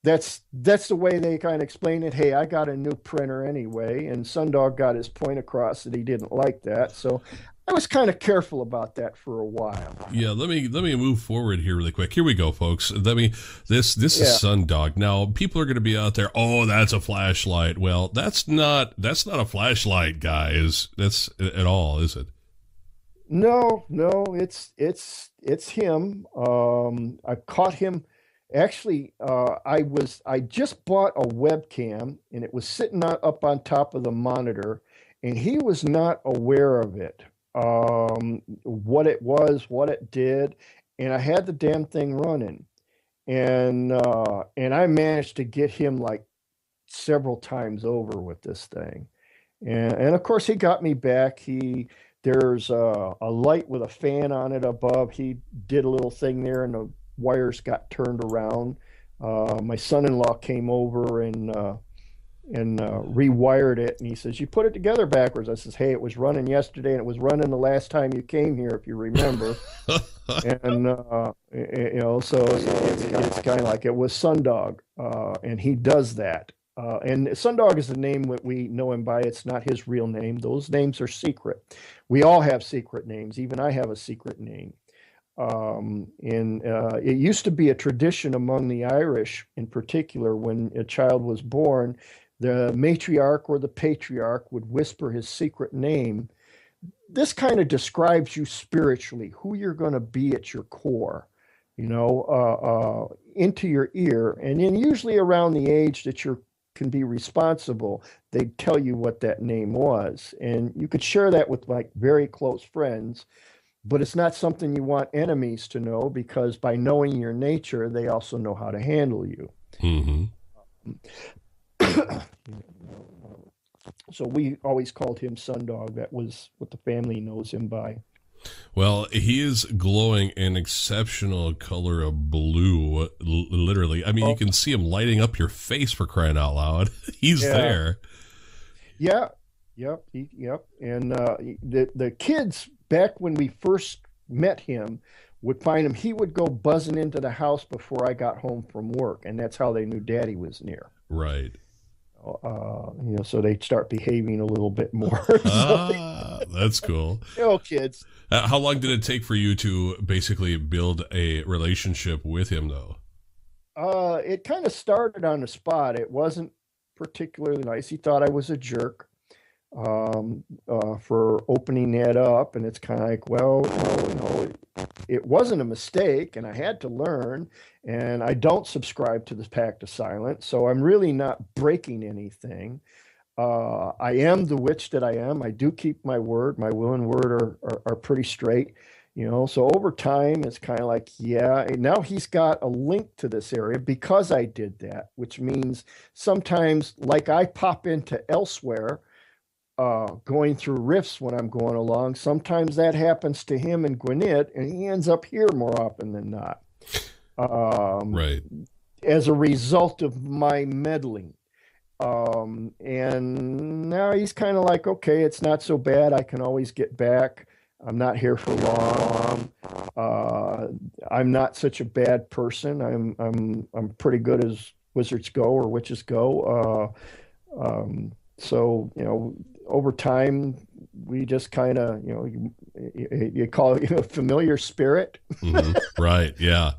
[SPEAKER 2] that's the way they kind of explain it. Hey, I got a new printer anyway, and Sundog got his point across that he didn't like that. So I was kind of careful about that for a while.
[SPEAKER 1] Yeah, let me move forward here really quick. Here we go, folks. This is Sundog. Now, people are going to be out there, oh, that's a flashlight. Well, that's not a flashlight, guys. That's at all, is it?
[SPEAKER 2] No, it's him. I caught him. Actually, I just bought a webcam, and it was sitting up on top of the monitor, and he was not aware of it. What it was, what it did, and I had the damn thing running, and I managed to get him like several times over with this thing, and of course he got me back. There's a light with a fan on it above. He did a little thing there, and the wires got turned around. My son-in-law came over and rewired it, and he says, you put it together backwards. I says, hey, it was running yesterday, and it was running the last time you came here, if you remember. And so it's kind of like it was Sundog, and he does that. And Sundog is the name that we know him by. It's not his real name. Those names are secret. We all have secret names. Even I have a secret name. It used to be a tradition among the Irish in particular, when a child was born, the matriarch or the patriarch would whisper his secret name. This kind of describes you spiritually, who you're going to be at your core, into your ear. And then usually around the age that you can be responsible, they'd tell you what that name was. And you could share that with like very close friends. But it's not something you want enemies to know, because by knowing your nature, they also know how to handle you.
[SPEAKER 1] Mm-hmm.
[SPEAKER 2] So we always called him Sundog. That was what the family knows him by.
[SPEAKER 1] Well, he is glowing an exceptional color of blue, literally. I mean, you can see him lighting up your face, for crying out loud. He's there.
[SPEAKER 2] Yeah. Yep. And the kids, back when we first met him, would find him. He would go buzzing into the house before I got home from work, and that's how they knew Daddy was near.
[SPEAKER 1] Right.
[SPEAKER 2] So they'd start behaving a little bit more.
[SPEAKER 1] That's cool.
[SPEAKER 2] Kids.
[SPEAKER 1] How long did it take for you to basically build a relationship with him, though?
[SPEAKER 2] It kind of started on the spot. It wasn't particularly nice. He thought I was a jerk for opening that up, and it's kind of like, well, it wasn't a mistake, and I had to learn, and I don't subscribe to the pact of silence, so I'm really not breaking anything. I am the witch that I am. I do keep my word. My will and word are pretty straight. So over time, it's kind of like, yeah, and now he's got a link to this area because I did that, which means sometimes, like I pop into elsewhere, going through rifts when I'm going along. Sometimes that happens to him and Gwinnett, and he ends up here more often than not.
[SPEAKER 1] Right.
[SPEAKER 2] As a result of my meddling. And now he's kind of like, okay, it's not so bad. I can always get back. I'm not here for long. I'm not such a bad person. I'm pretty good as wizards go or witches go. So over time we just kind of you call it familiar spirit.
[SPEAKER 1] Mm-hmm. Right. Yeah.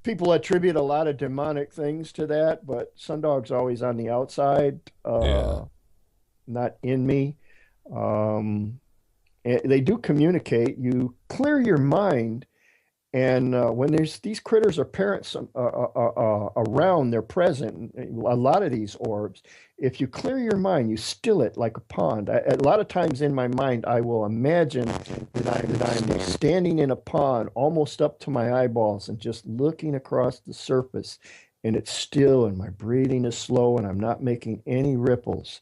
[SPEAKER 2] People attribute a lot of demonic things to that, but Sundog's always on the outside, not in me. They do communicate. You clear your mind, and when there's these critters or parents around, they're present. A lot of these orbs. If you clear your mind, you still it like a pond. A lot of times in my mind, I will imagine that I'm standing in a pond, almost up to my eyeballs, and just looking across the surface, and it's still, and my breathing is slow, and I'm not making any ripples.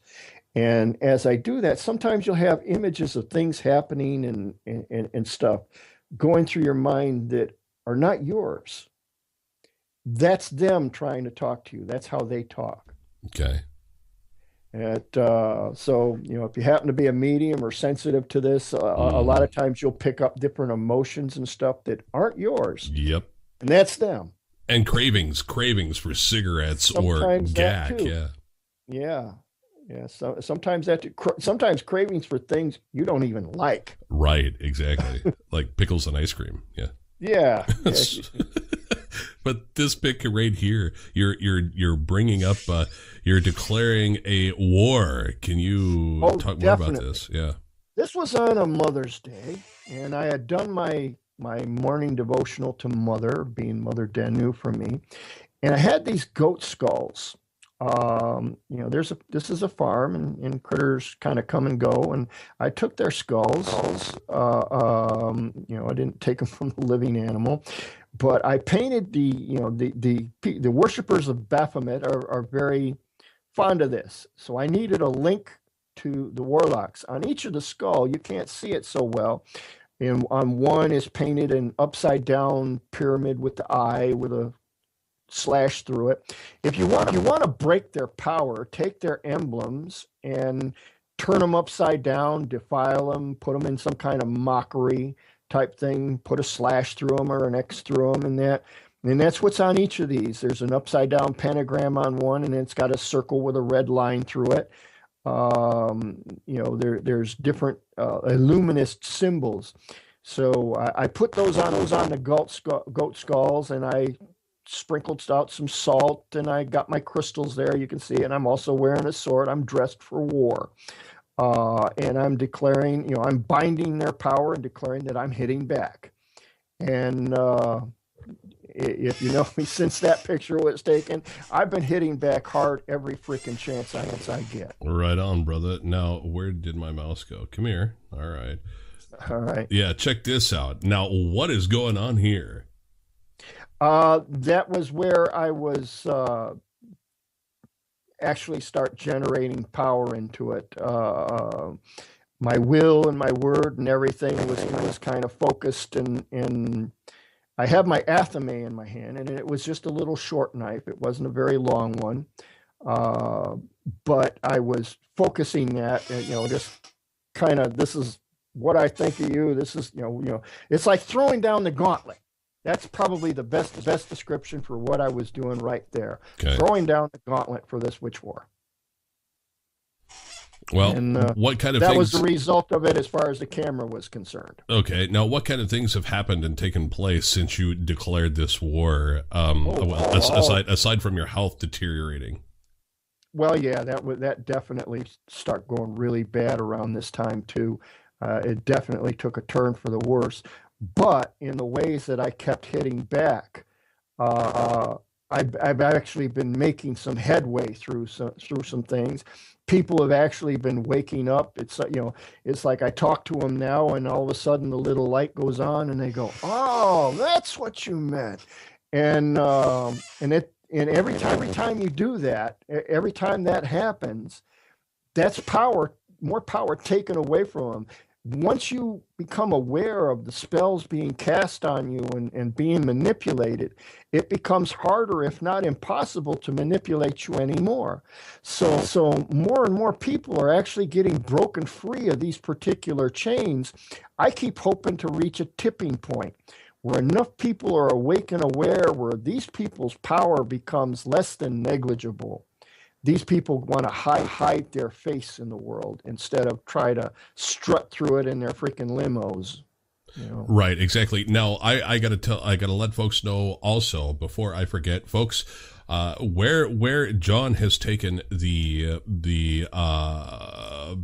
[SPEAKER 2] And as I do that, sometimes you'll have images of things happening and stuff going through your mind that are not yours. That's them trying to talk to you. That's how they talk.
[SPEAKER 1] Okay.
[SPEAKER 2] So, if you happen to be a medium or sensitive to this, a lot of times you'll pick up different emotions and stuff that aren't yours.
[SPEAKER 1] Yep.
[SPEAKER 2] And that's them.
[SPEAKER 1] And cravings for cigarettes
[SPEAKER 2] Sometimes
[SPEAKER 1] or gack.
[SPEAKER 2] Yeah. Yeah. Yeah, so sometimes cravings for things you don't even like.
[SPEAKER 1] Right, exactly. Like pickles and ice cream. Yeah.
[SPEAKER 2] Yeah.
[SPEAKER 1] But this pick right here, you're bringing up, you're declaring a war. Can you talk more about this? Yeah.
[SPEAKER 2] This was on a Mother's Day, and I had done my morning devotional to Mother, being Mother Denu for me, and I had these goat skulls. This is a farm, and critters kind of come and go, and I took their skulls. I didn't take them from the living animal, but I painted the worshipers of Baphomet are very fond of this. So I needed a link to the warlocks. On each of the skull, you can't see it so well. And on one is painted an upside down pyramid with the eye with a slash through it. If you want to break their power, take their emblems and turn them upside down, defile them, put them in some kind of mockery type thing, put a slash through them or an X through them, and that's what's on each of these. There's an upside down pentagram on one, and it's got a circle with a red line through it. There's different illuminist symbols. So I put those on the goat skulls, and I sprinkled out some salt, and I got my crystals there, you can see, and I'm also wearing a sword. I'm dressed for war. And I'm declaring, I'm binding their power and declaring that I'm hitting back. And if you know me since that picture was taken, I've been hitting back hard every freaking chance I get.
[SPEAKER 1] Right on, brother. Now, where did my mouse go? Come here. All right.
[SPEAKER 2] All right.
[SPEAKER 1] Yeah, check this out. Now, what is going on here?
[SPEAKER 2] That was where I was actually start generating power into it. My will and my word and everything was kind of focused, and I have my athame in my hand, and it was just a little short knife. It wasn't a very long one, but I was focusing that, just kind of, this is what I think of you. This is, it's like throwing down the gauntlet. That's probably the best description for what I was doing right there. Okay. Throwing down the gauntlet for this witch war.
[SPEAKER 1] Well, and, what kind of
[SPEAKER 2] that
[SPEAKER 1] things...
[SPEAKER 2] was the result of it as far as the camera was concerned.
[SPEAKER 1] Okay. Now, what kind of things have happened and taken place since you declared this war, aside from your health deteriorating?
[SPEAKER 2] Well, yeah, that definitely start going really bad around this time too. It definitely took a turn for the worse. But in the ways that I kept hitting back, uh, I've actually been making some headway through some things. People have actually been waking up. It's like I talk to them now, and all of a sudden the little light goes on, and they go, "Oh, that's what you meant." And every time you do that, every time that happens, that's more power taken away from them. Once you become aware of the spells being cast on you and being manipulated, it becomes harder, if not impossible, to manipulate you anymore. So more and more people are actually getting broken free of these particular chains. I keep hoping to reach a tipping point where enough people are awake and aware where these people's power becomes less than negligible. These people want to hide their face in the world instead of try to strut through it in their freaking limos.
[SPEAKER 1] Right, exactly. Now, I gotta let folks know also before I forget, folks, where John has taken the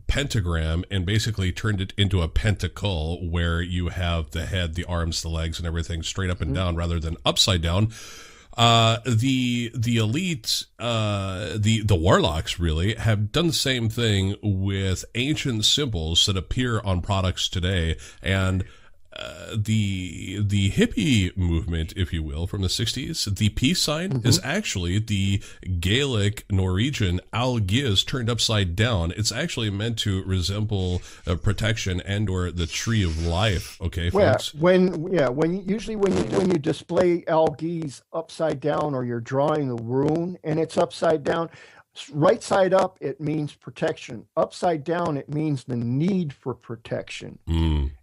[SPEAKER 1] pentagram and basically turned it into a pentacle, where you have the head, the arms, the legs, and everything straight up and down rather than upside down. The elite, the warlocks really have done the same thing with ancient symbols that appear on products today, and the hippie movement, if you will, from the 60s, the peace sign is actually the Gaelic Norwegian Algiz turned upside down. It's actually meant to resemble protection and or the tree of life. Okay, folks.
[SPEAKER 2] When you display Algiz upside down, or you're drawing the rune and it's upside down, right side up it means protection. Upside down it means the need for protection.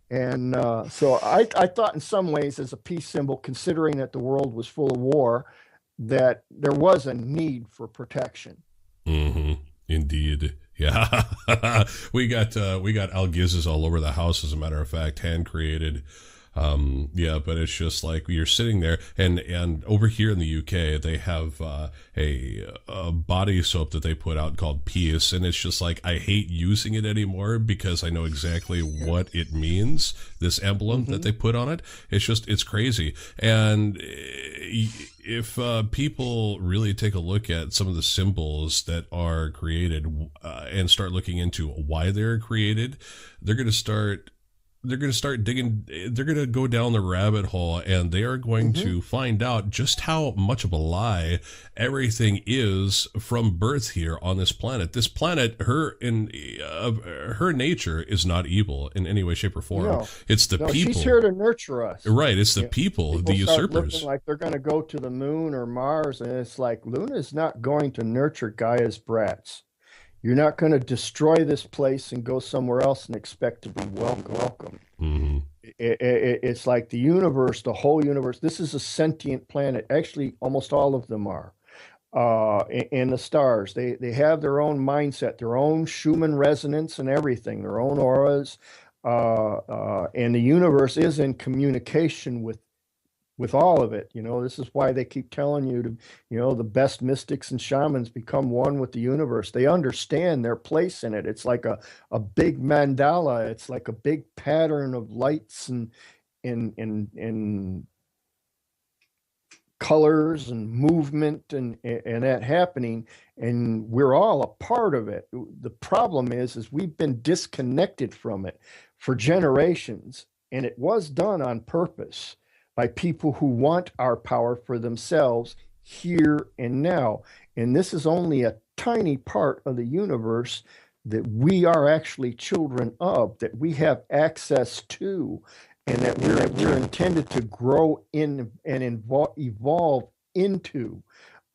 [SPEAKER 2] And so I thought in some ways, as a peace symbol, considering that the world was full of war, that there was a need for protection.
[SPEAKER 1] Indeed. Yeah. we got Algizes all over the house, as a matter of fact, hand created. Yeah, but it's just like you're sitting there, and over here in the UK, they have a body soap that they put out called Peace, and it's just like, I hate using it anymore because I know exactly what it means, this emblem that they put on it. It's crazy. And if people really take a look at some of the symbols that are created and start looking into why they're created, they're going to start digging. They're going to go down the rabbit hole, and they are going to find out just how much of a lie everything is from birth here on this planet. This planet, her nature is not evil in any way, shape, or form.
[SPEAKER 2] No,
[SPEAKER 1] it's the people.
[SPEAKER 2] She's here to nurture us.
[SPEAKER 1] Right. It's the people the usurpers.
[SPEAKER 2] Looking like they're going to go to the moon or Mars, and it's like, Luna's not going to nurture Gaia's brats. You're not going to destroy this place and go somewhere else and expect to be welcome. It's like the universe, the whole universe. This is a sentient planet. Actually, almost all of them are. And the stars, they have their own mindset, their own Schumann resonance and everything, their own auras. And the universe is in communication with all of it. This is why they keep telling you to, the best mystics and shamans become one with the universe. They understand their place in it. It's like a big mandala. It's like a big pattern of lights and colors and movement and that happening. And we're all a part of it. The problem is we've been disconnected from it for generations, and it was done on purpose by people who want our power for themselves here and now. And this is only a tiny part of the universe that we are actually children of, that we have access to, and that we're intended to grow in and evolve into.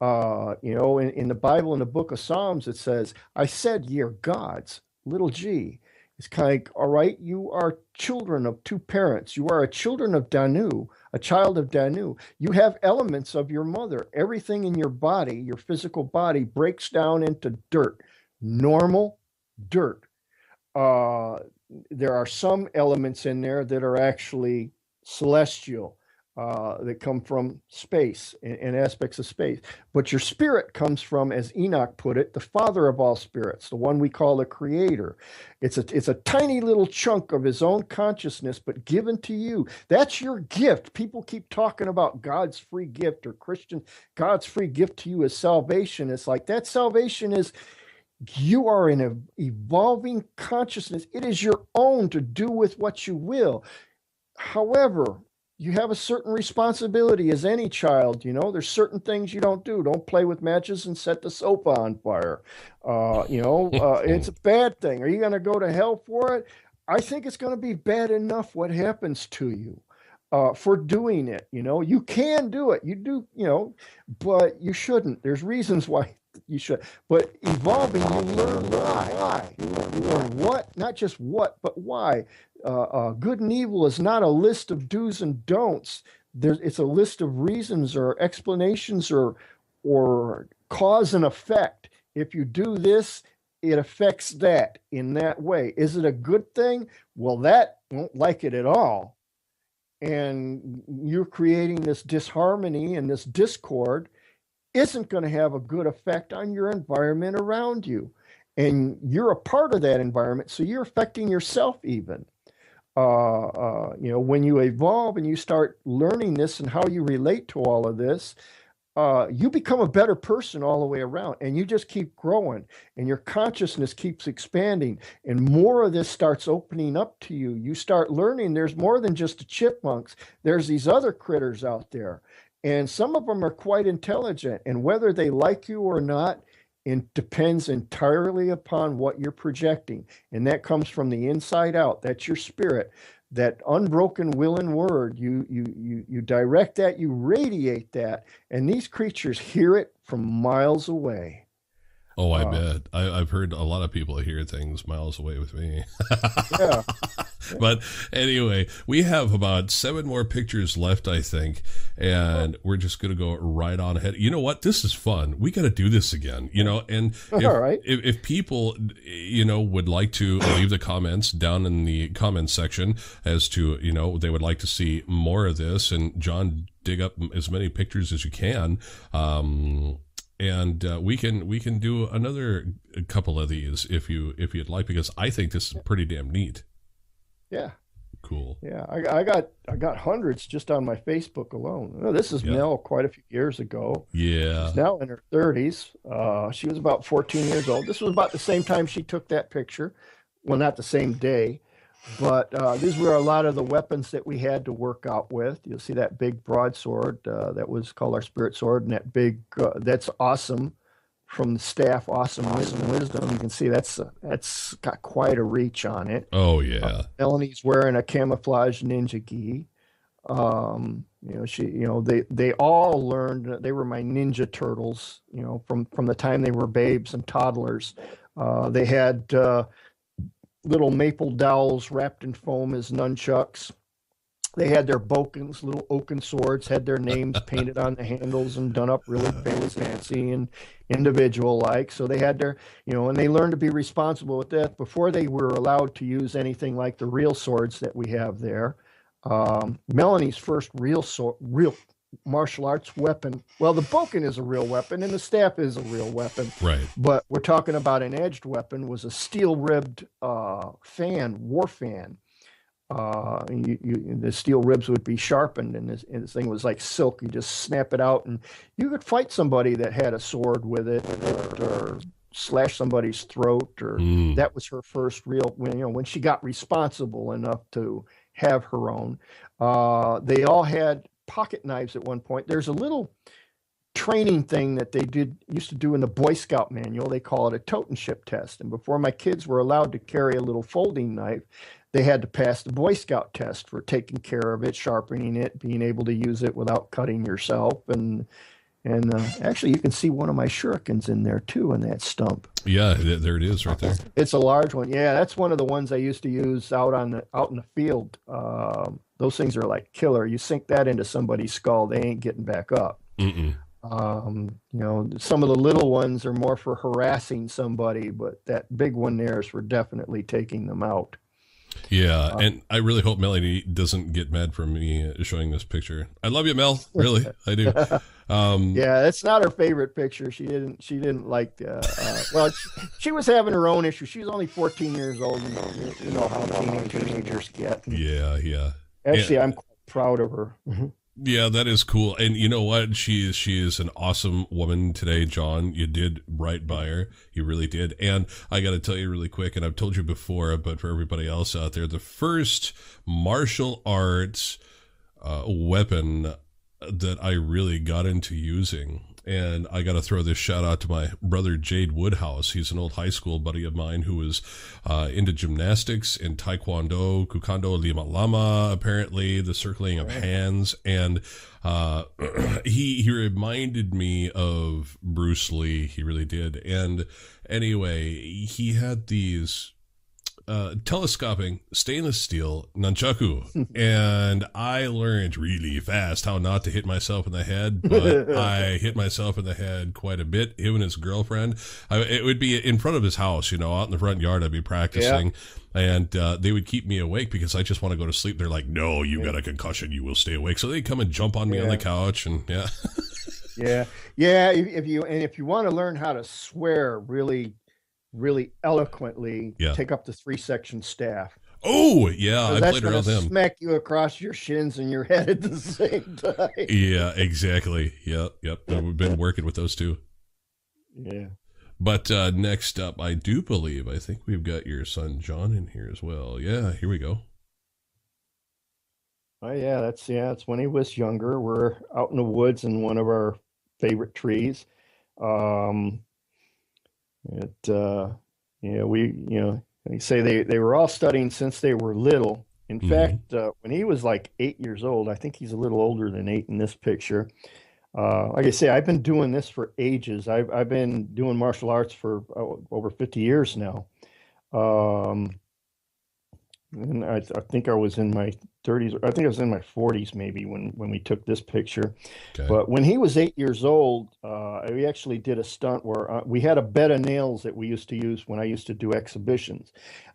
[SPEAKER 2] In the Bible, in the book of Psalms, it says, I said, ye are gods, little g. It's kind of like, all right, you are children of two parents. You are a children of Danu, a child of Danu. You have elements of your mother. Everything in your body, your physical body, breaks down into dirt, normal dirt. There are some elements in there that are actually celestial. that come from space and aspects of space. But your spirit comes from, as Enoch put it, the father of all spirits, the one we call the creator. It's a tiny little chunk of his own consciousness, but given to you. That's your gift. People keep talking about God's free gift, or God's free gift to you is salvation. It's like that salvation is, you are in an evolving consciousness. It is your own to do with what you will. However, you have a certain responsibility as any child. There's certain things you don't do. Don't play with matches and set the sofa on fire. It's a bad thing. Are you going to go to hell for it? I think it's going to be bad enough what happens to you for doing it. You can do it. You do, but you shouldn't. There's reasons why you should. But evolving, you learn why. You learn what, not just what, but why. Good and evil is not a list of do's and don'ts. It's a list of reasons or explanations or cause and effect. If you do this, it affects that in that way. Is it a good thing? Well, that won't like it at all. And you're creating this disharmony and this discord isn't going to have a good effect on your environment around you. And you're a part of that environment, so you're affecting yourself even. When you evolve and you start learning this and how you relate to all of this, you become a better person all the way around, and you just keep growing, and your consciousness keeps expanding, and more of this starts opening up to you. You start learning there's more than just the chipmunks. There's these other critters out there, and some of them are quite intelligent, and whether they like you or not, it depends entirely upon what you're projecting. And that comes from the inside out. That's your spirit, that unbroken will and word. You direct that, you radiate that, and these creatures hear it from miles away.
[SPEAKER 1] Oh, I bet. I've heard a lot of people hear things miles away with me.
[SPEAKER 2] Yeah.
[SPEAKER 1] But anyway, we have about 7 more pictures left, I think, and we're just going to go right on ahead. You know what? This is fun. We got to do this again, and
[SPEAKER 2] All right.
[SPEAKER 1] if people, would like to leave the comments down in the comments section as to, they would like to see more of this, and John, dig up as many pictures as you can. And we can do another couple of these if you'd like, because I think this is pretty damn neat.
[SPEAKER 2] Yeah.
[SPEAKER 1] Cool.
[SPEAKER 2] Yeah, I got hundreds just on my Facebook alone. This is Mel quite a few years ago.
[SPEAKER 1] Yeah.
[SPEAKER 2] She's now in her 30s. She was about 14 years old. This was about the same time she took that picture. Well, not the same day, but these were a lot of the weapons that we had to work out with. You'll see that big broadsword that was called our spirit sword, and that big, that's awesome. From the staff, awesome wisdom. You can see that's got quite a reach on it.
[SPEAKER 1] Oh yeah.
[SPEAKER 2] Melanie's wearing a camouflage ninja gi. They all learned. They were my ninja turtles. From the time they were babes and toddlers. They had little maple dowels wrapped in foam as nunchucks. They had their bokens, little oaken swords, had their names painted on the handles and done up really fancy and individual-like. So they had their, and they learned to be responsible with that before they were allowed to use anything like the real swords that we have there. Melanie's first real martial arts weapon. Well, the boken is a real weapon and the staff is a real weapon.
[SPEAKER 1] Right.
[SPEAKER 2] But we're talking about an edged weapon, was a steel-ribbed war fan. The steel ribs would be sharpened, and this thing was like silk. You just snap it out, and you could fight somebody that had a sword with it, or slash somebody's throat. Or that was her first real. When she got responsible enough to have her own. They all had pocket knives at one point. There's a little training thing that they used to do in the Boy Scout manual. They call it a totemship test. And before my kids were allowed to carry a little folding knife, they had to pass the Boy Scout test for taking care of it, sharpening it, being able to use it without cutting yourself. And actually, you can see one of my shurikens in there too, in that stump.
[SPEAKER 1] Yeah, there it is, right there.
[SPEAKER 2] It's a large one. Yeah, that's one of the ones I used to use out in the field. Those things are like killer. You sink that into somebody's skull, they ain't getting back up.
[SPEAKER 1] Mm-mm.
[SPEAKER 2] Some of the little ones are more for harassing somebody, but that big one there is for definitely taking them out.
[SPEAKER 1] Yeah, and I really hope Melanie doesn't get mad from me showing this picture. I love you, Mel. Really, I do.
[SPEAKER 2] Yeah, it's not her favorite picture. She didn't like. Well, she was having her own issue. She's only 14 years old. You know how teenagers get.
[SPEAKER 1] Yeah, yeah.
[SPEAKER 2] Actually, I'm quite proud of her.
[SPEAKER 1] Yeah, that is cool. And you know what? She is an awesome woman today, John. You did right by her. You really did. And I got to tell you really quick, and I've told you before, but for everybody else out there, the first martial arts weapon that I really got into using, and I got to throw this shout out to my brother Jade Woodhouse. He's an old high school buddy of mine who was into gymnastics and taekwondo, kukando, lima lama, apparently the circling of hands, and he reminded me of Bruce Lee. He really did. And anyway, he had these telescoping stainless steel nunchaku, and I learned really fast how not to hit myself in the head, but I hit myself in the head quite a bit. Him and his girlfriend, it would be in front of his house, out in the front yard. I'd be practicing, and they would keep me awake because I just want to go to sleep. They're like, no, you got a concussion, you will stay awake. So they come and jump on me on the couch, and
[SPEAKER 2] yeah. If you want to learn how to swear really eloquently, take up the 3-section staff.
[SPEAKER 1] Oh, yeah, I played around them.
[SPEAKER 2] Smack you across your shins and your head at the same time.
[SPEAKER 1] Yeah, exactly. Yep. We've been working with those two.
[SPEAKER 2] Yeah.
[SPEAKER 1] But next up, I think we've got your son John in here as well. Yeah, here we go.
[SPEAKER 2] Oh, yeah, that's when he was younger. We're out in the woods in one of our favorite trees. They say they were all studying since they were little. In fact, when he was like 8 years old, I think he's a little older than 8 in this picture. Like I say, I've been doing this for ages. I've been doing martial arts for over 50 years now. And I think I was in my 30s. I think I was in my 40s maybe when we took this picture.
[SPEAKER 1] Okay.
[SPEAKER 2] But when he was 8 years old, we actually did a stunt where we had a bed of nails that we used to use when I used to do exhibitions.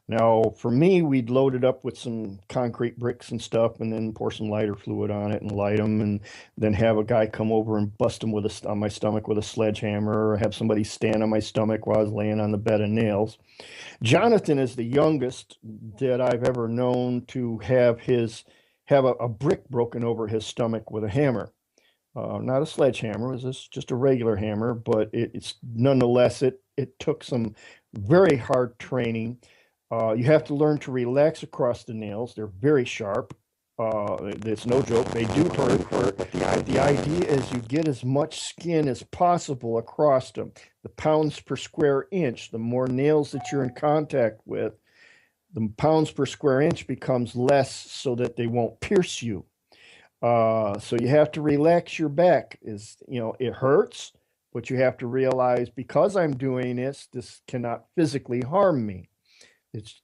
[SPEAKER 2] Now, for me, we'd load it up with some concrete bricks and stuff, and then pour some lighter fluid on it and light them, and then have a guy come over and bust them on my stomach with a sledgehammer, or have somebody stand on my stomach while I was laying on the bed of nails. Jonathan is the youngest that I've ever known to have a brick broken over his stomach with a hammer. Not a sledgehammer, it was just a regular hammer, but it's nonetheless, it took some very hard training. You have to learn to relax across the nails. They're very sharp. It's no joke. They do hurt. The idea is you get as much skin as possible across them. The pounds per square inch, the more nails that you're in contact with, the pounds per square inch becomes less so that they won't pierce you. So you have to relax your back. It hurts, but you have to realize because I'm doing this cannot physically harm me.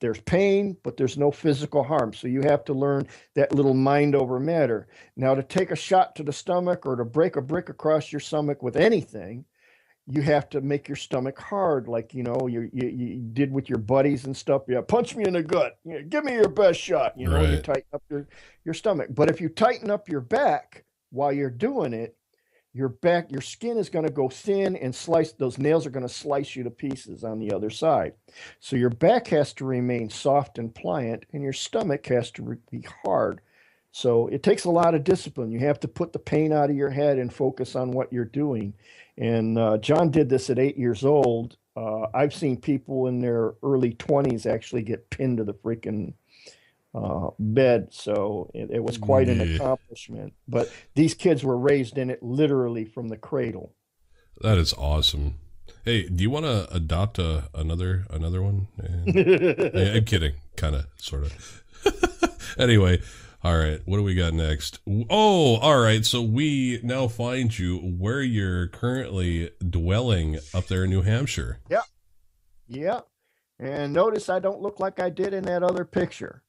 [SPEAKER 2] There's pain, but there's no physical harm. So you have to learn that little mind over matter. Now, to take a shot to the stomach or to break a brick across your stomach with anything, you have to make your stomach hard, like you did with your buddies and stuff. Yeah, punch me in the gut. Give me your best shot. You tighten up your stomach. But if you tighten up your back while you're doing it, your skin is going to go thin and those nails are going to slice you to pieces on the other side. So your back has to remain soft and pliant, and your stomach has to be hard. So it takes a lot of discipline. You have to put the pain out of your head and focus on what you're doing. And John did this at 8 years old. I've seen people in their early 20s actually get pinned to the freaking bed. So it was quite an accomplishment. But these kids were raised in it literally from the cradle.
[SPEAKER 1] That is awesome. Hey, do you want to adopt another one? I'm kidding, kind of, sort of. Anyway, all right, what do we got next? Oh, all right, so we now find you where you're currently dwelling up there in New Hampshire.
[SPEAKER 2] Yeah. And notice I don't look like I did in that other picture.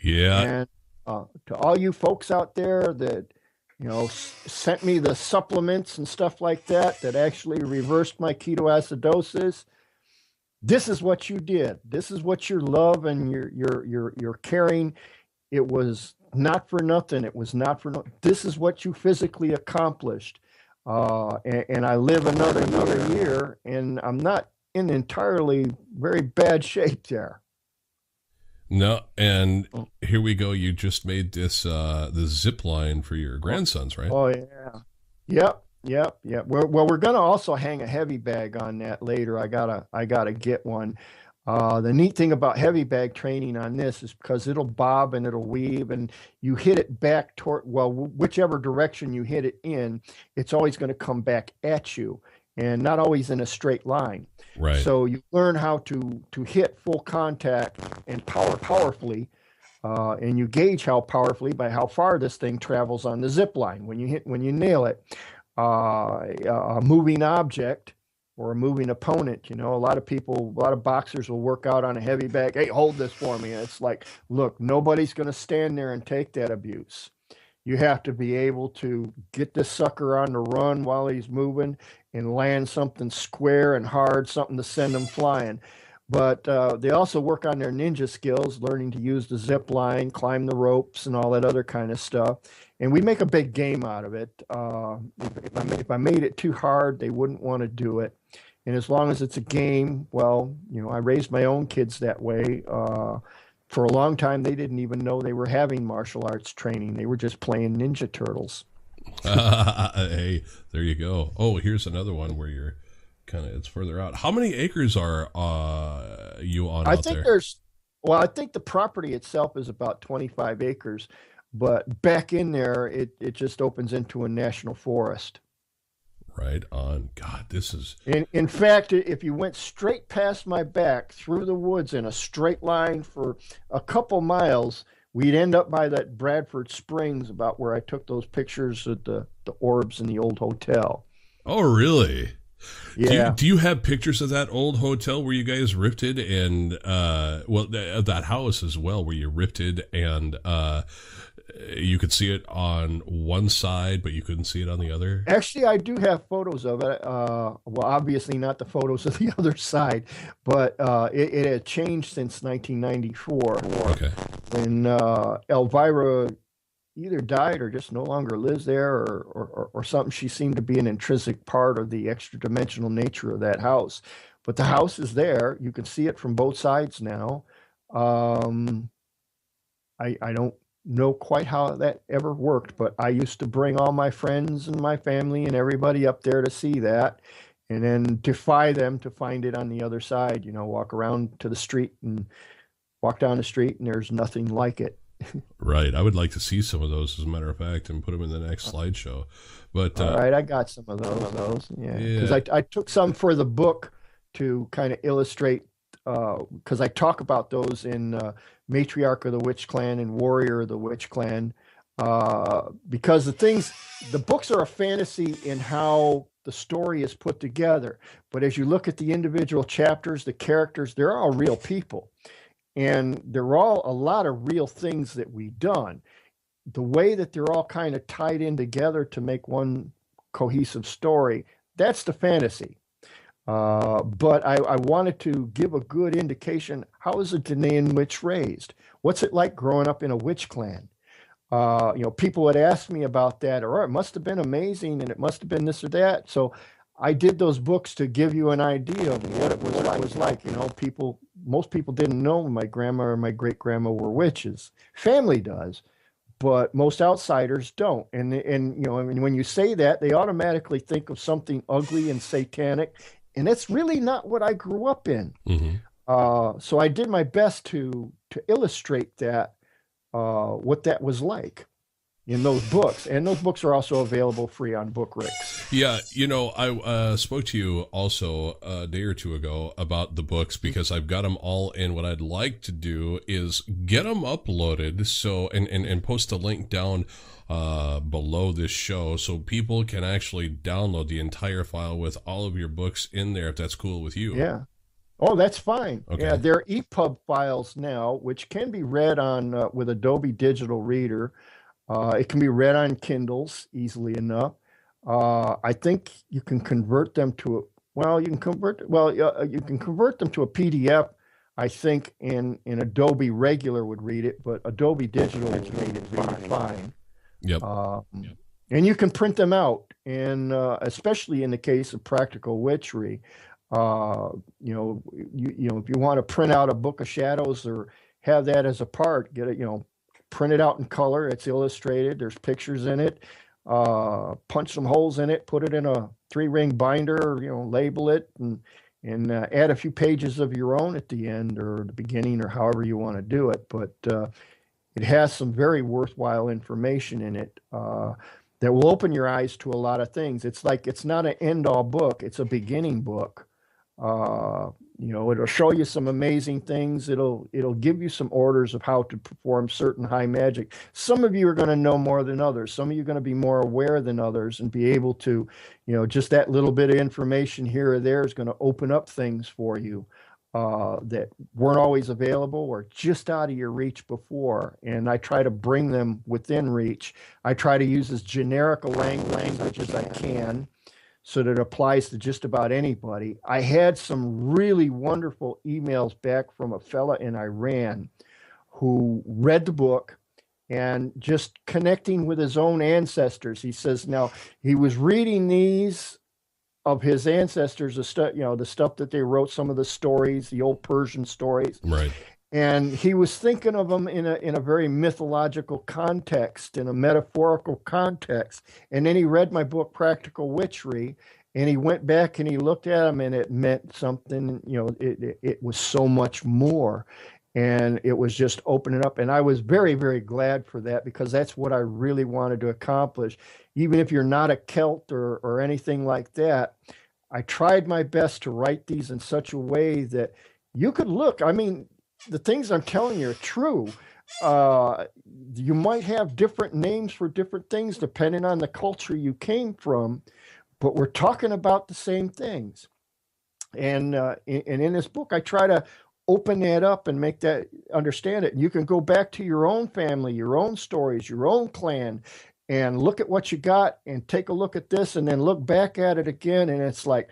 [SPEAKER 1] Yeah.
[SPEAKER 2] And to all you folks out there that, sent me the supplements and stuff like that actually reversed my ketoacidosis, this is what you did. This is what your love and your caring. It was not for nothing. It was not for no. This is what you physically accomplished. And I live another year, and I'm not in entirely very bad shape there.
[SPEAKER 1] No, and here we go. You just made this the zip line for your grandsons, right?
[SPEAKER 2] Oh yeah, yep. We're gonna also hang a heavy bag on that later. I gotta get one. The neat thing about heavy bag training on this is because it'll bob and it'll weave, and you hit it back toward, well, whichever direction you hit it in, it's always going to come back at you, and not always in a straight line.
[SPEAKER 1] Right.
[SPEAKER 2] So you learn how to hit full contact and powerfully, and you gauge how powerfully by how far this thing travels on the zip line. When you nail it, a moving object or a moving opponent. A lot of boxers will work out on a heavy bag. Hey, hold this for me. And it's like, look, nobody's going to stand there and take that abuse. You have to be able to get this sucker on the run while he's moving and land something square and hard, something to send him flying. But they also work on their ninja skills, learning to use the zip line, climb the ropes, and all that other kind of stuff. And we make a big game out of it. If I made it too hard, they wouldn't want to do it. And as long as it's a game, well, I raised my own kids that way. For a long time, they didn't even know they were having martial arts training. They were just playing Ninja Turtles.
[SPEAKER 1] Hey, there you go. Oh, here's another one where you're it's further out. How many acres are you on out there?
[SPEAKER 2] I think the property itself is about 25 acres, but back in there, it just opens into a national forest.
[SPEAKER 1] Right on. God, this is...
[SPEAKER 2] In fact, if you went straight past my back through the woods in a straight line for a couple miles, we'd end up by that Bradford Springs, about where I took those pictures of the orbs in the old hotel.
[SPEAKER 1] Oh, really?
[SPEAKER 2] Yeah.
[SPEAKER 1] Do you have pictures of that old hotel where you guys ripped it, and that house as well where you ripped it, and you could see it on one side, but you couldn't see it on the other?
[SPEAKER 2] Actually, I do have photos of it. Well, obviously not the photos of the other side, but it had changed since 1994.
[SPEAKER 1] Okay.
[SPEAKER 2] When Elvira either died or just no longer lives there, or something. She seemed to be an intrinsic part of the extra dimensional nature of that house. But the house is there. You can see it from both sides now. I don't know quite how that ever worked, but I used to bring all my friends and my family and everybody up there to see that, and then defy them to find it on the other side. Walk around to the street and walk down the street, and there's nothing like it.
[SPEAKER 1] Right. I would like to see some of those, as a matter of fact, and put them in the next slideshow. But
[SPEAKER 2] all right, I got some of those. Yeah, because I took some for the book to kind of illustrate, because I talk about those in Matriarch of the Witch Clan and Warrior of the Witch Clan, because the books are a fantasy in how the story is put together. But as you look at the individual chapters, the characters, they're all real people. And they're all a lot of real things that we've done. The way that they're all kind of tied in together to make one cohesive story, that's the fantasy. But I wanted to give a good indication. How is a Danaan witch raised? What's it like growing up in a witch clan? People would ask me about that, or it must have been amazing, and it must have been this or that. So I did those books to give you an idea of what it was like. Most people didn't know my grandma or my great grandma were witches. Family does, but most outsiders don't. And when you say that, they automatically think of something ugly and satanic, and that's really not what I grew up in.
[SPEAKER 1] Mm-hmm.
[SPEAKER 2] So I did my best to illustrate that, what that was like in those books. And those books are also available free on BookRix.
[SPEAKER 1] Yeah, I spoke to you also a day or two ago about the books, because I've got them all in. What I'd like to do is get them uploaded, so and post a link down below this show, so people can actually download the entire file with all of your books in there, if that's cool with you.
[SPEAKER 2] Yeah. Oh, that's fine.
[SPEAKER 1] Okay.
[SPEAKER 2] Yeah, they're EPUB files now, which can be read on with Adobe Digital Reader. It can be read on Kindles easily enough. I think you can convert them to Well, you can convert them to a PDF. I think in Adobe Regular would read it, but Adobe Digital would read it fine.
[SPEAKER 1] Yep.
[SPEAKER 2] And you can print them out, and especially in the case of practical witchery, if you want to print out a book of shadows or have that as a part, get it, print it out in color. It's illustrated. There's pictures in it. Punch some holes in it. Put it in a 3-ring binder. Label it and add a few pages of your own at the end or the beginning or however you want to do it. But it has some very worthwhile information in it that will open your eyes to a lot of things. It's not an end-all book. It's a beginning book. It'll show you some amazing things. It'll give you some orders of how to perform certain high magic. Some of you are going to know more than others. Some of you are going to be more aware than others and be able to, just that little bit of information here or there is going to open up things for you that weren't always available or just out of your reach before. And I try to bring them within reach. I try to use as generic a language as I can, so that it applies to just about anybody. I had some really wonderful emails back from a fella in Iran who read the book and just connecting with his own ancestors. He says now he was reading these of his ancestors, the stuff that they wrote, some of the stories, the old Persian stories.
[SPEAKER 1] Right.
[SPEAKER 2] And he was thinking of them in a very mythological context, in a metaphorical context. And then he read my book, Practical Witchery, and he went back and he looked at them, and it meant something. It was so much more, and it was just opening up. And I was very, very glad for that, because that's what I really wanted to accomplish. Even if you're not a Celt or anything like that, I tried my best to write these in such a way that you could look. I mean, the things I'm telling you are true. You might have different names for different things depending on the culture you came from, but we're talking about the same things. And in this book, I try to open that up and make that understand it. And you can go back to your own family, your own stories, your own clan, and look at what you got and take a look at this and then look back at it again. And it's like,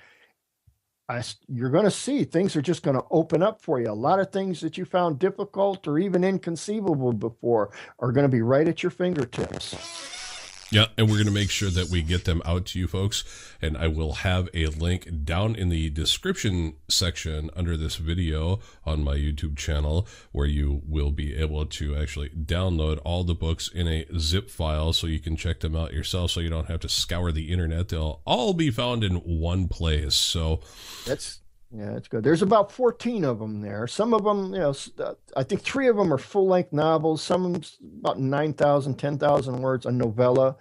[SPEAKER 2] you're going to see things are just going to open up for you. A lot of things that you found difficult or even inconceivable before are going to be right at your fingertips.
[SPEAKER 1] Yeah, and we're going to make sure that we get them out to you folks, and I will have a link down in the description section under this video on my YouTube channel where you will be able to actually download all the books in a zip file so you can check them out yourself, so you don't have to scour the internet. They'll all be found in one place. So
[SPEAKER 2] that's good. There's about 14 of them there. Some of them, I think 3 of them are full-length novels. Some of them about 9,000, 10,000 words, a novella.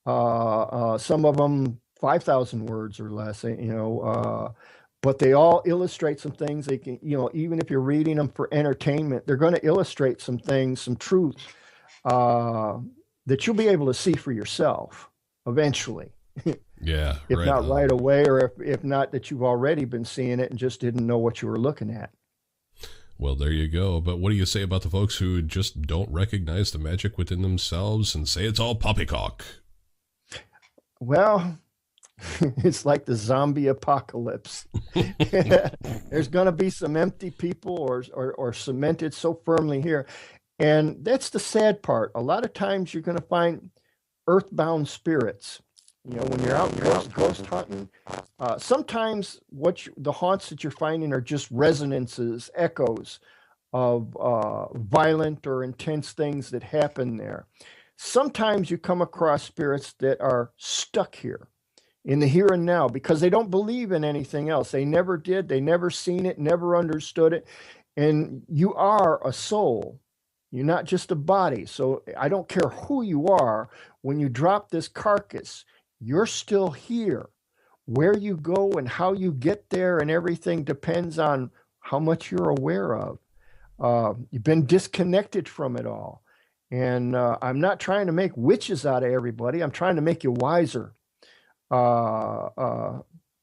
[SPEAKER 2] Some of them 5,000 words or less, but they all illustrate some things. They can, even if you're reading them for entertainment, they're going to illustrate some things, some truths that you'll be able to see for yourself eventually.
[SPEAKER 1] Yeah,
[SPEAKER 2] if not right away, or if not that you've already been seeing it and just didn't know what you were looking at.
[SPEAKER 1] Well, there you go. But what do you say about the folks who just don't recognize the magic within themselves and say it's all poppycock?
[SPEAKER 2] Well, it's like the zombie apocalypse. There's going to be some empty people or cemented so firmly here. And that's the sad part. A lot of times you're going to find earthbound spirits. When you're out ghost hunting, sometimes the haunts that you're finding are just resonances, echoes of violent or intense things that happen there. Sometimes you come across spirits that are stuck here in the here and now because they don't believe in anything else. They never did. They never seen it, never understood it. And you are a soul. You're not just a body. So I don't care who you are. When you drop this carcass, you're still here. Where you go and how you get there and everything depends on how much you're aware of. You've been disconnected from it all. And I'm not trying to make witches out of everybody. I'm trying to make you wiser,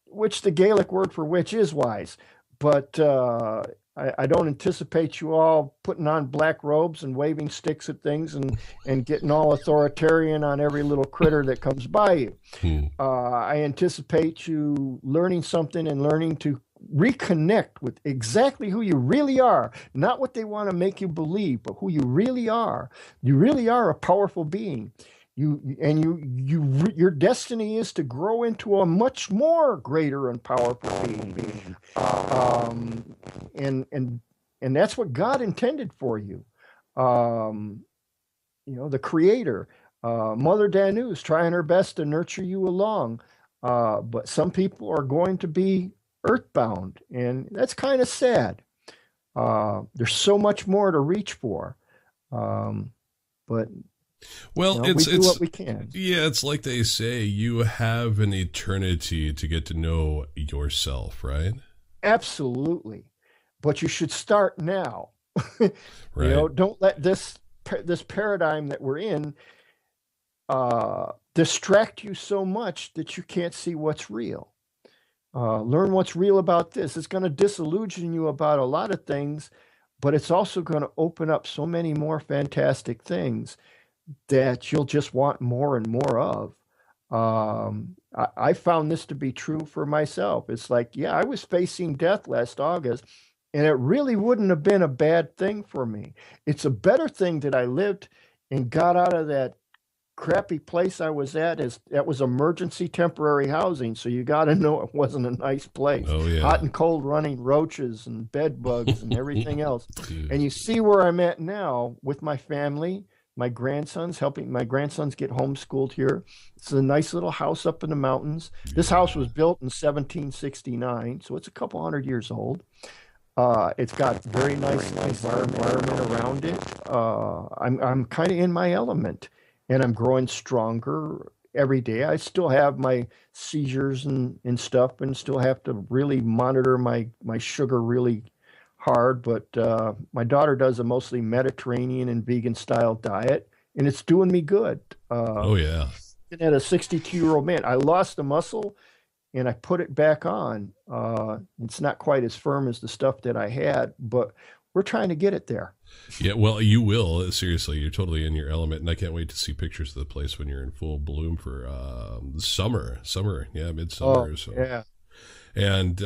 [SPEAKER 2] which the Gaelic word for witch is wise. But I don't anticipate you all putting on black robes and waving sticks at things and getting all authoritarian on every little critter that comes by you.
[SPEAKER 1] Hmm.
[SPEAKER 2] I anticipate you learning something and learning to reconnect with exactly who you really are, not what they want to make you believe, but who you really are. You really are a powerful being. Your destiny is to grow into a much more greater and powerful being. Um, and that's what God intended for you. Um, the Creator, Mother Danu is trying her best to nurture you along, but some people are going to be earthbound, and that's kind of sad. There's so much more to reach for, but
[SPEAKER 1] Well,
[SPEAKER 2] we do what we can.
[SPEAKER 1] yeah, it's like they say, you have an eternity to get to know yourself, right?
[SPEAKER 2] Absolutely, but you should start now.
[SPEAKER 1] Right.
[SPEAKER 2] Don't let this paradigm that we're in distract you so much that you can't see what's real. Learn what's real about this. It's going to disillusion you about a lot of things, but it's also going to open up so many more fantastic things that you'll just want more and more of. I found this to be true for myself. It's like, yeah, I was facing death last August, and it really wouldn't have been a bad thing for me. It's a better thing that I lived and got out of that crappy place I was at. That was emergency temporary housing, so you got to know it wasn't a nice place.
[SPEAKER 1] Oh, yeah.
[SPEAKER 2] Hot and cold running roaches and bed bugs and everything else.
[SPEAKER 1] Dude.
[SPEAKER 2] And you see where I'm at now with my family, my grandsons, helping my grandsons get homeschooled here. It's a nice little house up in the mountains. This house was built in 1769, so it's a couple hundred years old. It's got very nice environment around it. I'm kind of in my element, and I'm growing stronger every day. I still have my seizures and stuff, and still have to really monitor my sugar really hard. But my daughter does a mostly Mediterranean and vegan style diet, and it's doing me good.
[SPEAKER 1] Oh, yeah.
[SPEAKER 2] At a 62-year-old man, I lost the muscle and I put it back on. It's not quite as firm as the stuff that I had, but we're trying to get it there.
[SPEAKER 1] Yeah, well, you will. Seriously, you're totally in your element, and I can't wait to see pictures of the place when you're in full bloom for summer. Yeah, midsummer.
[SPEAKER 2] Oh,
[SPEAKER 1] so.
[SPEAKER 2] yeah.
[SPEAKER 1] And,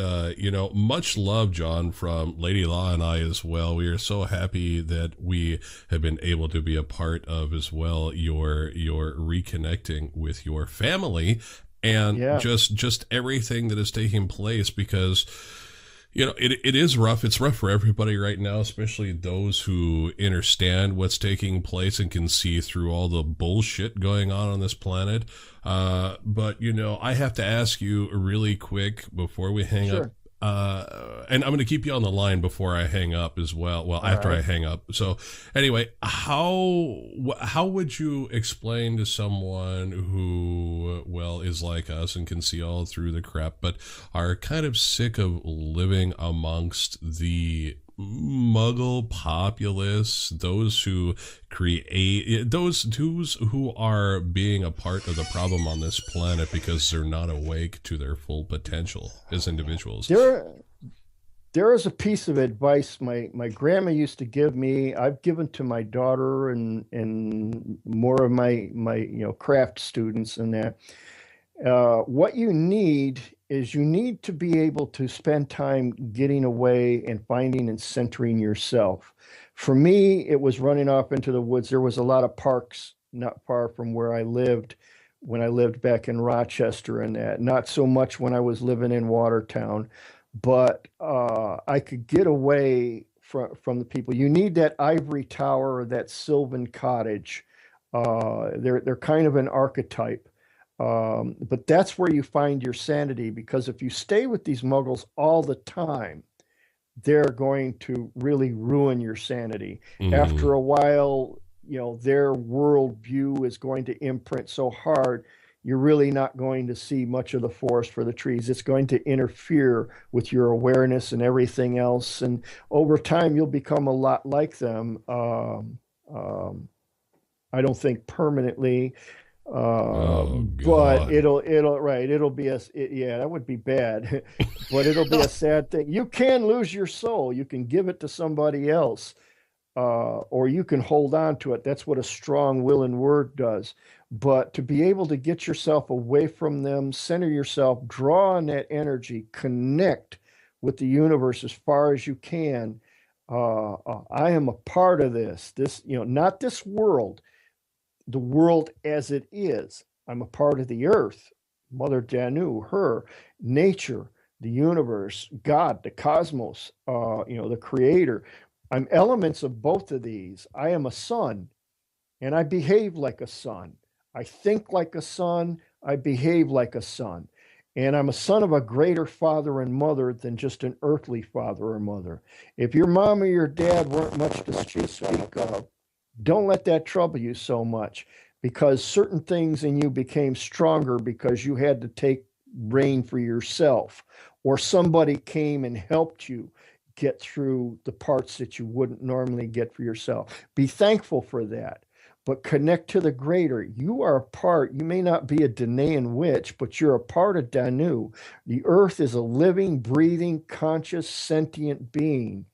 [SPEAKER 1] much love, John, from Lady Law and I as well. We are so happy that we have been able to be a part of as well your reconnecting with your family and just everything that is taking place, because it is rough. It's rough for everybody right now, especially those who understand what's taking place and can see through all the bullshit going on this planet. But I have to ask you really quick before we hang up. And I'm going to keep you on the line before I hang up as well. Well, after I hang up. So anyway, how would you explain to someone who, is like us and can see all through the crap, but are kind of sick of living amongst the Muggle populace, those who who are being a part of the problem on this planet because they're not awake to their full potential as individuals?
[SPEAKER 2] There is a piece of advice my grandma used to give me. I've given to my daughter and more of my craft students, and that what you need is you need to be able to spend time getting away and finding and centering yourself. For me, it was running off into the woods. There was a lot of parks not far from where I lived when I lived back in Rochester, and that. Not so much when I was living in Watertown, but I could get away from the people. You need that ivory tower or that sylvan cottage. They're kind of an archetype. But that's where you find your sanity, because if you stay with these muggles all the time, they're going to really ruin your sanity. After a while, their worldview is going to imprint so hard, you're really not going to see much of the forest for the trees. It's going to interfere with your awareness and everything else. And over time, you'll become a lot like them. I don't think permanently.
[SPEAKER 1] Oh
[SPEAKER 2] But
[SPEAKER 1] God.
[SPEAKER 2] it'll be yeah, that would be bad, but it'll be a sad thing. You can lose your soul. You can give it to somebody else, or you can hold on to it. That's what a strong will and word does. But to be able to get yourself away from them, center yourself, draw on that energy, connect with the universe as far as you can. I am a part of this. This, not this world, the world as it is. I'm a part of the earth, Mother Danu, her, nature, the universe, God, the cosmos, the creator. I'm elements of both of these. I am a son and I behave like a son. I think like a son. I behave like a son. And I'm a son of a greater father and mother than just an earthly father or mother. If your mom or your dad weren't much to speak of, don't let that trouble you so much, because certain things in you became stronger because you had to take reign for yourself, or somebody came and helped you get through the parts that you wouldn't normally get for yourself. Be thankful for that, but connect to the greater. You are a part. You may not be a Danaan witch, but you're a part of Danu. The earth is a living, breathing, conscious, sentient being.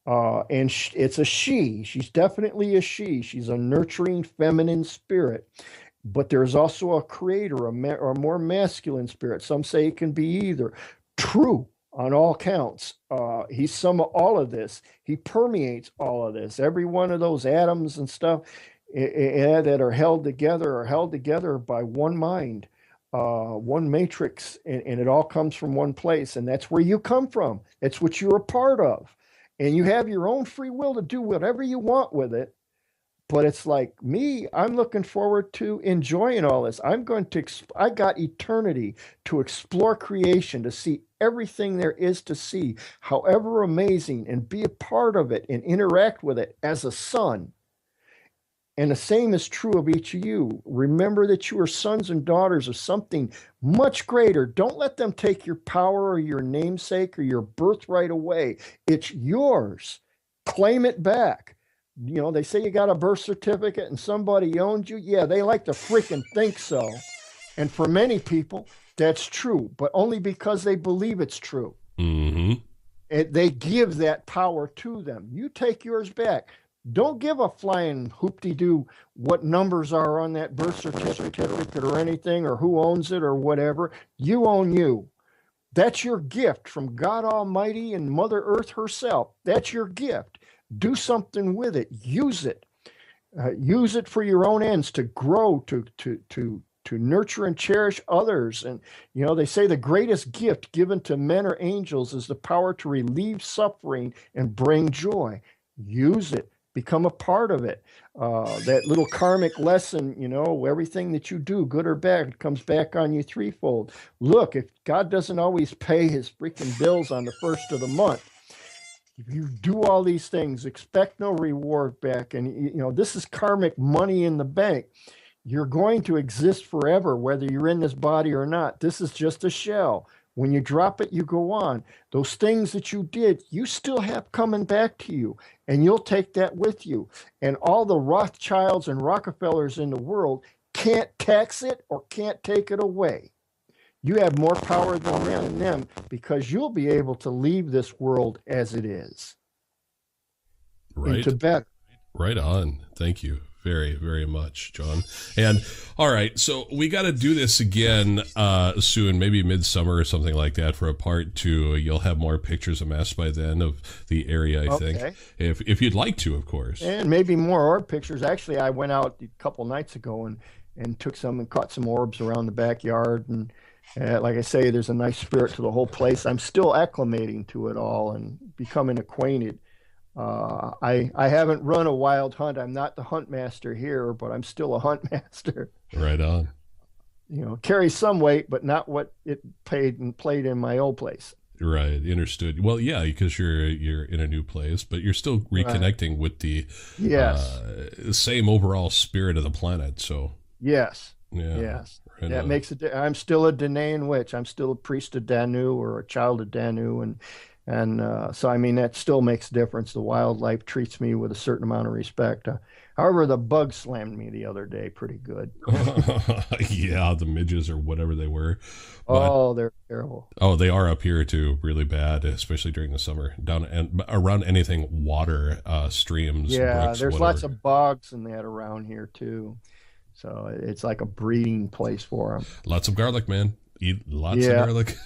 [SPEAKER 2] And it's a she. She's definitely a she. She's a nurturing, feminine spirit. But there's also a creator, or a more masculine spirit. Some say it can be either. True on all counts. He's some of all of this. He permeates all of this. Every one of those atoms and stuff that are held together by one mind, one matrix, and it all comes from one place. And that's where you come from. It's what you're a part of. And you have your own free will to do whatever you want with it. But it's like me, I'm looking forward to enjoying all this. I got eternity to explore creation, to see everything there is to see, however amazing, and be a part of it and interact with it as a son. And the same is true of each of you. Remember that you are sons and daughters of something much greater. Don't let them take your power or your namesake or your birthright away. It's yours. Claim it back. They say you got a birth certificate and somebody owns you. Yeah, they like to freaking think so. And for many people, that's true, but only because they believe it's true.
[SPEAKER 1] Mm-hmm.
[SPEAKER 2] They give that power to them. You take yours back. Don't give a flying hoop-de-doo what numbers are on that birth certificate or anything, or who owns it or whatever. You own you. That's your gift from God Almighty and Mother Earth herself. That's your gift. Do something with it. Use it. Use it for your own ends, to grow, to nurture and cherish others. And, they say the greatest gift given to men or angels is the power to relieve suffering and bring joy. Use it. Become a part of it. That little karmic lesson, everything that you do, good or bad, comes back on you threefold. Look, if God doesn't always pay his freaking bills on the first of the month, if you do all these things, expect no reward back. And, this is karmic money in the bank. You're going to exist forever, whether you're in this body or not. This is just a shell. When you drop it, you go on. Those things that you did, you still have coming back to you, and you'll take that with you. And all the Rothschilds and Rockefellers in the world can't tax it or can't take it away. You have more power than them because you'll be able to leave this world as it is.
[SPEAKER 1] Right.
[SPEAKER 2] Into better.
[SPEAKER 1] Right on. Thank you very, very much, John. And all right, so we got to do this again soon, maybe midsummer or something like that, for a part 2. You'll have more pictures amassed by then of the area, I think, if you'd like to, of course.
[SPEAKER 2] And maybe more orb pictures. Actually, I went out a couple nights ago and took some and caught some orbs around the backyard. And like I say, there's a nice spirit to the whole place. I'm still acclimating to it all and becoming acquainted. I haven't run a wild hunt. I'm not the hunt master here, but I'm still a hunt master.
[SPEAKER 1] Right on.
[SPEAKER 2] Carry some weight, but not what it played in my old place.
[SPEAKER 1] Right, understood. Well, yeah, because you're in a new place, but you're still reconnecting with the same overall spirit of the planet. So
[SPEAKER 2] yes,
[SPEAKER 1] yeah,
[SPEAKER 2] yes,
[SPEAKER 1] right
[SPEAKER 2] that makes it. I'm still a Danaan witch. I'm still a priest of Danu or a child of Danu, and so I mean that still makes a difference. The wildlife treats me with a certain amount of respect. However, the bug slammed me the other day pretty good.
[SPEAKER 1] Yeah, the midges or whatever they were. But,
[SPEAKER 2] Oh, they're terrible.
[SPEAKER 1] oh, they are up here too, really bad, especially during the summer. Down and around anything water, streams,
[SPEAKER 2] Yeah,
[SPEAKER 1] brooks,
[SPEAKER 2] there's
[SPEAKER 1] whatever.
[SPEAKER 2] lots of bogs and that around here too. So it's like a breeding place for them.
[SPEAKER 1] Lots of garlic, man. Eat lots of
[SPEAKER 2] Yeah.
[SPEAKER 1] garlic.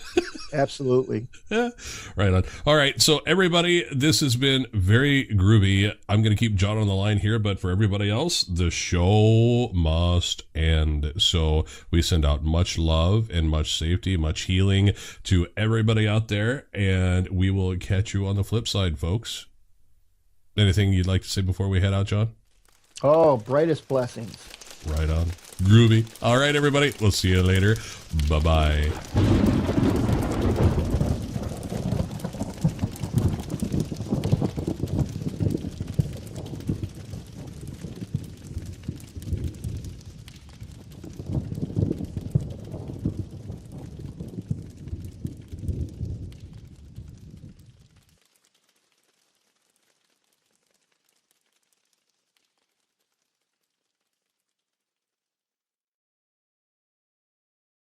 [SPEAKER 2] Absolutely.
[SPEAKER 1] Yeah, right on. All right, so everybody, this has been very groovy. I'm going to keep John on the line here, but for everybody else, the show must end. So we send out much love and much safety, much healing to everybody out there, and we will catch you on the flip side, folks. Anything you'd like to say before we head out, John?
[SPEAKER 2] Oh, brightest blessings.
[SPEAKER 1] Right on. Groovy. All right, everybody. We'll see you later. Bye-bye.